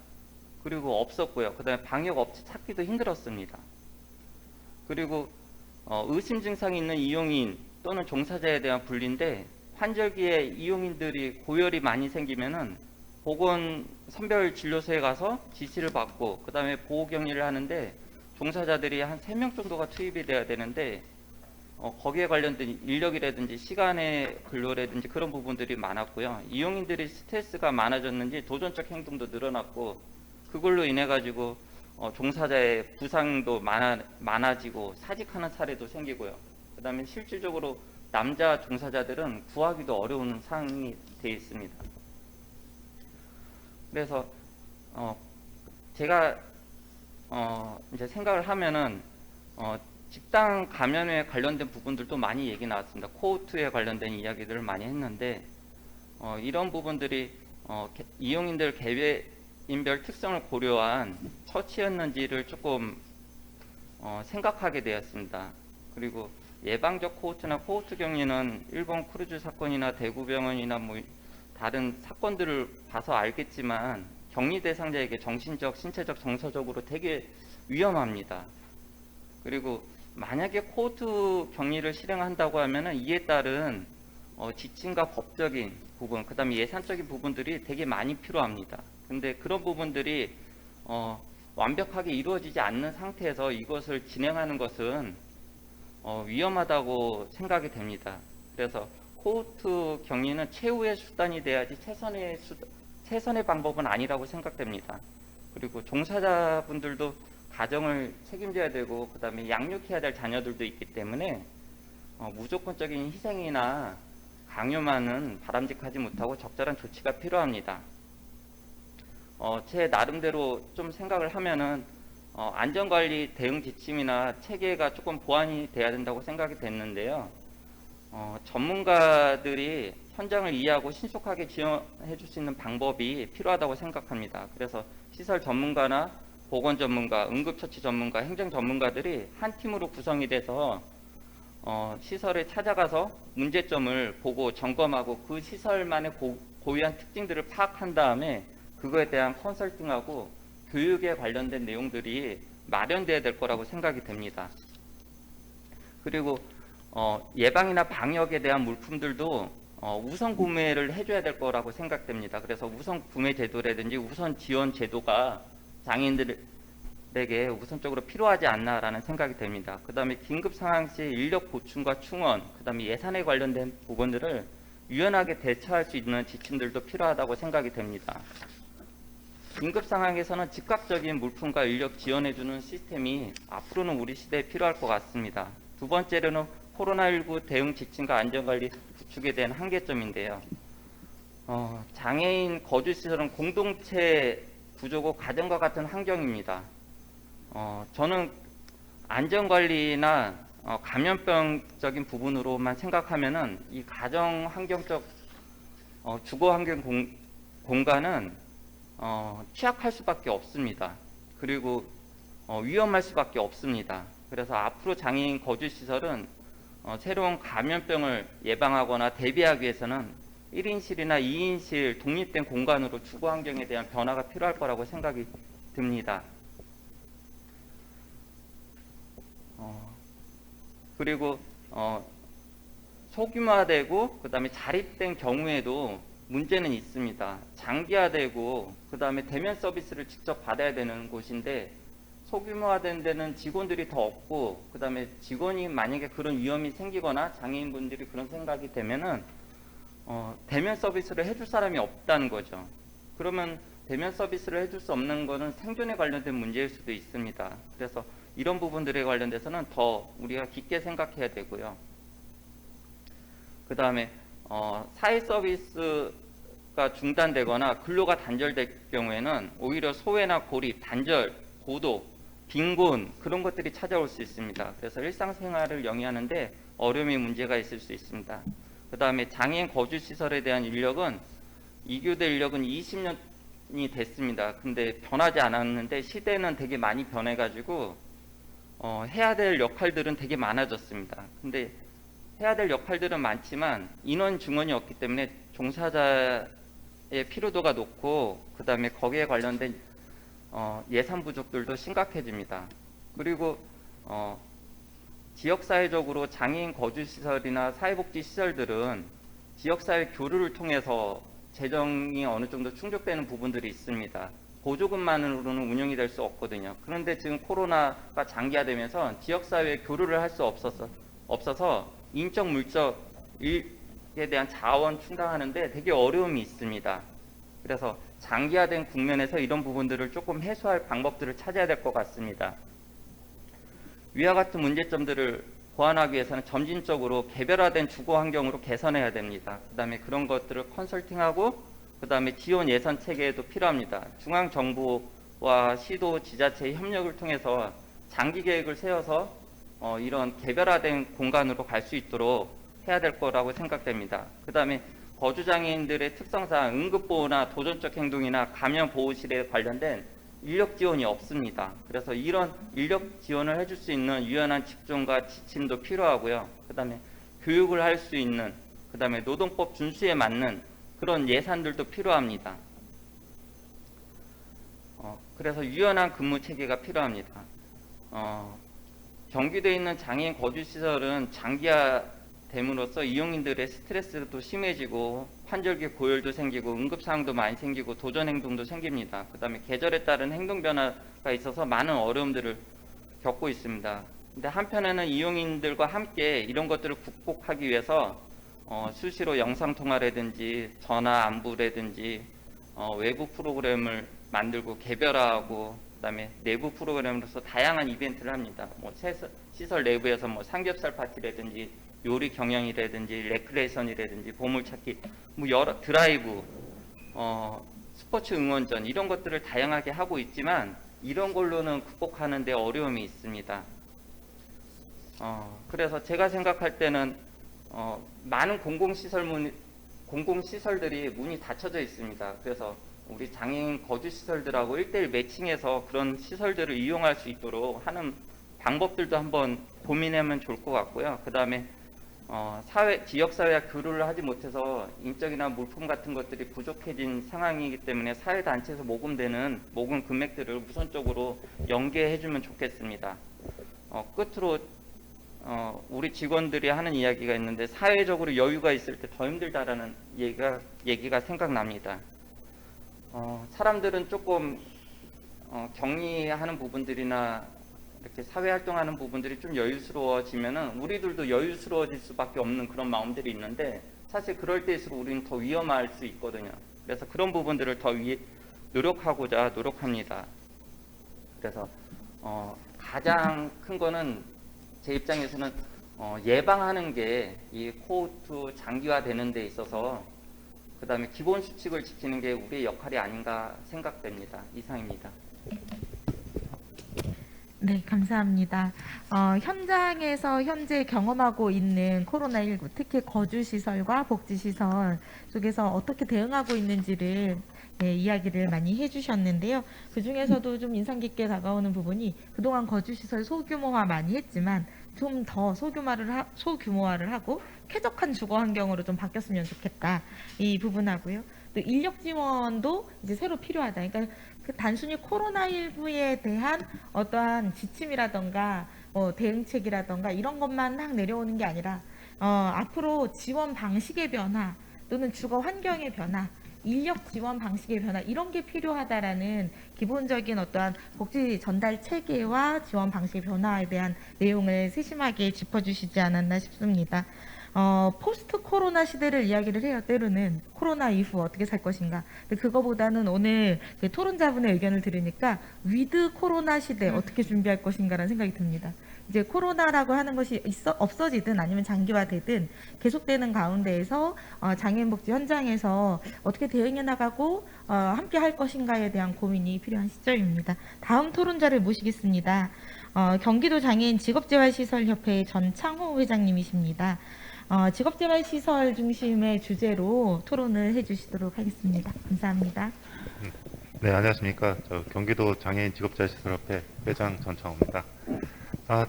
그리고 없었고요. 그 다음에 방역 업체 찾기도 힘들었습니다. 그리고 의심 증상이 있는 이용인 또는 종사자에 대한 분리인데 환절기에 이용인들이 고열이 많이 생기면은 보건 선별 진료소에 가서 지시를 받고 그 다음에 보호 격리를 하는데 종사자들이 한 3명 정도가 투입이 돼야 되는데 거기에 관련된 인력이라든지 시간의 근로라든지 그런 부분들이 많았고요. 이용인들이 스트레스가 많아졌는지 도전적 행동도 늘어났고 그걸로 인해 가지고 종사자의 부상도 많아지고 사직하는 사례도 생기고요. 그 다음에 실질적으로 남자 종사자들은 구하기도 어려운 상황이 되어 있습니다. 그래서 제가 이제 생각을 하면은 집단 감염에 관련된 부분들도 많이 얘기 나왔습니다. 코호투에 관련된 이야기들을 많이 했는데 이런 부분들이 이용인들 개개인별 특성을 고려한 처치였는지를 조금 생각하게 되었습니다. 그리고 예방적 코호트나 코호트 격리는 일본 크루즈 사건이나 대구병원이나 뭐 다른 사건들을 봐서 알겠지만 격리 대상자에게 정신적, 신체적, 정서적으로 되게 위험합니다. 그리고 만약에 코호트 격리를 실행한다고 하면은 이에 따른 지침과 법적인 부분, 그 다음에 예산적인 부분들이 되게 많이 필요합니다. 근데 그런 부분들이 완벽하게 이루어지지 않는 상태에서 이것을 진행하는 것은 위험하다고 생각이 됩니다. 그래서 코호트 격리는 최후의 수단이 돼야지 최선의 방법은 아니라고 생각됩니다. 그리고 종사자분들도 가정을 책임져야 되고 그 다음에 양육해야 될 자녀들도 있기 때문에 무조건적인 희생이나 강요만은 바람직하지 못하고 적절한 조치가 필요합니다. 제 나름대로 좀 생각을 하면은 안전관리 대응 지침이나 체계가 조금 보완이 돼야 된다고 생각이 됐는데요. 전문가들이 현장을 이해하고 신속하게 지원해 줄 수 있는 방법이 필요하다고 생각합니다. 그래서 시설 전문가나 보건 전문가, 응급처치 전문가, 행정 전문가들이 한 팀으로 구성이 돼서 시설에 찾아가서 문제점을 보고 점검하고 그 시설만의 고유한 특징들을 파악한 다음에 그거에 대한 컨설팅하고 교육에 관련된 내용들이 마련돼야 될 거라고 생각이 됩니다. 그리고 예방이나 방역에 대한 물품들도 우선 구매를 해줘야 될 거라고 생각됩니다. 그래서 우선 구매 제도라든지 우선 지원 제도가 장애인들에게 우선적으로 필요하지 않나라는 생각이 됩니다. 그 다음에 긴급 상황 시 인력 보충과 충원, 그 다음에 예산에 관련된 부분들을 유연하게 대처할 수 있는 지침들도 필요하다고 생각이 됩니다. 긴급 상황에서는 즉각적인 물품과 인력 지원해주는 시스템이 앞으로는 우리 시대에 필요할 것 같습니다. 두 번째로는 코로나19 대응 지침과 안전관리 구축에 대한 한계점인데요. 장애인 거주시설은 공동체 구조고 가정과 같은 환경입니다. 저는 안전관리나 감염병적인 부분으로만 생각하면은 이 가정 환경적 주거 환경 공간은 취약할 수밖에 없습니다. 그리고 위험할 수밖에 없습니다. 그래서 앞으로 장애인 거주시설은 새로운 감염병을 예방하거나 대비하기 위해서는 1인실이나 2인실 독립된 공간으로 주거 환경에 대한 변화가 필요할 거라고 생각이 듭니다. 그리고 소규모화되고 그 다음에 자립된 경우에도 문제는 있습니다. 장기화되고 그 다음에 대면 서비스를 직접 받아야 되는 곳인데 소규모화된 데는 직원들이 더 없고 그 다음에 직원이 만약에 그런 위험이 생기거나 장애인분들이 그런 생각이 되면은 대면 서비스를 해줄 사람이 없다는 거죠. 그러면 대면 서비스를 해줄 수 없는 거는 생존에 관련된 문제일 수도 있습니다. 그래서 이런 부분들에 관련돼서는 더 우리가 깊게 생각해야 되고요. 그 다음에 사회 서비스가 중단되거나 근로가 단절될 경우에는 오히려 소외나 고립, 단절, 고독, 빈곤 그런 것들이 찾아올 수 있습니다. 그래서 일상생활을 영위하는데 어려움이 문제가 있을 수 있습니다. 그 다음에 장애인 거주시설에 대한 인력은 이교대 인력은 20년이 됐습니다. 근데 변하지 않았는데 시대는 되게 많이 변해가지고 해야 될 역할들은 되게 많아졌습니다. 근데 해야 될 역할들은 많지만 인원 증원이 없기 때문에 종사자의 피로도가 높고 그 다음에 거기에 관련된 예산 부족들도 심각해집니다. 그리고 지역사회적으로 장애인 거주시설이나 사회복지시설들은 지역사회 교류를 통해서 재정이 어느 정도 충족되는 부분들이 있습니다. 보조금만으로는 운영이 될 수 없거든요. 그런데 지금 코로나가 장기화되면서 지역사회 교류를 할 수 없어서 인적 물적에 대한 자원 충당하는데 되게 어려움이 있습니다. 그래서 장기화된 국면에서 이런 부분들을 조금 해소할 방법들을 찾아야 될 것 같습니다. 위와 같은 문제점들을 보완하기 위해서는 점진적으로 개별화된 주거 환경으로 개선해야 됩니다. 그 다음에 그런 것들을 컨설팅하고 그 다음에 지원 예산 체계도 필요합니다. 중앙정부와 시도 지자체의 협력을 통해서 장기 계획을 세워서 이런 개별화된 공간으로 갈 수 있도록 해야 될 거라고 생각됩니다. 그 다음에 거주장애인들의 특성상 응급보호나 도전적 행동이나 감염보호실에 관련된 인력 지원이 없습니다. 그래서 이런 인력 지원을 해줄 수 있는 유연한 직종과 지침도 필요하고요. 그 다음에 교육을 할 수 있는, 그 다음에 노동법 준수에 맞는 그런 예산들도 필요합니다. 그래서 유연한 근무 체계가 필요합니다. 경기도에 있는 장애인 거주시설은 장기화됨으로써 이용인들의 스트레스도 심해지고 환절기 고열도 생기고 응급사항도 많이 생기고 도전행동도 생깁니다. 그 다음에 계절에 따른 행동 변화가 있어서 많은 어려움들을 겪고 있습니다. 근데 한편에는 이용인들과 함께 이런 것들을 극복하기 위해서 수시로 영상통화라든지 전화 안부라든지 외부 프로그램을 만들고 개별화하고 그다음에 내부 프로그램으로서 다양한 이벤트를 합니다. 뭐 시설 내부에서 뭐 삼겹살 파티라든지 요리 경영이라든지 레크레이션이라든지 보물찾기, 뭐 여러 드라이브, 스포츠 응원전 이런 것들을 다양하게 하고 있지만 이런 걸로는 극복하는 데 어려움이 있습니다. 그래서 제가 생각할 때는 많은 공공시설들이 문이 닫혀져 있습니다. 그래서 우리 장애인 거주시설들하고 1:1 매칭해서 그런 시설들을 이용할 수 있도록 하는 방법들도 한번 고민하면 좋을 것 같고요. 그 다음에 지역사회와 교류를 하지 못해서 인적이나 물품 같은 것들이 부족해진 상황이기 때문에 사회단체에서 모금되는 모금 금액들을 우선적으로 연계해주면 좋겠습니다. 끝으로 우리 직원들이 하는 이야기가 있는데 사회적으로 여유가 있을 때 더 힘들다라는 얘기가 생각납니다. 사람들은 조금 격리하는 부분들이나 이렇게 사회활동하는 부분들이 좀 여유스러워지면은 우리들도 여유스러워질 수밖에 없는 그런 마음들이 있는데 사실 그럴 때일수록 우리는 더 위험할 수 있거든요. 그래서 그런 부분들을 더 노력하고자 노력합니다. 그래서 가장 큰 거는 제 입장에서는 예방하는 게 이 코호르트 장기화되는 데 있어서 그 다음에 기본 수칙을 지키는 게 우리의 역할이 아닌가 생각됩니다. 이상입니다. 네, 감사합니다. 현장에서 현재 경험하고 있는 코로나19, 특히 거주시설과 복지시설 쪽에서 어떻게 대응하고 있는지를 이야기를 많이 해주셨는데요. 그 중에서도 좀 인상 깊게 다가오는 부분이 그동안 거주시설 소규모화 많이 했지만 좀 더 소규모화를 하고 쾌적한 주거 환경으로 좀 바뀌었으면 좋겠다. 이 부분하고요. 또 인력 지원도 이제 새로 필요하다. 그러니까 그 단순히 코로나19에 대한 어떠한 지침이라던가 대응책이라던가 이런 것만 막 내려오는 게 아니라 앞으로 지원 방식의 변화 또는 주거 환경의 변화, 인력 지원 방식의 변화 이런 게 필요하다라는 기본적인 어떠한 복지 전달 체계와 지원 방식의 변화에 대한 내용을 세심하게 짚어주시지 않았나 싶습니다. 포스트 코로나 시대를 이야기를 해요. 때로는 코로나 이후 어떻게 살 것인가. 근데 그거보다는 오늘 그 토론자분의 의견을 들으니까 위드 코로나 시대 어떻게 준비할 것인가라는 생각이 듭니다. 이제 코로나라고 하는 것이 없어지든 아니면 장기화되든 계속되는 가운데에서 장애인 복지 현장에서 어떻게 대응해 나가고 함께 할 것인가에 대한 고민이 필요한 시점입니다. 다음 토론자를 모시겠습니다. 경기도 장애인 직업재활시설협회 전창호 회장님이십니다. 직업재활시설 중심의 주제로 토론을 해주시도록 하겠습니다. 감사합니다. 네, 안녕하십니까. 경기도 장애인 직업재활시설협회 회장 전창호입니다.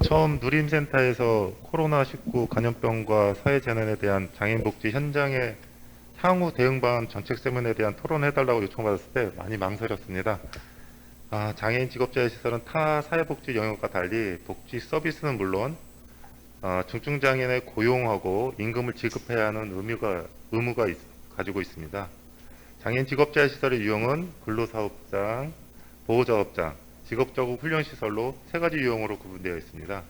처음 누림센터에서 코로나19 감염병과 사회재난에 대한 장애인 복지 현장의 향후 대응 방안 정책 세면에 대한 토론해달라고 요청받았을 때 많이 망설였습니다. 장애인 직업재활시설은 타 사회복지 영역과 달리 복지 서비스는 물론 중증장애인을 고용하고 임금을 지급해야 하는 의무가 가지고 있습니다. 장애인 직업재활시설의 유형은 근로사업장, 보호자업장, 직업적으로 훈련시설로 세 가지 유형으로 구분되어 있습니다.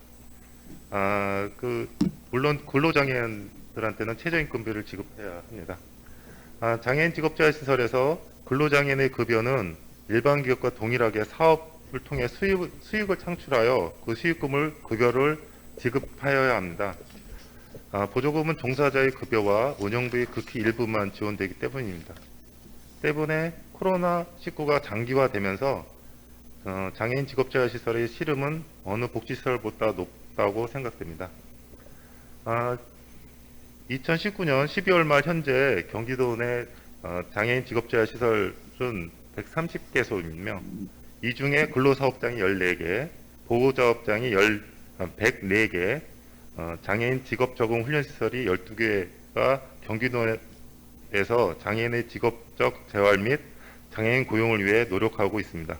물론 근로장애인들한테는 최저임금비를 지급해야 합니다. 장애인 직업재활시설에서 근로장애인의 급여는 일반 기업과 동일하게 사업을 통해 수익을 창출하여 그 수익금을 급여를 지급하여야 합니다. 보조금은 종사자의 급여와 운영비의 극히 일부만 지원되기 때문입니다. 때문에 코로나19가 장기화되면서 장애인 직업재활시설의 시름은 어느 복지시설보다 높다고 생각됩니다. 2019년 12월 말 현재 경기도 내 장애인 직업재활시설은 130개소이며 이 중에 근로사업장이 14개, 보호자업장이 104개, 장애인 직업적응훈련시설이 12개가 경기도에서 장애인의 직업적 재활 및 장애인 고용을 위해 노력하고 있습니다.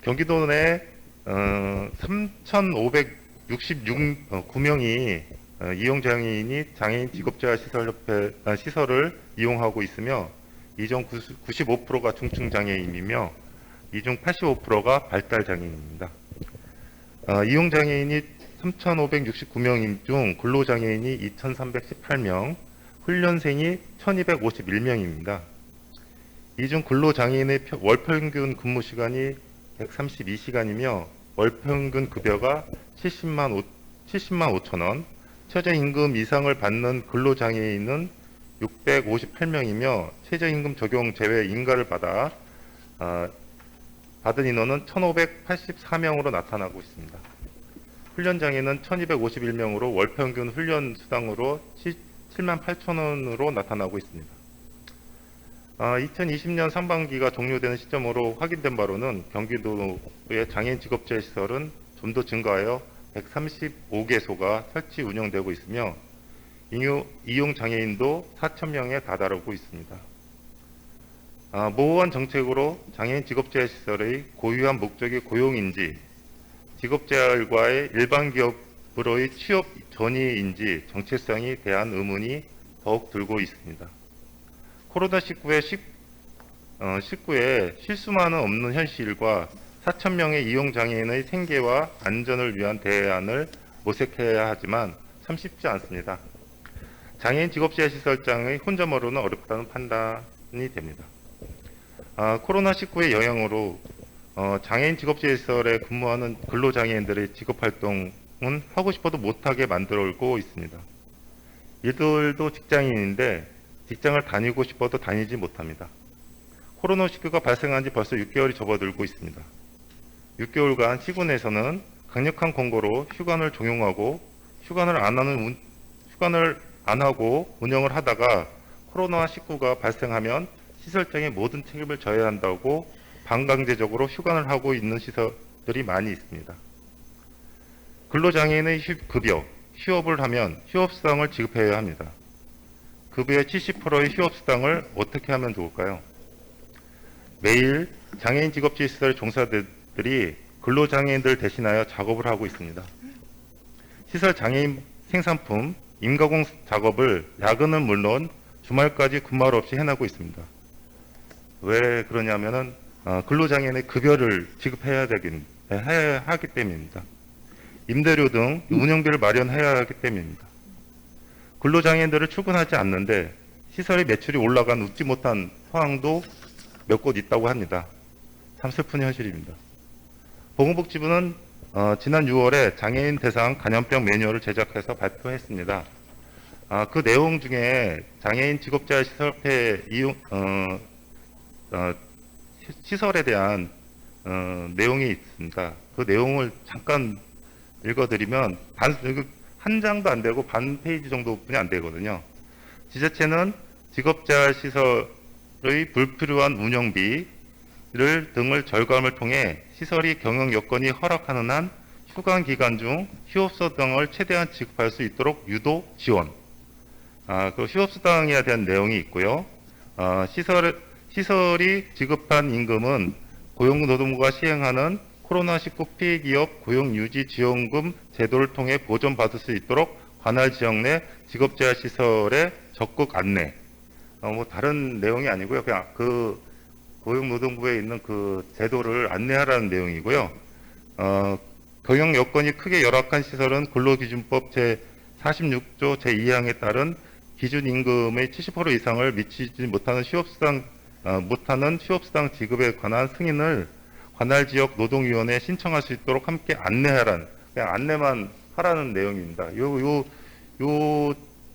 경기도 내 3,569명이 이용장애인이 장애인 직업재활시설협회 시설을 이용하고 있으며 이 중 95%가 중증장애인이며 이 중 85%가 발달장애인입니다. 이용장애인이 3,569명 중 근로장애인이 2,318명, 훈련생이 1,251명입니다. 이 중 근로장애인의 월평균 근무시간이 132시간이며 월평균 급여가 70만 5천 원, 최저임금 이상을 받는 근로장애인은 658명이며 최저임금 적용 제외 인가를 받은 인원은 1,584명으로 나타나고 있습니다. 훈련장애는 1,251명으로 월평균 훈련 수당으로 7만 8천 원으로 나타나고 있습니다. 2020년 상반기가 종료되는 시점으로 확인된 바로는 경기도의 장애인 직업재활시설은 좀 더 증가하여 135개소가 설치 운영되고 있으며 이용 장애인도 4,000명에 다다르고 있습니다. 모호한 정책으로 장애인 직업재활시설의 고유한 목적이 고용인지 직업재활과의 일반 기업으로의 취업 전이인지 정체성에 대한 의문이 더욱 들고 있습니다. 코로나19에 쉴 수만은 없는 현실과 4,000명의 이용장애인의 생계와 안전을 위한 대안을 모색해야 하지만 참 쉽지 않습니다. 장애인 직업재활시설장의 혼자만으로는 어렵다는 판단이 됩니다. 코로나19의 영향으로 장애인 직업재활시설에 근무하는 근로장애인들의 직업활동은 하고 싶어도 못하게 만들고 있습니다. 이들도 직장인인데 직장을 다니고 싶어도 다니지 못합니다. 코로나19가 발생한 지 벌써 6개월이 접어들고 있습니다. 6개월간 시군에서는 강력한 권고로 휴관을 종용하고 휴관을 안 하고 운영을 하다가 코로나19가 발생하면 시설장의 모든 책임을 져야 한다고 반강제적으로 휴관을 하고 있는 시설들이 많이 있습니다. 근로장애인의 급여, 휴업을 하면 휴업수당을 지급해야 합니다. 급여의 70%의 휴업수당을 어떻게 하면 좋을까요? 매일 장애인 직업재활시설 종사자들이 근로장애인들 대신하여 작업을 하고 있습니다. 시설 장애인 생산품, 임가공 작업을 야근은 물론 주말까지 군말 없이 해나가고 있습니다. 왜 그러냐면은 근로장애인의 급여를 지급해야 하기 때문입니다. 임대료 등 운영비를 마련해야 하기 때문입니다. 근로장애인들을 출근하지 않는데 시설의 매출이 올라간 웃지 못한 상황도 몇 곳 있다고 합니다. 참 슬픈 현실입니다. 보건복지부는 지난 6월에 장애인 대상 간염병 매뉴얼을 제작해서 발표했습니다. 그 내용 중에 장애인 직업재활시설협회 시설에 대한 내용이 있습니다. 그 내용을 잠깐 읽어드리면 한 장도 안 되고 반 페이지 정도뿐이 안 되거든요. 지자체는 직업재활시설의 불필요한 운영비 등을 절감을 통해 시설이 경영 여건이 허락하는 한 휴관 기간 중 휴업수당을 최대한 지급할 수 있도록 유도 지원. 그 휴업수당에 대한 내용이 있고요. 시설이 지급한 임금은 고용노동부가 시행하는 코로나19 피해기업 고용유지지원금 제도를 통해 보전받을 수 있도록 관할 지역 내 직업재활시설에 적극 안내. 다른 내용이 아니고요. 그냥 그 고용노동부에 있는 그 제도를 안내하라는 내용이고요. 경영 여건이 크게 열악한 시설은 근로기준법 제46조 제2항에 따른 기준 임금의 70% 이상을 미치지 못하는 휴업수당 지급에 관한 승인을 관할 지역 노동위원회에 신청할 수 있도록 함께 안내하라는, 그냥 안내만 하라는 내용입니다. 요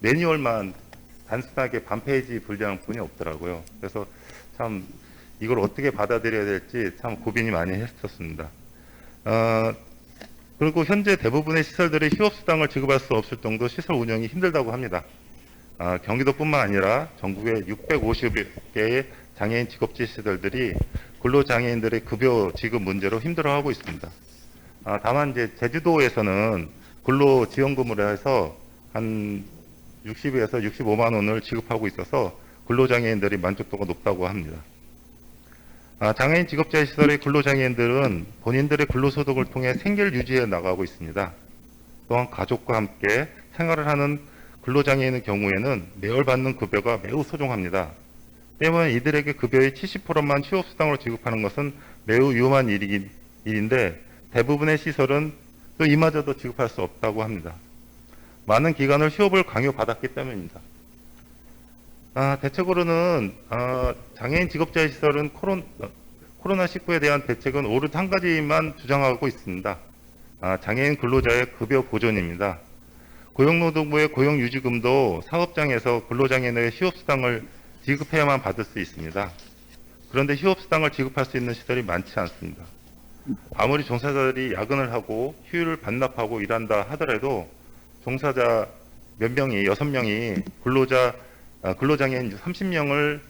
매뉴얼만 단순하게 반 페이지 분량뿐이 없더라고요. 그래서 참 이걸 어떻게 받아들여야 될지 참 고민이 많이 했었습니다. 그리고 현재 대부분의 시설들이 휴업수당을 지급할 수 없을 정도 시설 운영이 힘들다고 합니다. 경기도뿐만 아니라 전국의 650개의 장애인 직업지 시설들이 근로장애인들의 급여 지급 문제로 힘들어하고 있습니다. 다만 이제 제주도에서는 근로지원금으로 해서 한 60에서 65만 원을 지급하고 있어서 근로장애인들이 만족도가 높다고 합니다. 장애인 직업자 시설의 근로장애인들은 본인들의 근로소득을 통해 생계를 유지해 나가고 있습니다. 또한 가족과 함께 생활을 하는 근로장애인의 경우에는 매월 받는 급여가 매우 소중합니다. 때문에 이들에게 급여의 70%만 휴업수당으로 지급하는 것은 매우 위험한 일인데 대부분의 시설은 또 이마저도 지급할 수 없다고 합니다. 많은 기간을 휴업을 강요받았기 때문입니다. 대책으로는 장애인 직업자 시설은 코로나19에 대한 대책은 오롯 한 가지만 주장하고 있습니다. 장애인 근로자의 급여 보존입니다. 고용노동부의 고용유지금도 사업장에서 근로장애인의 휴업수당을 지급해야만 받을 수 있습니다. 그런데 휴업수당을 지급할 수 있는 시설이 많지 않습니다. 아무리 종사자들이 야근을 하고 휴일을 반납하고 일한다 하더라도 종사자 몇 명이 6명이 근로장애인 30명의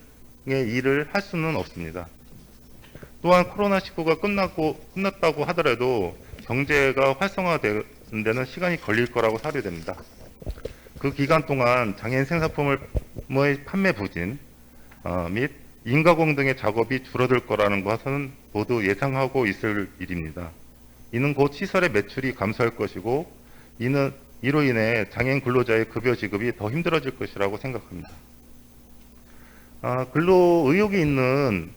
일을 할 수는 없습니다. 또한 코로나19가 끝났다고 하더라도 경제가 활성화되는 데는 시간이 걸릴 거라고 사료됩니다. 그 기간 동안 장애인 생산품의 판매 부진 및 인가공 등의 작업이 줄어들 거라는 것은 모두 예상하고 있을 일입니다. 이는 곧 시설의 매출이 감소할 것이고 이로 인해 장애인 근로자의 급여 지급이 더 힘들어질 것이라고 생각합니다. 근로 의욕이 있는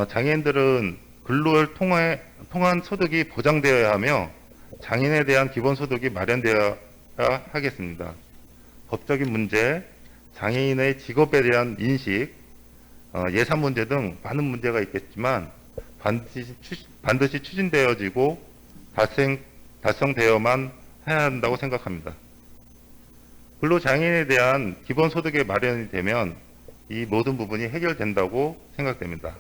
장애인들은 근로를 통한 소득이 보장되어야 하며 장애인에 대한 기본소득이 마련되어야 하겠습니다. 법적인 문제, 장애인의 직업에 대한 인식, 예산 문제 등 많은 문제가 있겠지만 반드시 추진되어지고 달성되어만 해야 한다고 생각합니다. 근로장애인에 대한 기본소득이 마련이 되면 이 모든 부분이 해결된다고 생각됩니다.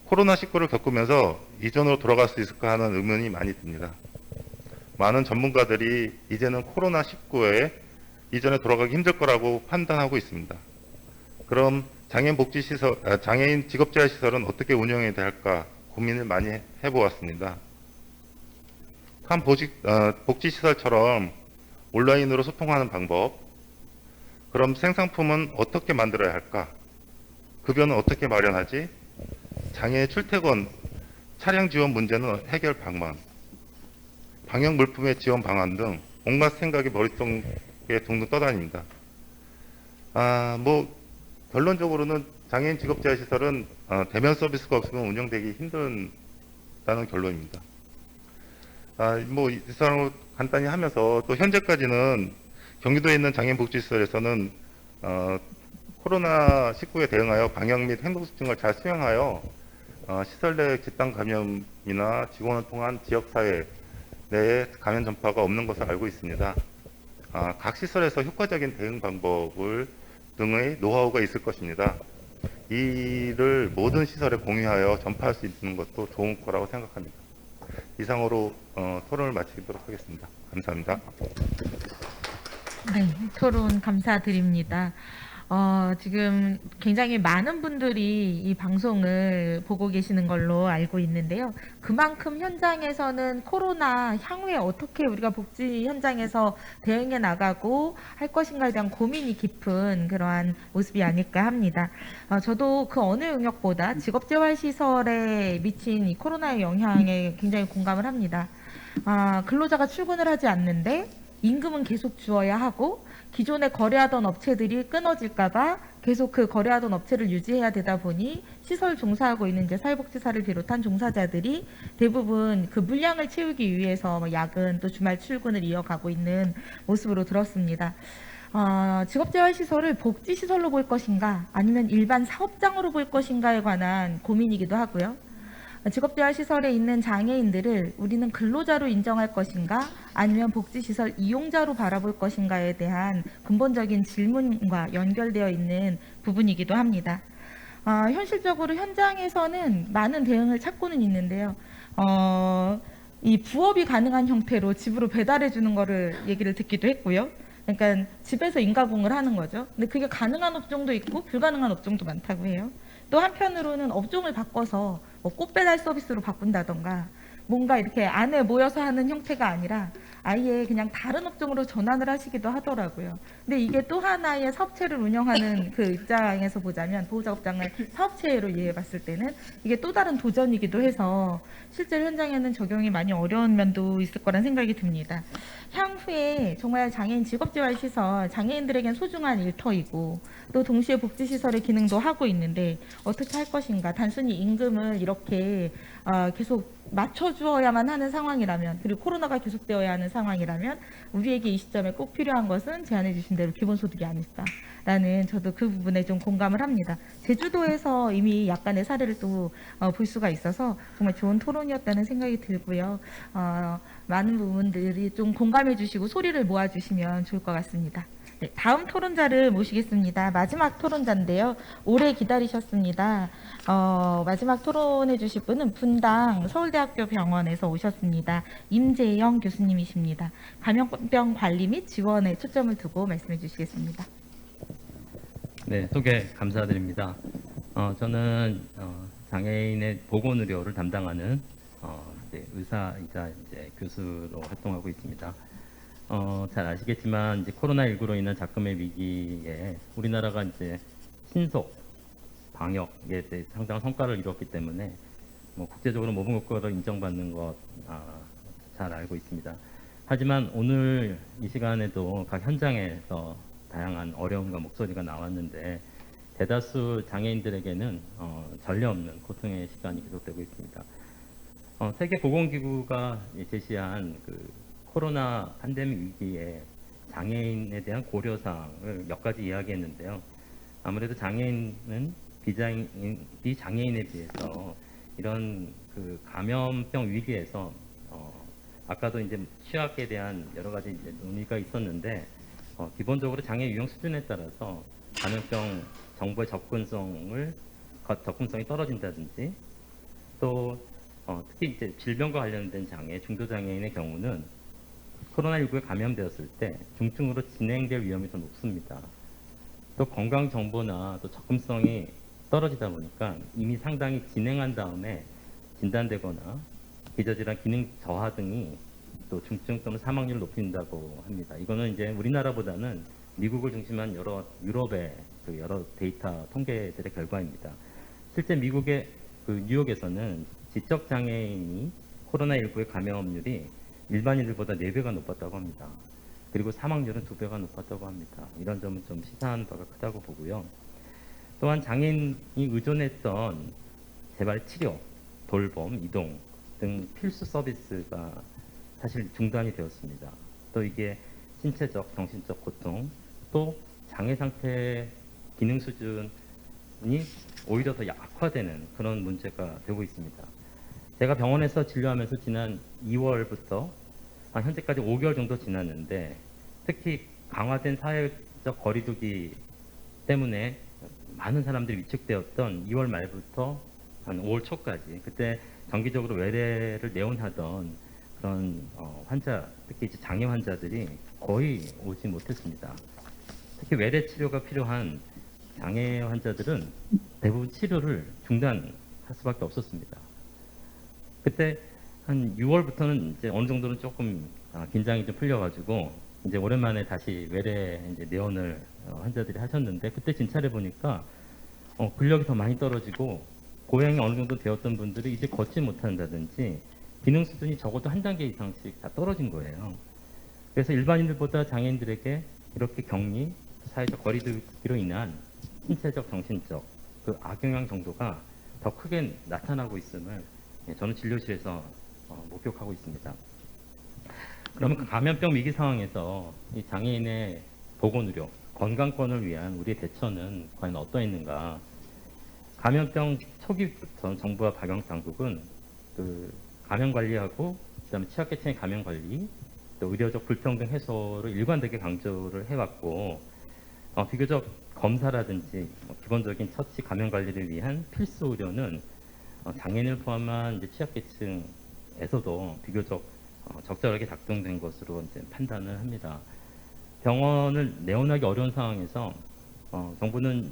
코로나19를 겪으면서 이전으로 돌아갈 수 있을까 하는 의문이 많이 듭니다. 많은 전문가들이 이제는 코로나19에 이전에 돌아가기 힘들 거라고 판단하고 있습니다. 그럼 장애인 직업재활 시설은 어떻게 운영해야 할까 고민을 많이 해보았습니다. 한 복지시설처럼 온라인으로 소통하는 방법, 그럼 생산품은 어떻게 만들어야 할까? 급여는 어떻게 마련하지? 장애 출퇴근, 차량 지원 문제는 해결 방안, 방역 물품의 지원 방안 등 온갖 생각이 머릿속에 둥둥 떠다닙니다. 결론적으로는 장애인 직업재활 시설은 대면 서비스가 없으면 운영되기 힘든다는 결론입니다. 이 사람을 간단히 하면서 또 현재까지는 경기도에 있는 장애인 복지시설에서는 코로나19에 대응하여 방역 및 행동수칙을 잘 수행하여 시설 내 집단 감염이나 직원을 통한 지역사회 내에 감염 전파가 없는 것을 알고 있습니다. 각 시설에서 효과적인 대응 방법을 등의 노하우가 있을 것입니다. 이를 모든 시설에 공유하여 전파할 수 있는 것도 좋은 거라고 생각합니다. 이상으로 토론을 마치도록 하겠습니다. 감사합니다. 네, 토론 감사드립니다. 지금 굉장히 많은 분들이 이 방송을 보고 계시는 걸로 알고 있는데요. 그만큼 현장에서는 코로나 향후에 어떻게 우리가 복지 현장에서 대응해 나가고 할 것인가에 대한 고민이 깊은 그러한 모습이 아닐까 합니다. 저도 그 어느 영역보다 직업재활시설에 미친 이 코로나의 영향에 굉장히 공감을 합니다. 근로자가 출근을 하지 않는데 임금은 계속 주어야 하고 기존에 거래하던 업체들이 끊어질까봐 계속 그 거래하던 업체를 유지해야 되다 보니 시설 종사하고 있는 이제 사회복지사를 비롯한 종사자들이 대부분 그 물량을 채우기 위해서 야근 또 주말 출근을 이어가고 있는 모습으로 들었습니다. 직업재활시설을 복지시설로 볼 것인가 아니면 일반 사업장으로 볼 것인가에 관한 고민이기도 하고요. 직업재활시설에 있는 장애인들을 우리는 근로자로 인정할 것인가 아니면 복지시설 이용자로 바라볼 것인가에 대한 근본적인 질문과 연결되어 있는 부분이기도 합니다. 현실적으로 현장에서는 많은 대응을 찾고는 있는데요. 이 부업이 가능한 형태로 집으로 배달해 주는 거를 얘기를 듣기도 했고요. 그러니까 집에서 인가공을 하는 거죠. 근데 그게 가능한 업종도 있고 불가능한 업종도 많다고 해요. 또 한편으로는 업종을 바꿔서 뭐 꽃배달 서비스로 바꾼다던가 뭔가 이렇게 안에 모여서 하는 형태가 아니라 아예 그냥 다른 업종으로 전환을 하시기도 하더라고요. 근데 이게 또 하나의 사업체를 운영하는 그 입장에서 보자면 보호작업장을 사업체로 이해해 봤을 때는 이게 또 다른 도전이기도 해서 실제로 현장에는 적용이 많이 어려운 면도 있을 거란 생각이 듭니다. 향후에 정말 장애인 직업재활시설, 장애인들에겐 소중한 일터이고 또 동시에 복지시설의 기능도 하고 있는데 어떻게 할 것인가. 단순히 임금을 이렇게 계속 맞춰주어야만 하는 상황이라면, 그리고 코로나가 계속되어야 하는 상황이라면 우리에게 이 시점에 꼭 필요한 것은 제안해 주신 대로 기본소득이 아닐까라는, 저도 그 부분에 좀 공감을 합니다. 제주도에서 이미 약간의 사례를 또 볼 수가 있어서 정말 좋은 토론이었다는 생각이 들고요. 많은 부분들이 좀 공감해 주시고 소리를 모아 주시면 좋을 것 같습니다. 네, 다음 토론자를 모시겠습니다. 마지막 토론자인데요. 오래 기다리셨습니다. 마지막 토론해 주실 분은 분당 서울대학교 병원에서 오셨습니다. 임재영 교수님이십니다. 감염병 관리 및 지원에 초점을 두고 말씀해 주시겠습니다. 네, 소개 감사드립니다. 저는 장애인의 보건의료를 담당하는 이제 의사이자 이제 교수로 활동하고 있습니다. 잘 아시겠지만 이제 코로나19로 인한 작금의 위기에 우리나라가 이제 신속 방역에 대해 상당한 성과를 이뤘기 때문에 뭐 국제적으로 모범 국가로 인정받는 것 잘 알고 있습니다. 하지만 오늘 이 시간에도 각 현장에서 다양한 어려움과 목소리가 나왔는데 대다수 장애인들에게는 전례 없는 고통의 시간이 계속되고 있습니다. 세계보건기구가 제시한 그 코로나 팬데믹 위기에 장애인에 대한 고려사항을 몇 가지 이야기했는데요. 아무래도 장애인은 비장애인에 비해서 이런 그 감염병 위기에서 아까도 이제 취약에 대한 여러 가지 이제 논의가 있었는데 기본적으로 장애 유형 수준에 따라서 감염병 정보의 접근성이 떨어진다든지 또 특히 이제 질병과 관련된 장애, 중도 장애인의 경우는 코로나19에 감염되었을 때 중증으로 진행될 위험이 더 높습니다. 또 건강 정보나 또 접근성이 떨어지다 보니까 이미 상당히 진행한 다음에 진단되거나 기저질환 기능 저하 등이 또 중증 또는 사망률을 높인다고 합니다. 이거는 이제 우리나라보다는 미국을 중심한 여러 유럽의 그 여러 데이터 통계들의 결과입니다. 실제 미국의 그 뉴욕에서는 지적 장애인이 코로나19의 감염률이 일반인들보다 4배가 높았다고 합니다. 그리고 사망률은 2배가 높았다고 합니다. 이런 점은 좀 시사하는 바가 크다고 보고요. 또한 장애인이 의존했던 재발 치료, 돌봄, 이동 등 필수 서비스가 사실 중단이 되었습니다. 또 이게 신체적, 정신적 고통, 또 장애 상태 기능 수준이 오히려 더 약화되는 그런 문제가 되고 있습니다. 제가 병원에서 진료하면서 지난 2월부터 현재까지 5개월 정도 지났는데 특히 강화된 사회적 거리두기 때문에 많은 사람들이 위축되었던 2월 말부터 한 5월 초까지 그때 정기적으로 외래를 내원하던 그런 환자, 특히 이제 장애 환자들이 거의 오지 못했습니다. 특히 외래 치료가 필요한 장애 환자들은 대부분 치료를 중단할 수밖에 없었습니다. 그때 한 6월부터는 이제 어느 정도는 조금 긴장이 좀 풀려가지고 이제 오랜만에 다시 외래 이제 내원을 환자들이 하셨는데 그때 진찰해 보니까 근력이 더 많이 떨어지고 고행이 어느 정도 되었던 분들이 이제 걷지 못한다든지 기능 수준이 적어도 한 단계 이상씩 다 떨어진 거예요. 그래서 일반인들보다 장애인들에게 이렇게 격리, 사회적 거리두기로 인한 신체적, 정신적 그 악영향 정도가 더 크게 나타나고 있음을 저는 진료실에서 목격하고 있습니다. 그러면 그 감염병 위기 상황에서 이 장애인의 보건의료, 건강권을 위한 우리의 대처는 과연 어떠했는가? 감염병 초기부터 정부와 방역당국은 그 감염 관리하고 그다음에 취약계층의 감염 관리, 또 의료적 불평등 해소를 일관되게 강조를 해왔고 비교적 검사라든지 기본적인 처치 감염 관리를 위한 필수 의료는 장애인을 포함한 이제 취약계층에서도 비교적 적절하게 작동된 것으로 이제 판단을 합니다. 병원을 내원하기 어려운 상황에서 정부는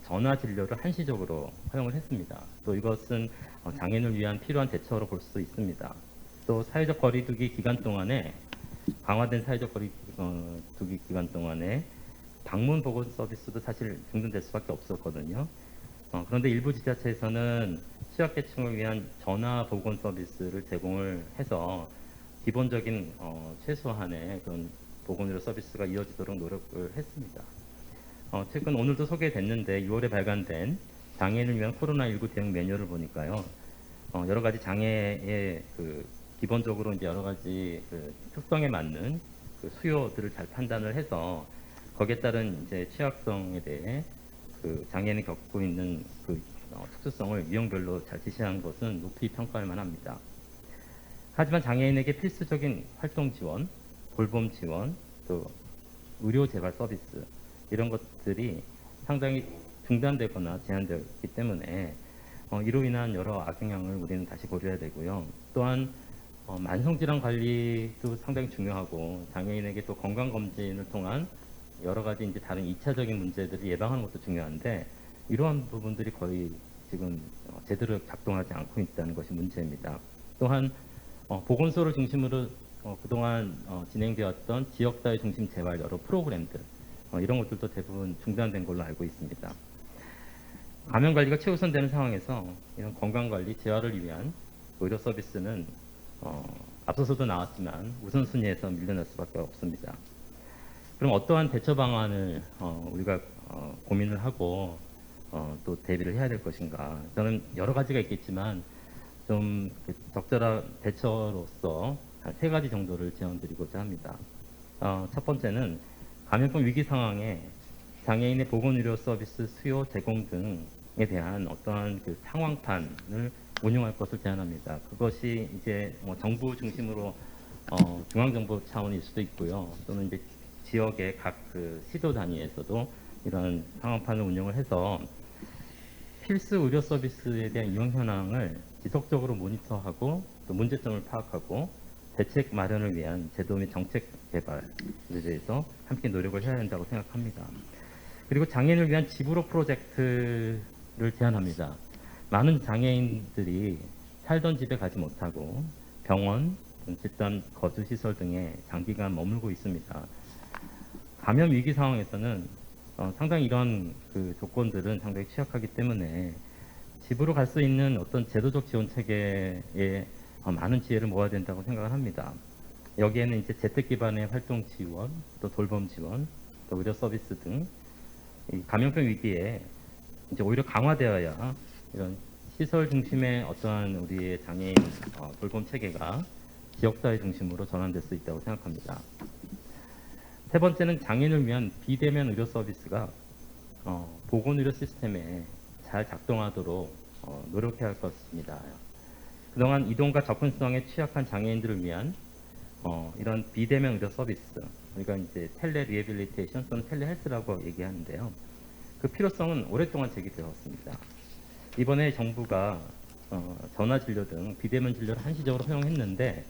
전화 진료를 한시적으로 허용을 했습니다. 또 이것은 장애인을 위한 필요한 대처로 볼 수 있습니다. 또 사회적 거리두기 기간 동안에 강화된 사회적 거리두기 기간 동안에 방문 보건 서비스도 사실 중단될 수밖에 없었거든요. 그런데 일부 지자체에서는 취약계층을 위한 전화 보건 서비스를 제공을 해서 기본적인 최소한의 그런 보건의료 서비스가 이어지도록 노력을 했습니다. 최근 오늘도 소개됐는데 6월에 발간된 장애인을 위한 코로나19 대응 매뉴얼을 보니까요. 여러 가지 장애의 기본적으로 이제 여러 가지 특성에 맞는 수요들을 잘 판단을 해서 거기에 따른 이제 취약성에 대해 장애인이 겪고 있는 특수성을 유형별로 잘 지시한 것은 높이 평가할 만합니다. 하지만 장애인에게 필수적인 활동 지원, 돌봄 지원, 또 의료 재발 서비스 이런 것들이 상당히 중단되거나 제한되었기 때문에 이로 인한 여러 악영향을 우리는 다시 고려해야 되고요. 또한 만성질환 관리도 상당히 중요하고 장애인에게 또 건강검진을 통한 여러 가지 이제 다른 2차적인 문제들을 예방하는 것도 중요한데 이러한 부분들이 거의 지금 제대로 작동하지 않고 있다는 것이 문제입니다. 또한 보건소를 중심으로 그동안 진행되었던 지역사회 중심 재활 여러 프로그램들 이런 것들도 대부분 중단된 걸로 알고 있습니다. 감염 관리가 최우선되는 상황에서 이런 건강 관리, 재활을 위한 의료 서비스는 앞서서도 나왔지만 우선순위에서 밀려날 수밖에 없습니다. 그럼 어떠한 대처 방안을 우리가 고민을 하고 또 대비를 해야 될 것인가? 저는 여러 가지가 있겠지만 좀 적절한 대처로서 한 3가지 정도를 제안드리고자 합니다. 첫 번째는 감염병 위기 상황에 장애인의 보건의료 서비스 수요 제공 등에 대한 어떠한 상황판을 운용할 것을 제안합니다. 그것이 이제 정부 중심으로 중앙정부 차원일 수도 있고요. 또는 이제 지역의 각 시도 단위에서도 이런 상황판을 운영을 해서 필수 의료 서비스에 대한 이용 현황을 지속적으로 모니터하고 또 문제점을 파악하고 대책 마련을 위한 제도 및 정책 개발에 대해서 함께 노력을 해야 한다고 생각합니다. 그리고 장애인을 위한 집으로 프로젝트를 제안합니다. 많은 장애인들이 살던 집에 가지 못하고 병원, 집단 거주시설 등에 장기간 머물고 있습니다. 감염 위기 상황에서는 상당히 이런 조건들은 상당히 취약하기 때문에 집으로 갈 수 있는 어떤 제도적 지원 체계에 많은 지혜를 모아야 된다고 생각을 합니다. 여기에는 이제 재택 기반의 활동 지원, 또 돌봄 지원, 또 의료 서비스 등 이 감염병 위기에 이제 오히려 강화되어야 이런 시설 중심의 어떠한 우리의 장애인 돌봄 체계가 지역사회 중심으로 전환될 수 있다고 생각합니다. 세 번째는 장애인을 위한 비대면 의료 서비스가 보건의료 시스템에 잘 작동하도록 노력해야 할 것입니다. 그동안 이동과 접근성에 취약한 장애인들을 위한 이런 비대면 의료 서비스, 우리가 이제 텔레 리해빌리테이션 또는 텔레헬스라고 얘기하는데요. 그 필요성은 오랫동안 제기되었습니다. 이번에 정부가 전화 진료 등 비대면 진료를 한시적으로 허용했는데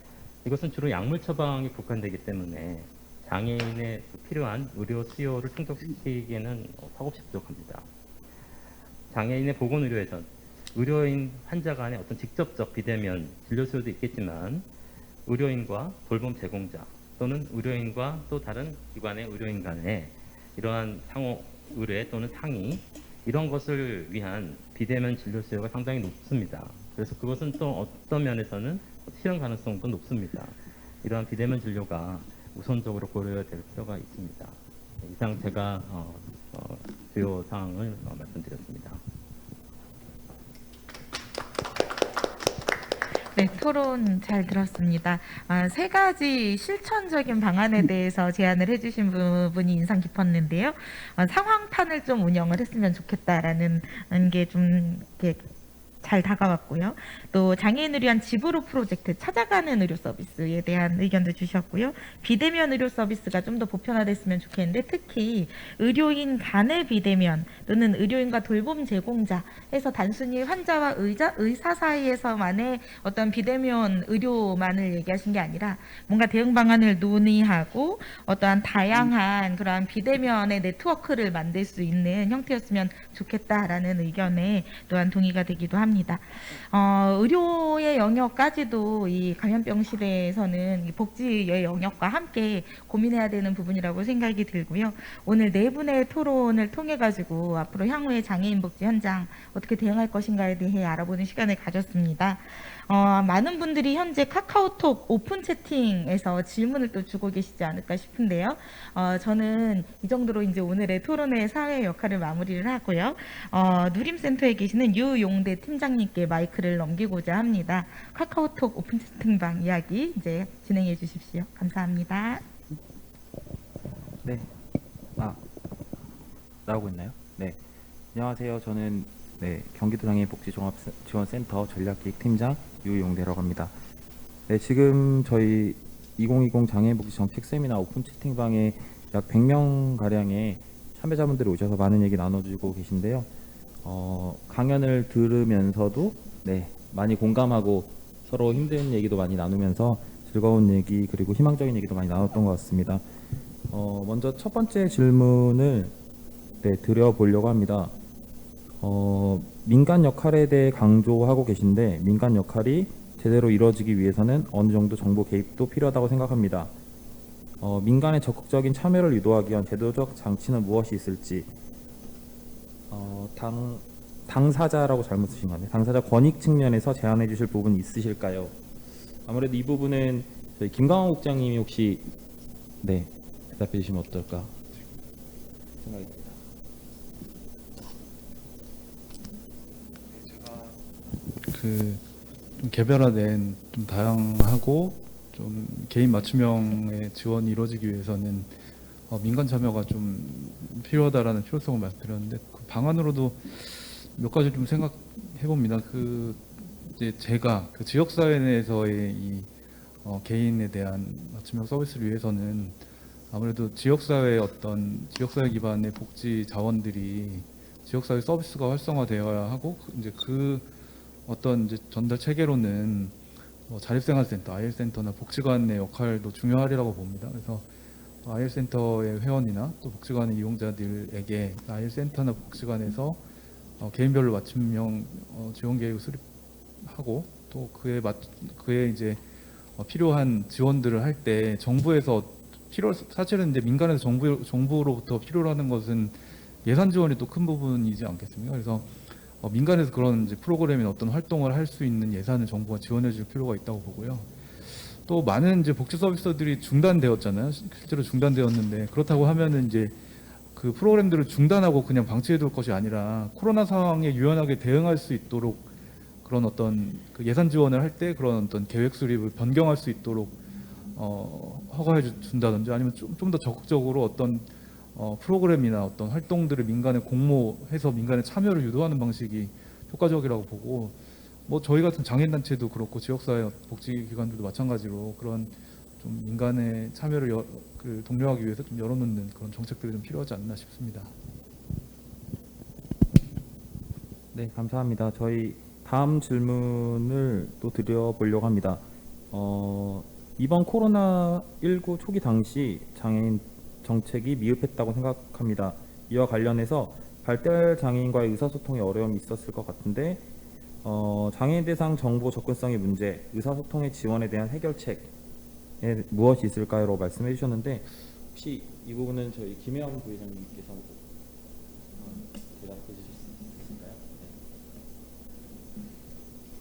이것은 주로 약물 처방에 국한되기 때문에 장애인의 필요한 의료 수요를 충족시키기에는 턱없이 부족합니다. 장애인의 보건의료에선 의료인 환자 간의 어떤 직접적 비대면 진료 수요도 있겠지만 의료인과 돌봄 제공자 또는 의료인과 또 다른 기관의 의료인 간의 이러한 상호 의뢰 또는 상의 이런 것을 위한 비대면 진료 수요가 상당히 높습니다. 그래서 그것은 또 어떤 면에서는 실현 가능성도 높습니다. 이러한 비대면 진료가 우선적으로 고려해야 될 필요가 있습니다. 이상 제가 주요 사항을 말씀드렸습니다. 네, 토론 잘 들었습니다. 3가지 실천적인 방안에 대해서 제안을 해주신 부분이 인상 깊었는데요. 상황판을 좀 운영을 했으면 좋겠다라는 게 좀 이렇게 잘 다가왔고요. 또 장애인을 위한 집으로 프로젝트 찾아가는 의료 서비스에 대한 의견도 주셨고요. 비대면 의료 서비스가 좀 더 보편화됐으면 좋겠는데 특히 의료인 간의 비대면 또는 의료인과 돌봄 제공자 해서 단순히 환자와 의사 사이에서만의 어떤 비대면 의료만을 얘기하신 게 아니라 뭔가 대응 방안을 논의하고 어떠한 다양한 그러한 비대면의 네트워크를 만들 수 있는 형태였으면 좋겠다라는 의견에 또한 동의가 되기도 합니다. 의료의 영역까지도 이 감염병 시대에서는 이 복지의 영역과 함께 고민해야 되는 부분이라고 생각이 들고요. 오늘 네 분의 토론을 통해 가지고 앞으로 향후의 장애인 복지 현장 어떻게 대응할 것인가에 대해 알아보는 시간을 가졌습니다. 많은 분들이 현재 카카오톡 오픈 채팅에서 질문을 또 주고 계시지 않을까 싶은데요. 저는 이 정도로 이제 오늘의 토론회 사회 역할을 마무리를 하고요. 누림센터에 계시는 유용대 팀장님께 마이크를 넘기고자 합니다. 카카오톡 오픈 채팅방 이야기 이제 진행해 주십시오. 감사합니다. 네. 나오고 있나요? 네. 안녕하세요. 저는 경기도 장애인 복지 종합지원센터 전략기획팀장 유용대라고 합니다. 네, 지금 저희 2020 장애인 복지 정책 세미나 오픈 채팅방에 약 100명 가량의 참여자분들이 오셔서 많은 얘기 나눠주고 계신데요. 강연을 들으면서도 많이 공감하고 서로 힘든 얘기도 많이 나누면서 즐거운 얘기 그리고 희망적인 얘기도 많이 나눴던 것 같습니다. 먼저 첫 번째 질문을 드려보려고 합니다. 민간 역할에 대해 강조하고 계신데 민간 역할이 제대로 이루어지기 위해서는 어느 정도 정보 개입도 필요하다고 생각합니다. 민간의 적극적인 참여를 유도하기 위한 제도적 장치는 무엇이 있을지 당사자라고 잘못 쓰신 것 같네요. 당사자 권익 측면에서 제안해 주실 부분이 있으실까요? 아무래도 이 부분은 저희 김강원 국장님이 혹시 대답해 주시면 어떨까 생각이 듭니다. 좀 개별화된 좀 다양하고 좀 개인 맞춤형의 지원이 이루어지기 위해서는 민간 참여가 좀 필요하다라는 필요성을 말씀드렸는데 그 방안으로도 몇 가지 좀 생각해 봅니다. 이제 제가 그 지역 사회 내에서의 이 개인에 대한 맞춤형 서비스를 위해서는 아무래도 지역 사회 기반의 복지 자원들이 지역 사회 서비스가 활성화되어야 하고 이제 어떤 전달 체계로는 자립생활센터, IL센터나 복지관의 역할도 중요하리라고 봅니다. 그래서 IL센터의 회원이나 또 복지관의 이용자들에게 IL센터나 복지관에서 개인별로 맞춤형 지원 계획을 수립하고 또 그에 이제 필요한 지원들을 할 때 정부에서 사실은 이제 민간에서 정부로부터 필요로 하는 것은 예산 지원이 또 큰 부분이지 않겠습니까? 그래서 민간에서 그런 이제 프로그램이나 어떤 활동을 할 수 있는 예산을 정부가 지원해 줄 필요가 있다고 보고요. 또 많은 이제 복지 서비스들이 중단되었잖아요. 실제로 중단되었는데 그렇다고 하면은 이제 그 프로그램들을 중단하고 그냥 방치해 둘 것이 아니라 코로나 상황에 유연하게 대응할 수 있도록 그런 어떤 그 예산 지원을 할 때 그런 어떤 계획 수립을 변경할 수 있도록 허가해 준다든지 아니면 좀 더 적극적으로 어떤 프로그램이나 어떤 활동들을 민간에 공모해서 민간의 참여를 유도하는 방식이 효과적이라고 보고 저희 같은 장애인단체도 그렇고 지역사회 복지기관들도 마찬가지로 그런 좀 민간의 참여를 독려하기 위해서 좀 열어놓는 그런 정책들이 좀 필요하지 않나 싶습니다. 네, 감사합니다. 저희 다음 질문을 또 드려보려고 합니다. 이번 코로나19 초기 당시 장애인 정책이 미흡했다고 생각합니다. 이와 관련해서 발달 장애인과의 의사소통에 어려움이 있었을 것 같은데 장애인 대상 정보 접근성의 문제, 의사소통의 지원에 대한 해결책에 무엇이 있을까요? 라고 말씀해 주셨는데 혹시 이 부분은 저희 김혜영 부회장님께서 대답해 주실 수 있을까요?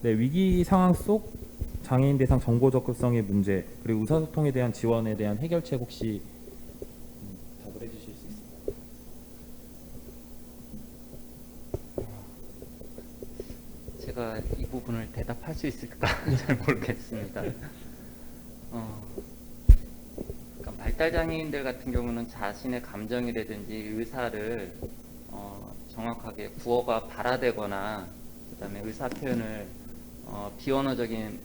네, 위기 상황 속 장애인 대상 정보 접근성의 문제 그리고 의사소통에 대한 지원에 대한 해결책 혹시 답을 해주실 수 있을까요? 제가 이 부분을 대답할 수 있을까 잘 모르겠습니다. 그러니까 발달 장애인들 같은 경우는 자신의 감정이라든지 의사를 정확하게 구호가 발화되거나 그다음에 의사 표현을 비언어적인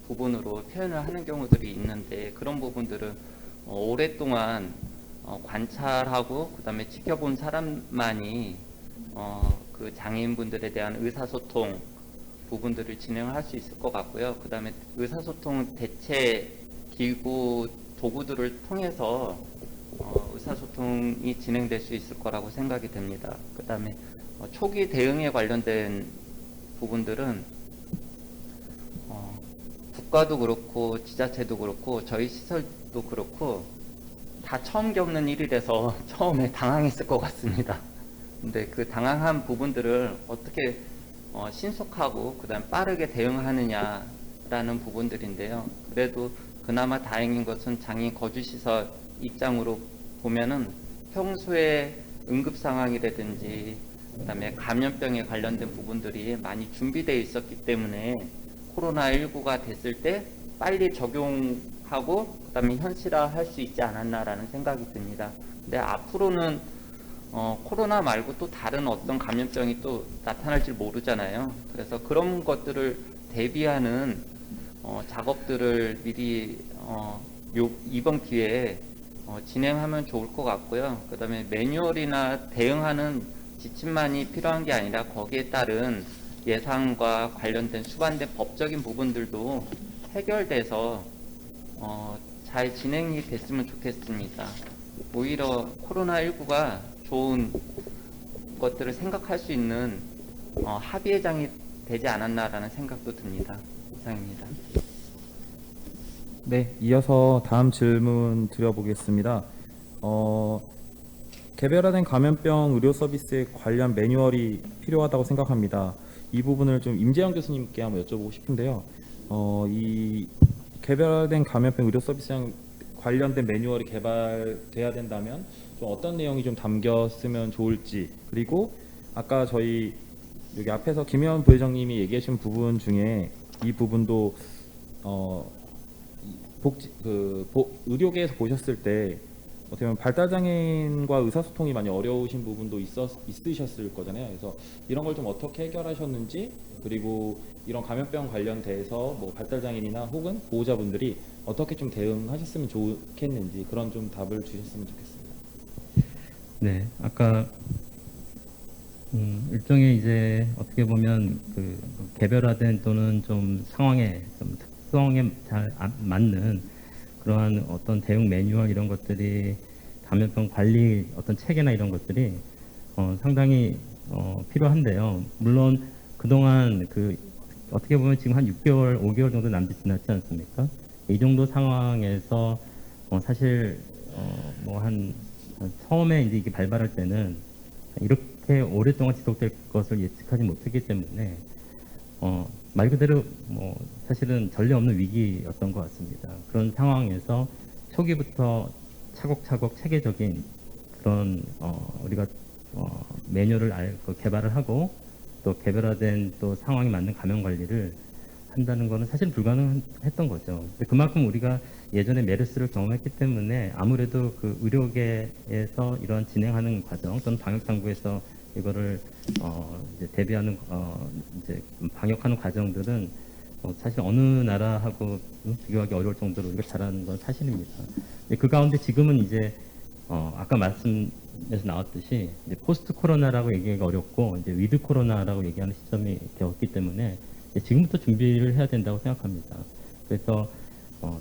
부분으로 표현을 하는 경우들이 있는데 그런 부분들은 오랫동안 관찰하고 그다음에 지켜본 사람만이 그 장애인분들에 대한 의사소통 부분들을 진행을 할 수 있을 것 같고요. 그다음에 의사소통 대체 기구 도구들을 통해서 의사소통이 진행될 수 있을 거라고 생각이 됩니다. 그다음에 초기 대응에 관련된 부분들은 국가도 그렇고 지자체도 그렇고 저희 시설도 그렇고 다 처음 겪는 일이라서 처음에 당황했을 것 같습니다. 근데 그 당황한 부분들을 어떻게 신속하고 그다음 빠르게 대응하느냐라는 부분들인데요. 그래도 그나마 다행인 것은 장애인 거주시설 입장으로 보면은 평소에 응급 상황이라든지 그다음에 감염병에 관련된 부분들이 많이 준비되어 있었기 때문에 코로나19가 됐을 때 빨리 적용하고 그다음에 현실화할 수 있지 않았나라는 생각이 듭니다. 근데 앞으로는 코로나 말고 또 다른 어떤 감염병이 또 나타날지 모르잖아요. 그래서 그런 것들을 대비하는 작업들을 미리 이번 기회에 진행하면 좋을 것 같고요. 그다음에 매뉴얼이나 대응하는 지침만이 필요한 게 아니라 거기에 따른 예산과 관련된 수반된 법적인 부분들도 해결돼서 잘 진행이 됐으면 좋겠습니다. 오히려 코로나19가 좋은 것들을 생각할 수 있는 합의의 장이 되지 않았나라는 생각도 듭니다. 이상입니다. 네, 이어서 다음 질문 드려보겠습니다. 개별화된 감염병 의료 서비스에 관련 매뉴얼이 필요하다고 생각합니다. 이 부분을 좀 임재영 교수님께 한번 여쭤보고 싶은데요. 이 개별화된 감염병 의료 서비스랑 관련된 매뉴얼이 개발돼야 된다면 좀 어떤 내용이 좀 담겼으면 좋을지, 그리고 아까 저희 여기 앞에서 김혜원 부회장님이 얘기하신 부분 중에 이 부분도 의료계에서 보셨을 때 어떻게 보면 발달장애인과 의사소통이 많이 어려우신 부분도 있으셨을 거잖아요. 그래서 이런 걸 좀 어떻게 해결하셨는지, 그리고 이런 감염병 관련돼서 뭐 발달장애인이나 혹은 보호자분들이 어떻게 좀 대응하셨으면 좋겠는지 그런 좀 답을 주셨으면 좋겠습니다. 네, 아까 일종의 이제 어떻게 보면 그 개별화된 또는 좀 상황에 좀 특성에 잘 맞는 그러한 어떤 대응 매뉴얼 이런 것들이 감염병 관리 어떤 체계나 이런 것들이 상당히 필요한데요. 물론 그동안 그 어떻게 보면 지금 한 6개월, 5개월 정도 남짓 지났지 않습니까? 이 정도 상황에서 사실 뭐 한 처음에 이제 이게 발발할 때는 이렇게 오랫동안 지속될 것을 예측하지 못했기 때문에 말 그대로 뭐 사실은 전례 없는 위기였던 것 같습니다. 그런 상황에서 초기부터 차곡차곡 체계적인 그런 우리가 매뉴얼을 개발을 하고 또 개별화된 또 상황에 맞는 감염 관리를 한다는 것은 사실 불가능했던 거죠. 그만큼 우리가 예전에 메르스를 경험했기 때문에 아무래도 그 의료계에서 이런 진행하는 과정 또는 방역당국에서 이거를 이제 대비하는 이제 방역하는 과정들은 사실 어느 나라하고 비교하기 어려울 정도로 우리가 잘하는 건 사실입니다. 그 가운데 지금은 이제 아까 말씀에서 나왔듯이 이제 포스트 코로나라고 얘기하기가 어렵고 이제 위드 코로나라고 얘기하는 시점이 되었기 때문에 지금부터 준비를 해야 된다고 생각합니다. 그래서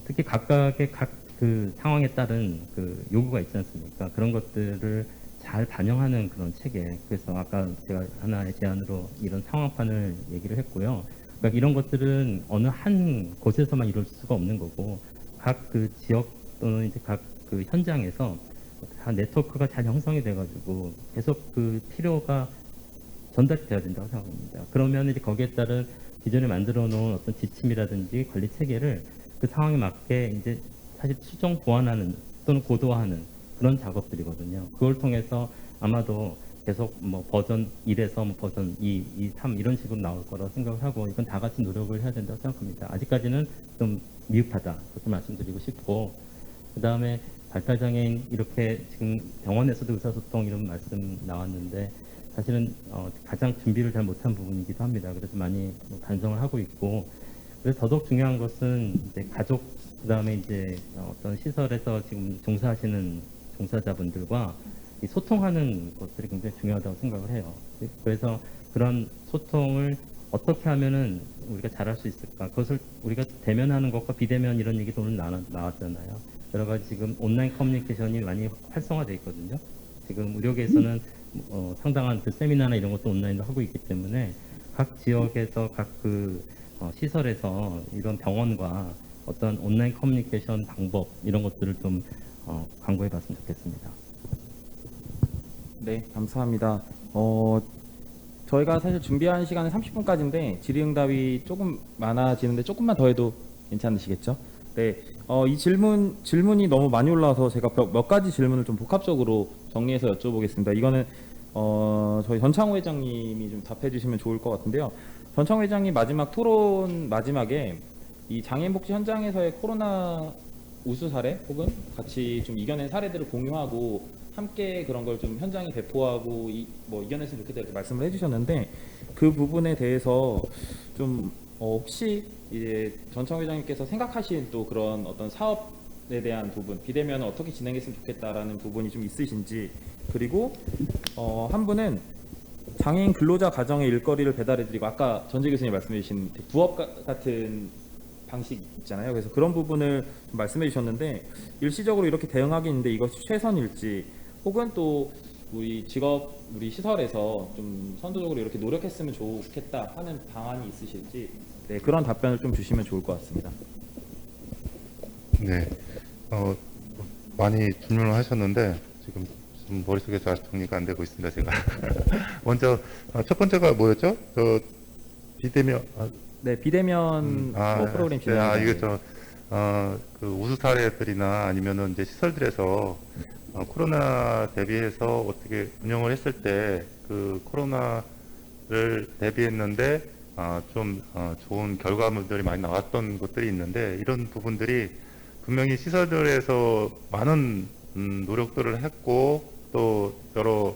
특히 각각의 그 상황에 따른 그 요구가 있지 않습니까? 그런 것들을 잘 반영하는 그런 체계. 그래서 아까 제가 하나의 제안으로 이런 상황판을 얘기를 했고요. 그러니까 이런 것들은 어느 한 곳에서만 이룰 수가 없는 거고 각 그 지역 또는 이제 각 그 현장에서 다 네트워크가 잘 형성이 돼가지고 계속 그 필요가 전달돼야 된다고 생각합니다. 그러면 이제 거기에 따른 기존에 만들어 놓은 어떤 지침이라든지 관리 체계를 그 상황에 맞게 이제 사실 수정 보완하는 또는 고도화하는 그런 작업들이거든요. 그걸 통해서 아마도 계속 뭐 버전 1에서 뭐 버전 2, 2, 3 이런 식으로 나올 거라고 생각을 하고 이건 다 같이 노력을 해야 된다고 생각합니다. 아직까지는 좀 미흡하다 그렇게 말씀드리고 싶고 그다음에 발달장애인 이렇게 지금 병원에서도 의사소통 이런 말씀 나왔는데 사실은 가장 준비를 잘 못한 부분이기도 합니다. 그래서 많이 반성을 하고 있고, 그래서 더더욱 중요한 것은 이제 가족, 그다음에 이제 어떤 시설에서 지금 종사하시는 종사자분들과 이 소통하는 것들이 굉장히 중요하다고 생각을 해요. 그래서 그런 소통을 어떻게 하면은 우리가 잘할 수 있을까? 그것을 우리가 대면하는 것과 비대면 이런 얘기도 오늘 나왔잖아요. 여러 가지 지금 온라인 커뮤니케이션이 많이 활성화되어 있거든요. 지금 의료계에서는 상당한 그 세미나나 이런 것도 온라인으로 하고 있기 때문에 각 지역에서 각 그 시설에서 이런 병원과 어떤 온라인 커뮤니케이션 방법 이런 것들을 좀 강구해 봤으면 좋겠습니다. 네, 감사합니다. 저희가 사실 준비한 시간은 30분까지인데 질의응답이 조금 많아지는데 조금만 더 해도 괜찮으시겠죠? 네, 이 질문이 너무 많이 올라와서 제가 몇 가지 질문을 좀 복합적으로 정리해서 여쭤보겠습니다. 이거는 저희 전창호 회장님이 좀 답해 주시면 좋을 것 같은데요. 전창호 회장님 마지막 토론 마지막에 이 장애인복지 현장에서의 코로나 우수 사례 혹은 같이 좀 이겨낸 사례들을 공유하고 함께 그런 걸 좀 현장에 배포하고 이겨냈으면 좋겠다 이렇게 말씀을 해주셨는데 그 부분에 대해서 좀 혹시 이제 전창호 회장님께서 생각하신 또 그런 어떤 사업에 대한 부분 비대면을 어떻게 진행했으면 좋겠다라는 부분이 좀 있으신지, 그리고 한 분은 장애인 근로자 가정의 일거리를 배달해드리고 아까 전재 교수님 말씀해 주신 부업 같은 방식 있잖아요. 그래서 그런 부분을 말씀해 주셨는데 일시적으로 이렇게 대응하기 있는데 이것이 최선일지, 혹은 또 우리 시설에서 좀 선도적으로 이렇게 노력했으면 좋겠다 하는 방안이 있으실지, 네, 그런 답변을 좀 주시면 좋을 것 같습니다. 네, 많이 질문을 하셨는데 지금 좀 머릿속에서 아직 정리가 안 되고 있습니다. 제가 먼저 첫 번째가 뭐였죠? 비대면 네, 비대면 프로그램 네, 진행. 이거 그 우수 사례들이나 아니면은 이제 시설들에서 코로나 대비해서 어떻게 운영을 했을 때 그 코로나를 대비했는데 좀 좋은 결과물들이 많이 나왔던 것들이 있는데, 이런 부분들이 분명히 시설들에서 많은 노력들을 했고 또 여러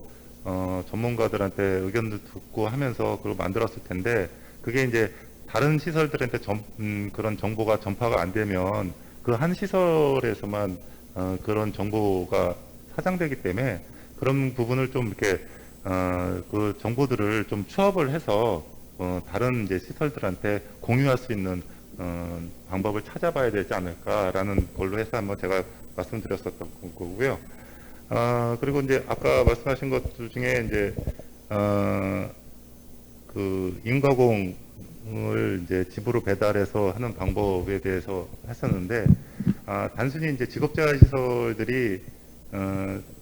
전문가들한테 의견도 듣고 하면서 그걸 만들었을 텐데, 그게 이제 다른 시설들한테 그런 정보가 전파가 안 되면 그 한 시설에서만 그런 정보가 사장되기 때문에 그런 부분을 좀 이렇게 그 정보들을 좀 취합을 해서 다른 이제 시설들한테 공유할 수 있는 방법을 찾아봐야 되지 않을까라는 걸로 해서 한번 제가 말씀드렸었던 거고요. 그리고 이제 아까 말씀하신 것들 중에 이제 그 인가공을 이제 집으로 배달해서 하는 방법에 대해서 했었는데, 단순히 이제 직업재활 시설들이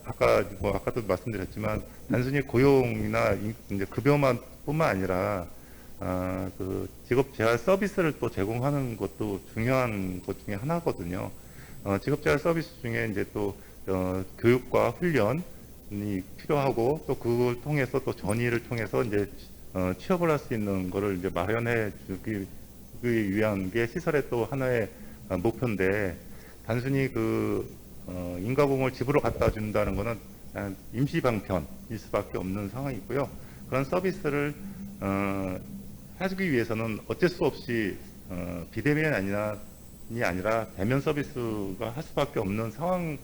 아까도 말씀드렸지만 단순히 고용이나 이제 급여만 뿐만 아니라 그 직업재활 서비스를 또 제공하는 것도 중요한 것 중에 하나거든요. 직업재활 서비스 중에 이제 또 교육과 훈련이 필요하고 또 그걸 통해서 또 전의를 통해서 이제 취업을 할 수 있는 거를 이제 마련해 주기 위한 게 시설의 또 하나의 목표인데, 단순히 인가공을 집으로 갖다 준다는 것은 임시 방편일 수밖에 없는 상황이고요. 그런 서비스를 해주기 위해서는 어쩔 수 없이 비대면이 아니라 대면 서비스가 할 수밖에 없는 상황일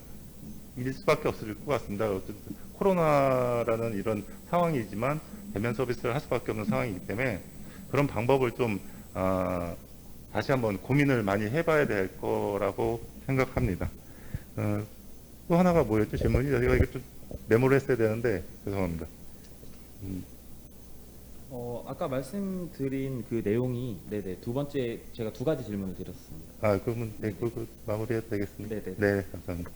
수밖에 없을 것 같습니다. 어쨌든 코로나라는 이런 상황이지만 대면 서비스를 할 수밖에 없는 상황이기 때문에 그런 방법을 좀 다시 한번 고민을 많이 해봐야 될 거라고 생각합니다. 또 하나가 뭐였죠? 질문이 제가 이거 좀 메모를 했어야 되는데 죄송합니다. 아까 말씀드린 그 내용이 두 번째 제가 두 가지 질문을 드렸습니다. 그러면 그거 마무리해도 되겠습니다. 네네. 네, 감사합니다.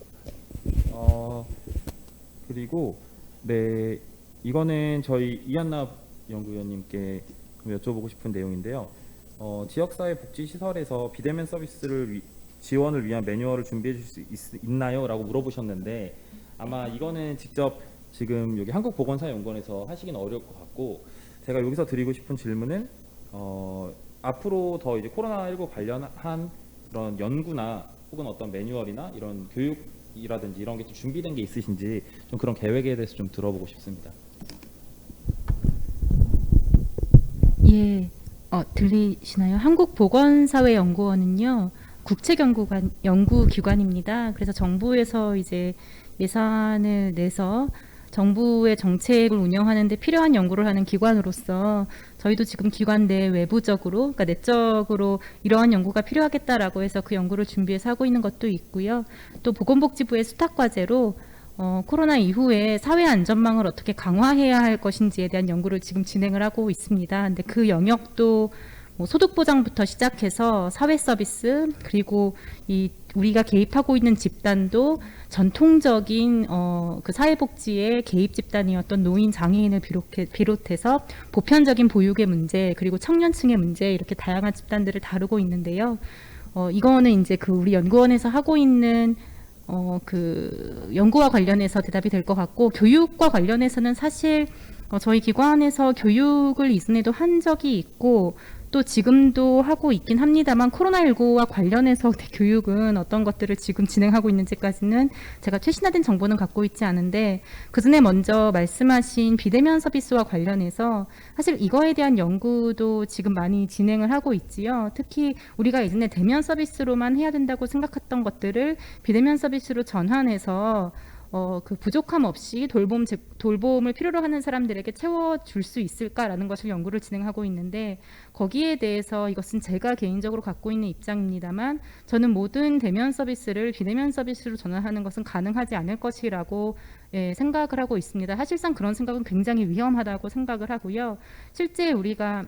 그리고 네, 이거는 저희 이한나 연구위원님께 여쭤보고 싶은 내용인데요. 지역사회 복지시설에서 비대면 서비스를 지원을 위한 매뉴얼을 준비해 줄 수 있나요? 라고 물어보셨는데, 아마 이거는 직접 지금 여기 한국보건사연구원에서 하시기는 어려울 것 같고, 제가 여기서 드리고 싶은 질문은 앞으로 더 이제 코로나19 관련한 그런 연구나 혹은 어떤 매뉴얼이나 이런 교육이라든지 이런 게 좀 준비된 게 있으신지 좀 그런 계획에 대해서 좀 들어보고 싶습니다. 예, 들리시나요? 한국보건사회연구원은요, 연구기관입니다. 그래서 정부에서 이제 예산을 내서 정부의 정책을 운영하는 데 필요한 연구를 하는 기관으로서 저희도 지금 기관 내 외부적으로, 그러니까 내적으로 이러한 연구가 필요하겠다라고 해서 그 연구를 준비해서 하고 있는 것도 있고요. 또 보건복지부의 수탁과제로 코로나 이후에 사회 안전망을 어떻게 강화해야 할 것인지에 대한 연구를 지금 진행을 하고 있습니다. 근데 그 영역도 뭐 소득 보장부터 시작해서 사회 서비스, 그리고 우리가 개입하고 있는 집단도 전통적인 그 사회복지의 개입 집단이었던 노인, 장애인을 비롯해서 보편적인 보육의 문제, 그리고 청년층의 문제, 이렇게 다양한 집단들을 다루고 있는데요. 이거는 이제 그 우리 연구원에서 하고 있는 그 연구와 관련해서 대답이 될 것 같고, 교육과 관련해서는 사실 저희 기관에서 교육을 이전에도 한 적이 있고 또 지금도 하고 있긴 합니다만, 코로나19와 관련해서 교육은 어떤 것들을 지금 진행하고 있는지까지는 제가 최신화된 정보는 갖고 있지 않은데, 그전에 먼저 말씀하신 비대면 서비스와 관련해서 사실 이거에 대한 연구도 지금 많이 진행을 하고 있지요. 특히 우리가 예전에 대면 서비스로만 해야 된다고 생각했던 것들을 비대면 서비스로 전환해서 그 부족함 없이 돌봄을 필요로 하는 사람들에게 채워줄 수 있을까라는 것을 연구를 진행하고 있는데, 거기에 대해서 이것은 제가 개인적으로 갖고 있는 입장입니다만, 저는 모든 대면 서비스를 비대면 서비스로 전환하는 것은 가능하지 않을 것이라고 생각을 하고 있습니다. 사실상 그런 생각은 굉장히 위험하다고 생각을 하고요. 실제 우리가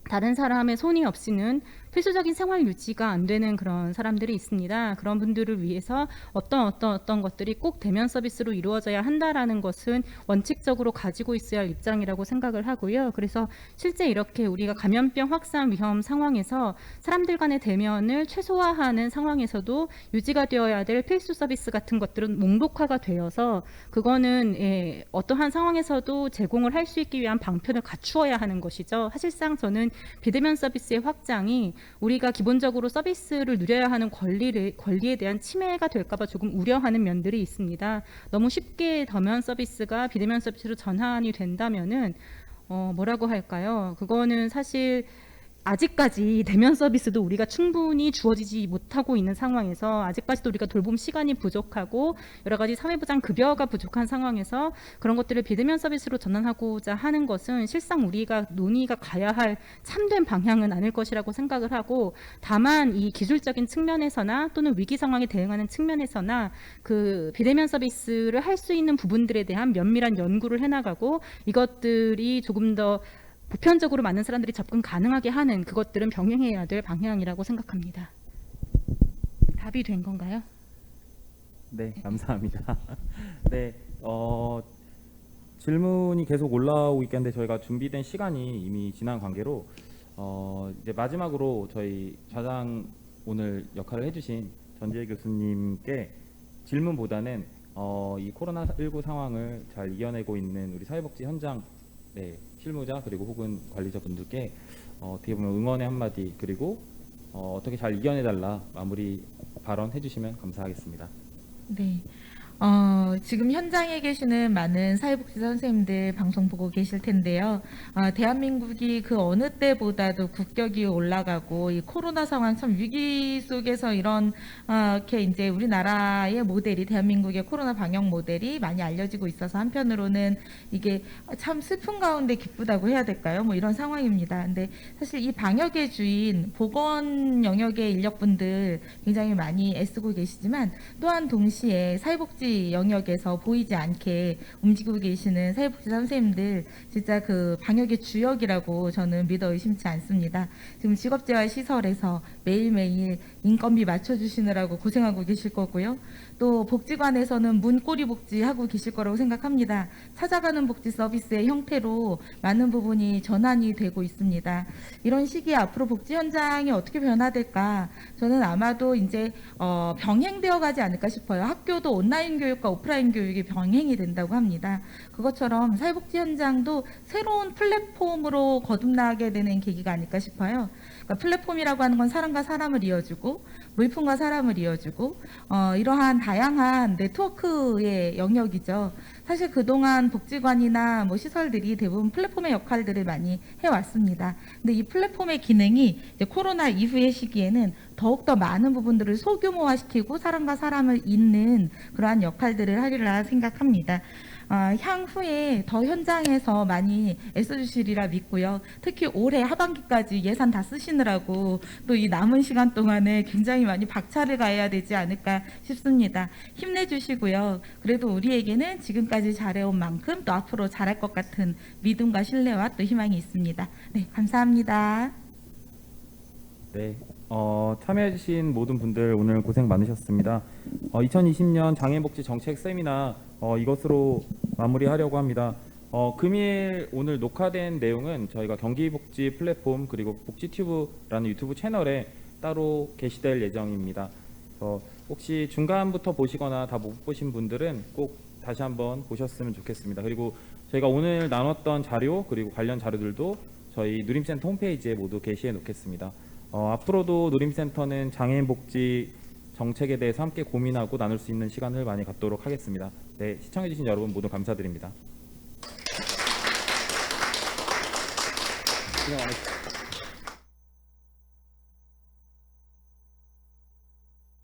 다른 사람의 손이 없이는 필수적인 생활 유지가 안 되는 그런 사람들이 있습니다. 그런 분들을 위해서 어떤 것들이 꼭 대면 서비스로 이루어져야 한다라는 것은 원칙적으로 가지고 있어야 할 입장이라고 생각을 하고요. 그래서 실제 이렇게 우리가 감염병 확산 위험 상황에서 사람들 간의 대면을 최소화하는 상황에서도 유지가 되어야 될 필수 서비스 같은 것들은 몽록화가 되어서 그거는 어떠한 상황에서도 제공을 할 수 있기 위한 방편을 갖추어야 하는 것이죠. 사실상 저는 비대면 서비스의 확장이 우리가 기본적으로 서비스를 누려야 하는 권리에 대한 침해가 될까봐 조금 우려하는 면들이 있습니다. 너무 쉽게 대면 서비스가 비대면 서비스로 전환이 된다면은 뭐라고 할까요? 그거는 사실 아직까지 대면 서비스도 우리가 충분히 주어지지 못하고 있는 상황에서, 아직까지도 우리가 돌봄 시간이 부족하고 여러 가지 사회보장 급여가 부족한 상황에서 그런 것들을 비대면 서비스로 전환하고자 하는 것은 실상 우리가 논의가 가야 할 참된 방향은 아닐 것이라고 생각을 하고, 다만 이 기술적인 측면에서나 또는 위기 상황에 대응하는 측면에서나 그 비대면 서비스를 할 수 있는 부분들에 대한 면밀한 연구를 해나가고, 이것들이 조금 더 보편적으로 많은 사람들이 접근 가능하게 하는 그것들은 병행해야 될 방향이라고 생각합니다. 답이 된 건가요? 네, 감사합니다. 네, 질문이 계속 올라오고 있겠는데 저희가 준비된 시간이 이미 지난 관계로 이제 마지막으로 저희 좌장 오늘 역할을 해주신 전지혜 교수님께 질문보다는 이 코로나19 상황을 잘 이겨내고 있는 우리 사회복지 현장 실무자 그리고 혹은 관리자분들께 어떻게 보면 응원의 한마디, 그리고 어떻게 잘 이겨내달라 마무리 발언 해주시면 감사하겠습니다. 네. 지금 현장에 계시는 많은 사회복지사 선생님들 방송 보고 계실 텐데요. 대한민국이 그 어느 때보다도 국격이 올라가고 이 코로나 상황 참 위기 속에서 이렇게 이제 우리나라의 모델이, 대한민국의 코로나 방역 모델이 많이 알려지고 있어서 한편으로는 이게 참 슬픈 가운데 기쁘다고 해야 될까요? 뭐 이런 상황입니다. 근데 사실 이 방역의 주인 보건 영역의 인력분들 굉장히 많이 애쓰고 계시지만, 또한 동시에 사회복지 영역에서 보이지 않게 움직이고 계시는 사회복지사 선생님들, 진짜 그 방역의 주역이라고 저는 믿어 의심치 않습니다. 지금 직업재활시설에서 매일매일 인건비 맞춰주시느라고 고생하고 계실 거고요. 또 복지관에서는 문고리 복지하고 계실 거라고 생각합니다. 찾아가는 복지 서비스의 형태로 많은 부분이 전환이 되고 있습니다. 이런 시기에 앞으로 복지 현장이 어떻게 변화될까? 저는 아마도 이제 병행되어 가지 않을까 싶어요. 학교도 온라인 교육과 오프라인 교육이 병행이 된다고 합니다. 그것처럼 사회복지 현장도 새로운 플랫폼으로 거듭나게 되는 계기가 아닐까 싶어요. 그러니까 플랫폼이라고 하는 건 사람과 사람을 이어주고 물품과 사람을 이어주고 이러한 다양한 네트워크의 영역이죠. 사실 그동안 복지관이나 뭐 시설들이 대부분 플랫폼의 역할들을 많이 해왔습니다. 근데 이 플랫폼의 기능이 이제 코로나 이후의 시기에는 더욱더 많은 부분들을 소규모화시키고 사람과 사람을 잇는 그러한 역할들을 하리라 생각합니다. 향후에 더 현장에서 많이 애써주시리라 믿고요. 특히 올해 하반기까지 예산 다 쓰시느라고 또 이 남은 시간 동안에 굉장히 많이 박차를 가해야 되지 않을까 싶습니다. 힘내주시고요. 그래도 우리에게는 지금까지 잘해온 만큼 또 앞으로 잘할 것 같은 믿음과 신뢰와 또 희망이 있습니다. 네, 감사합니다. 네, 참여해주신 모든 분들 오늘 고생 많으셨습니다. 2020년 장애인복지 정책 세미나 이것으로 마무리하려고 합니다. 금일 오늘 녹화된 내용은 저희가 경기복지 플랫폼 그리고 복지튜브라는 유튜브 채널에 따로 게시될 예정입니다. 혹시 중간부터 보시거나 다 못 보신 분들은 꼭 다시 한번 보셨으면 좋겠습니다. 그리고 저희가 오늘 나눴던 자료 그리고 관련 자료들도 저희 누림센터 홈페이지에 모두 게시해 놓겠습니다. 앞으로도 누림센터는 장애인 복지 정책에 대해서 함께 고민하고 나눌 수 있는 시간을 많이 갖도록 하겠습니다. 네, 시청해주신 여러분 모두 감사드립니다. 수고 많으셨습니다.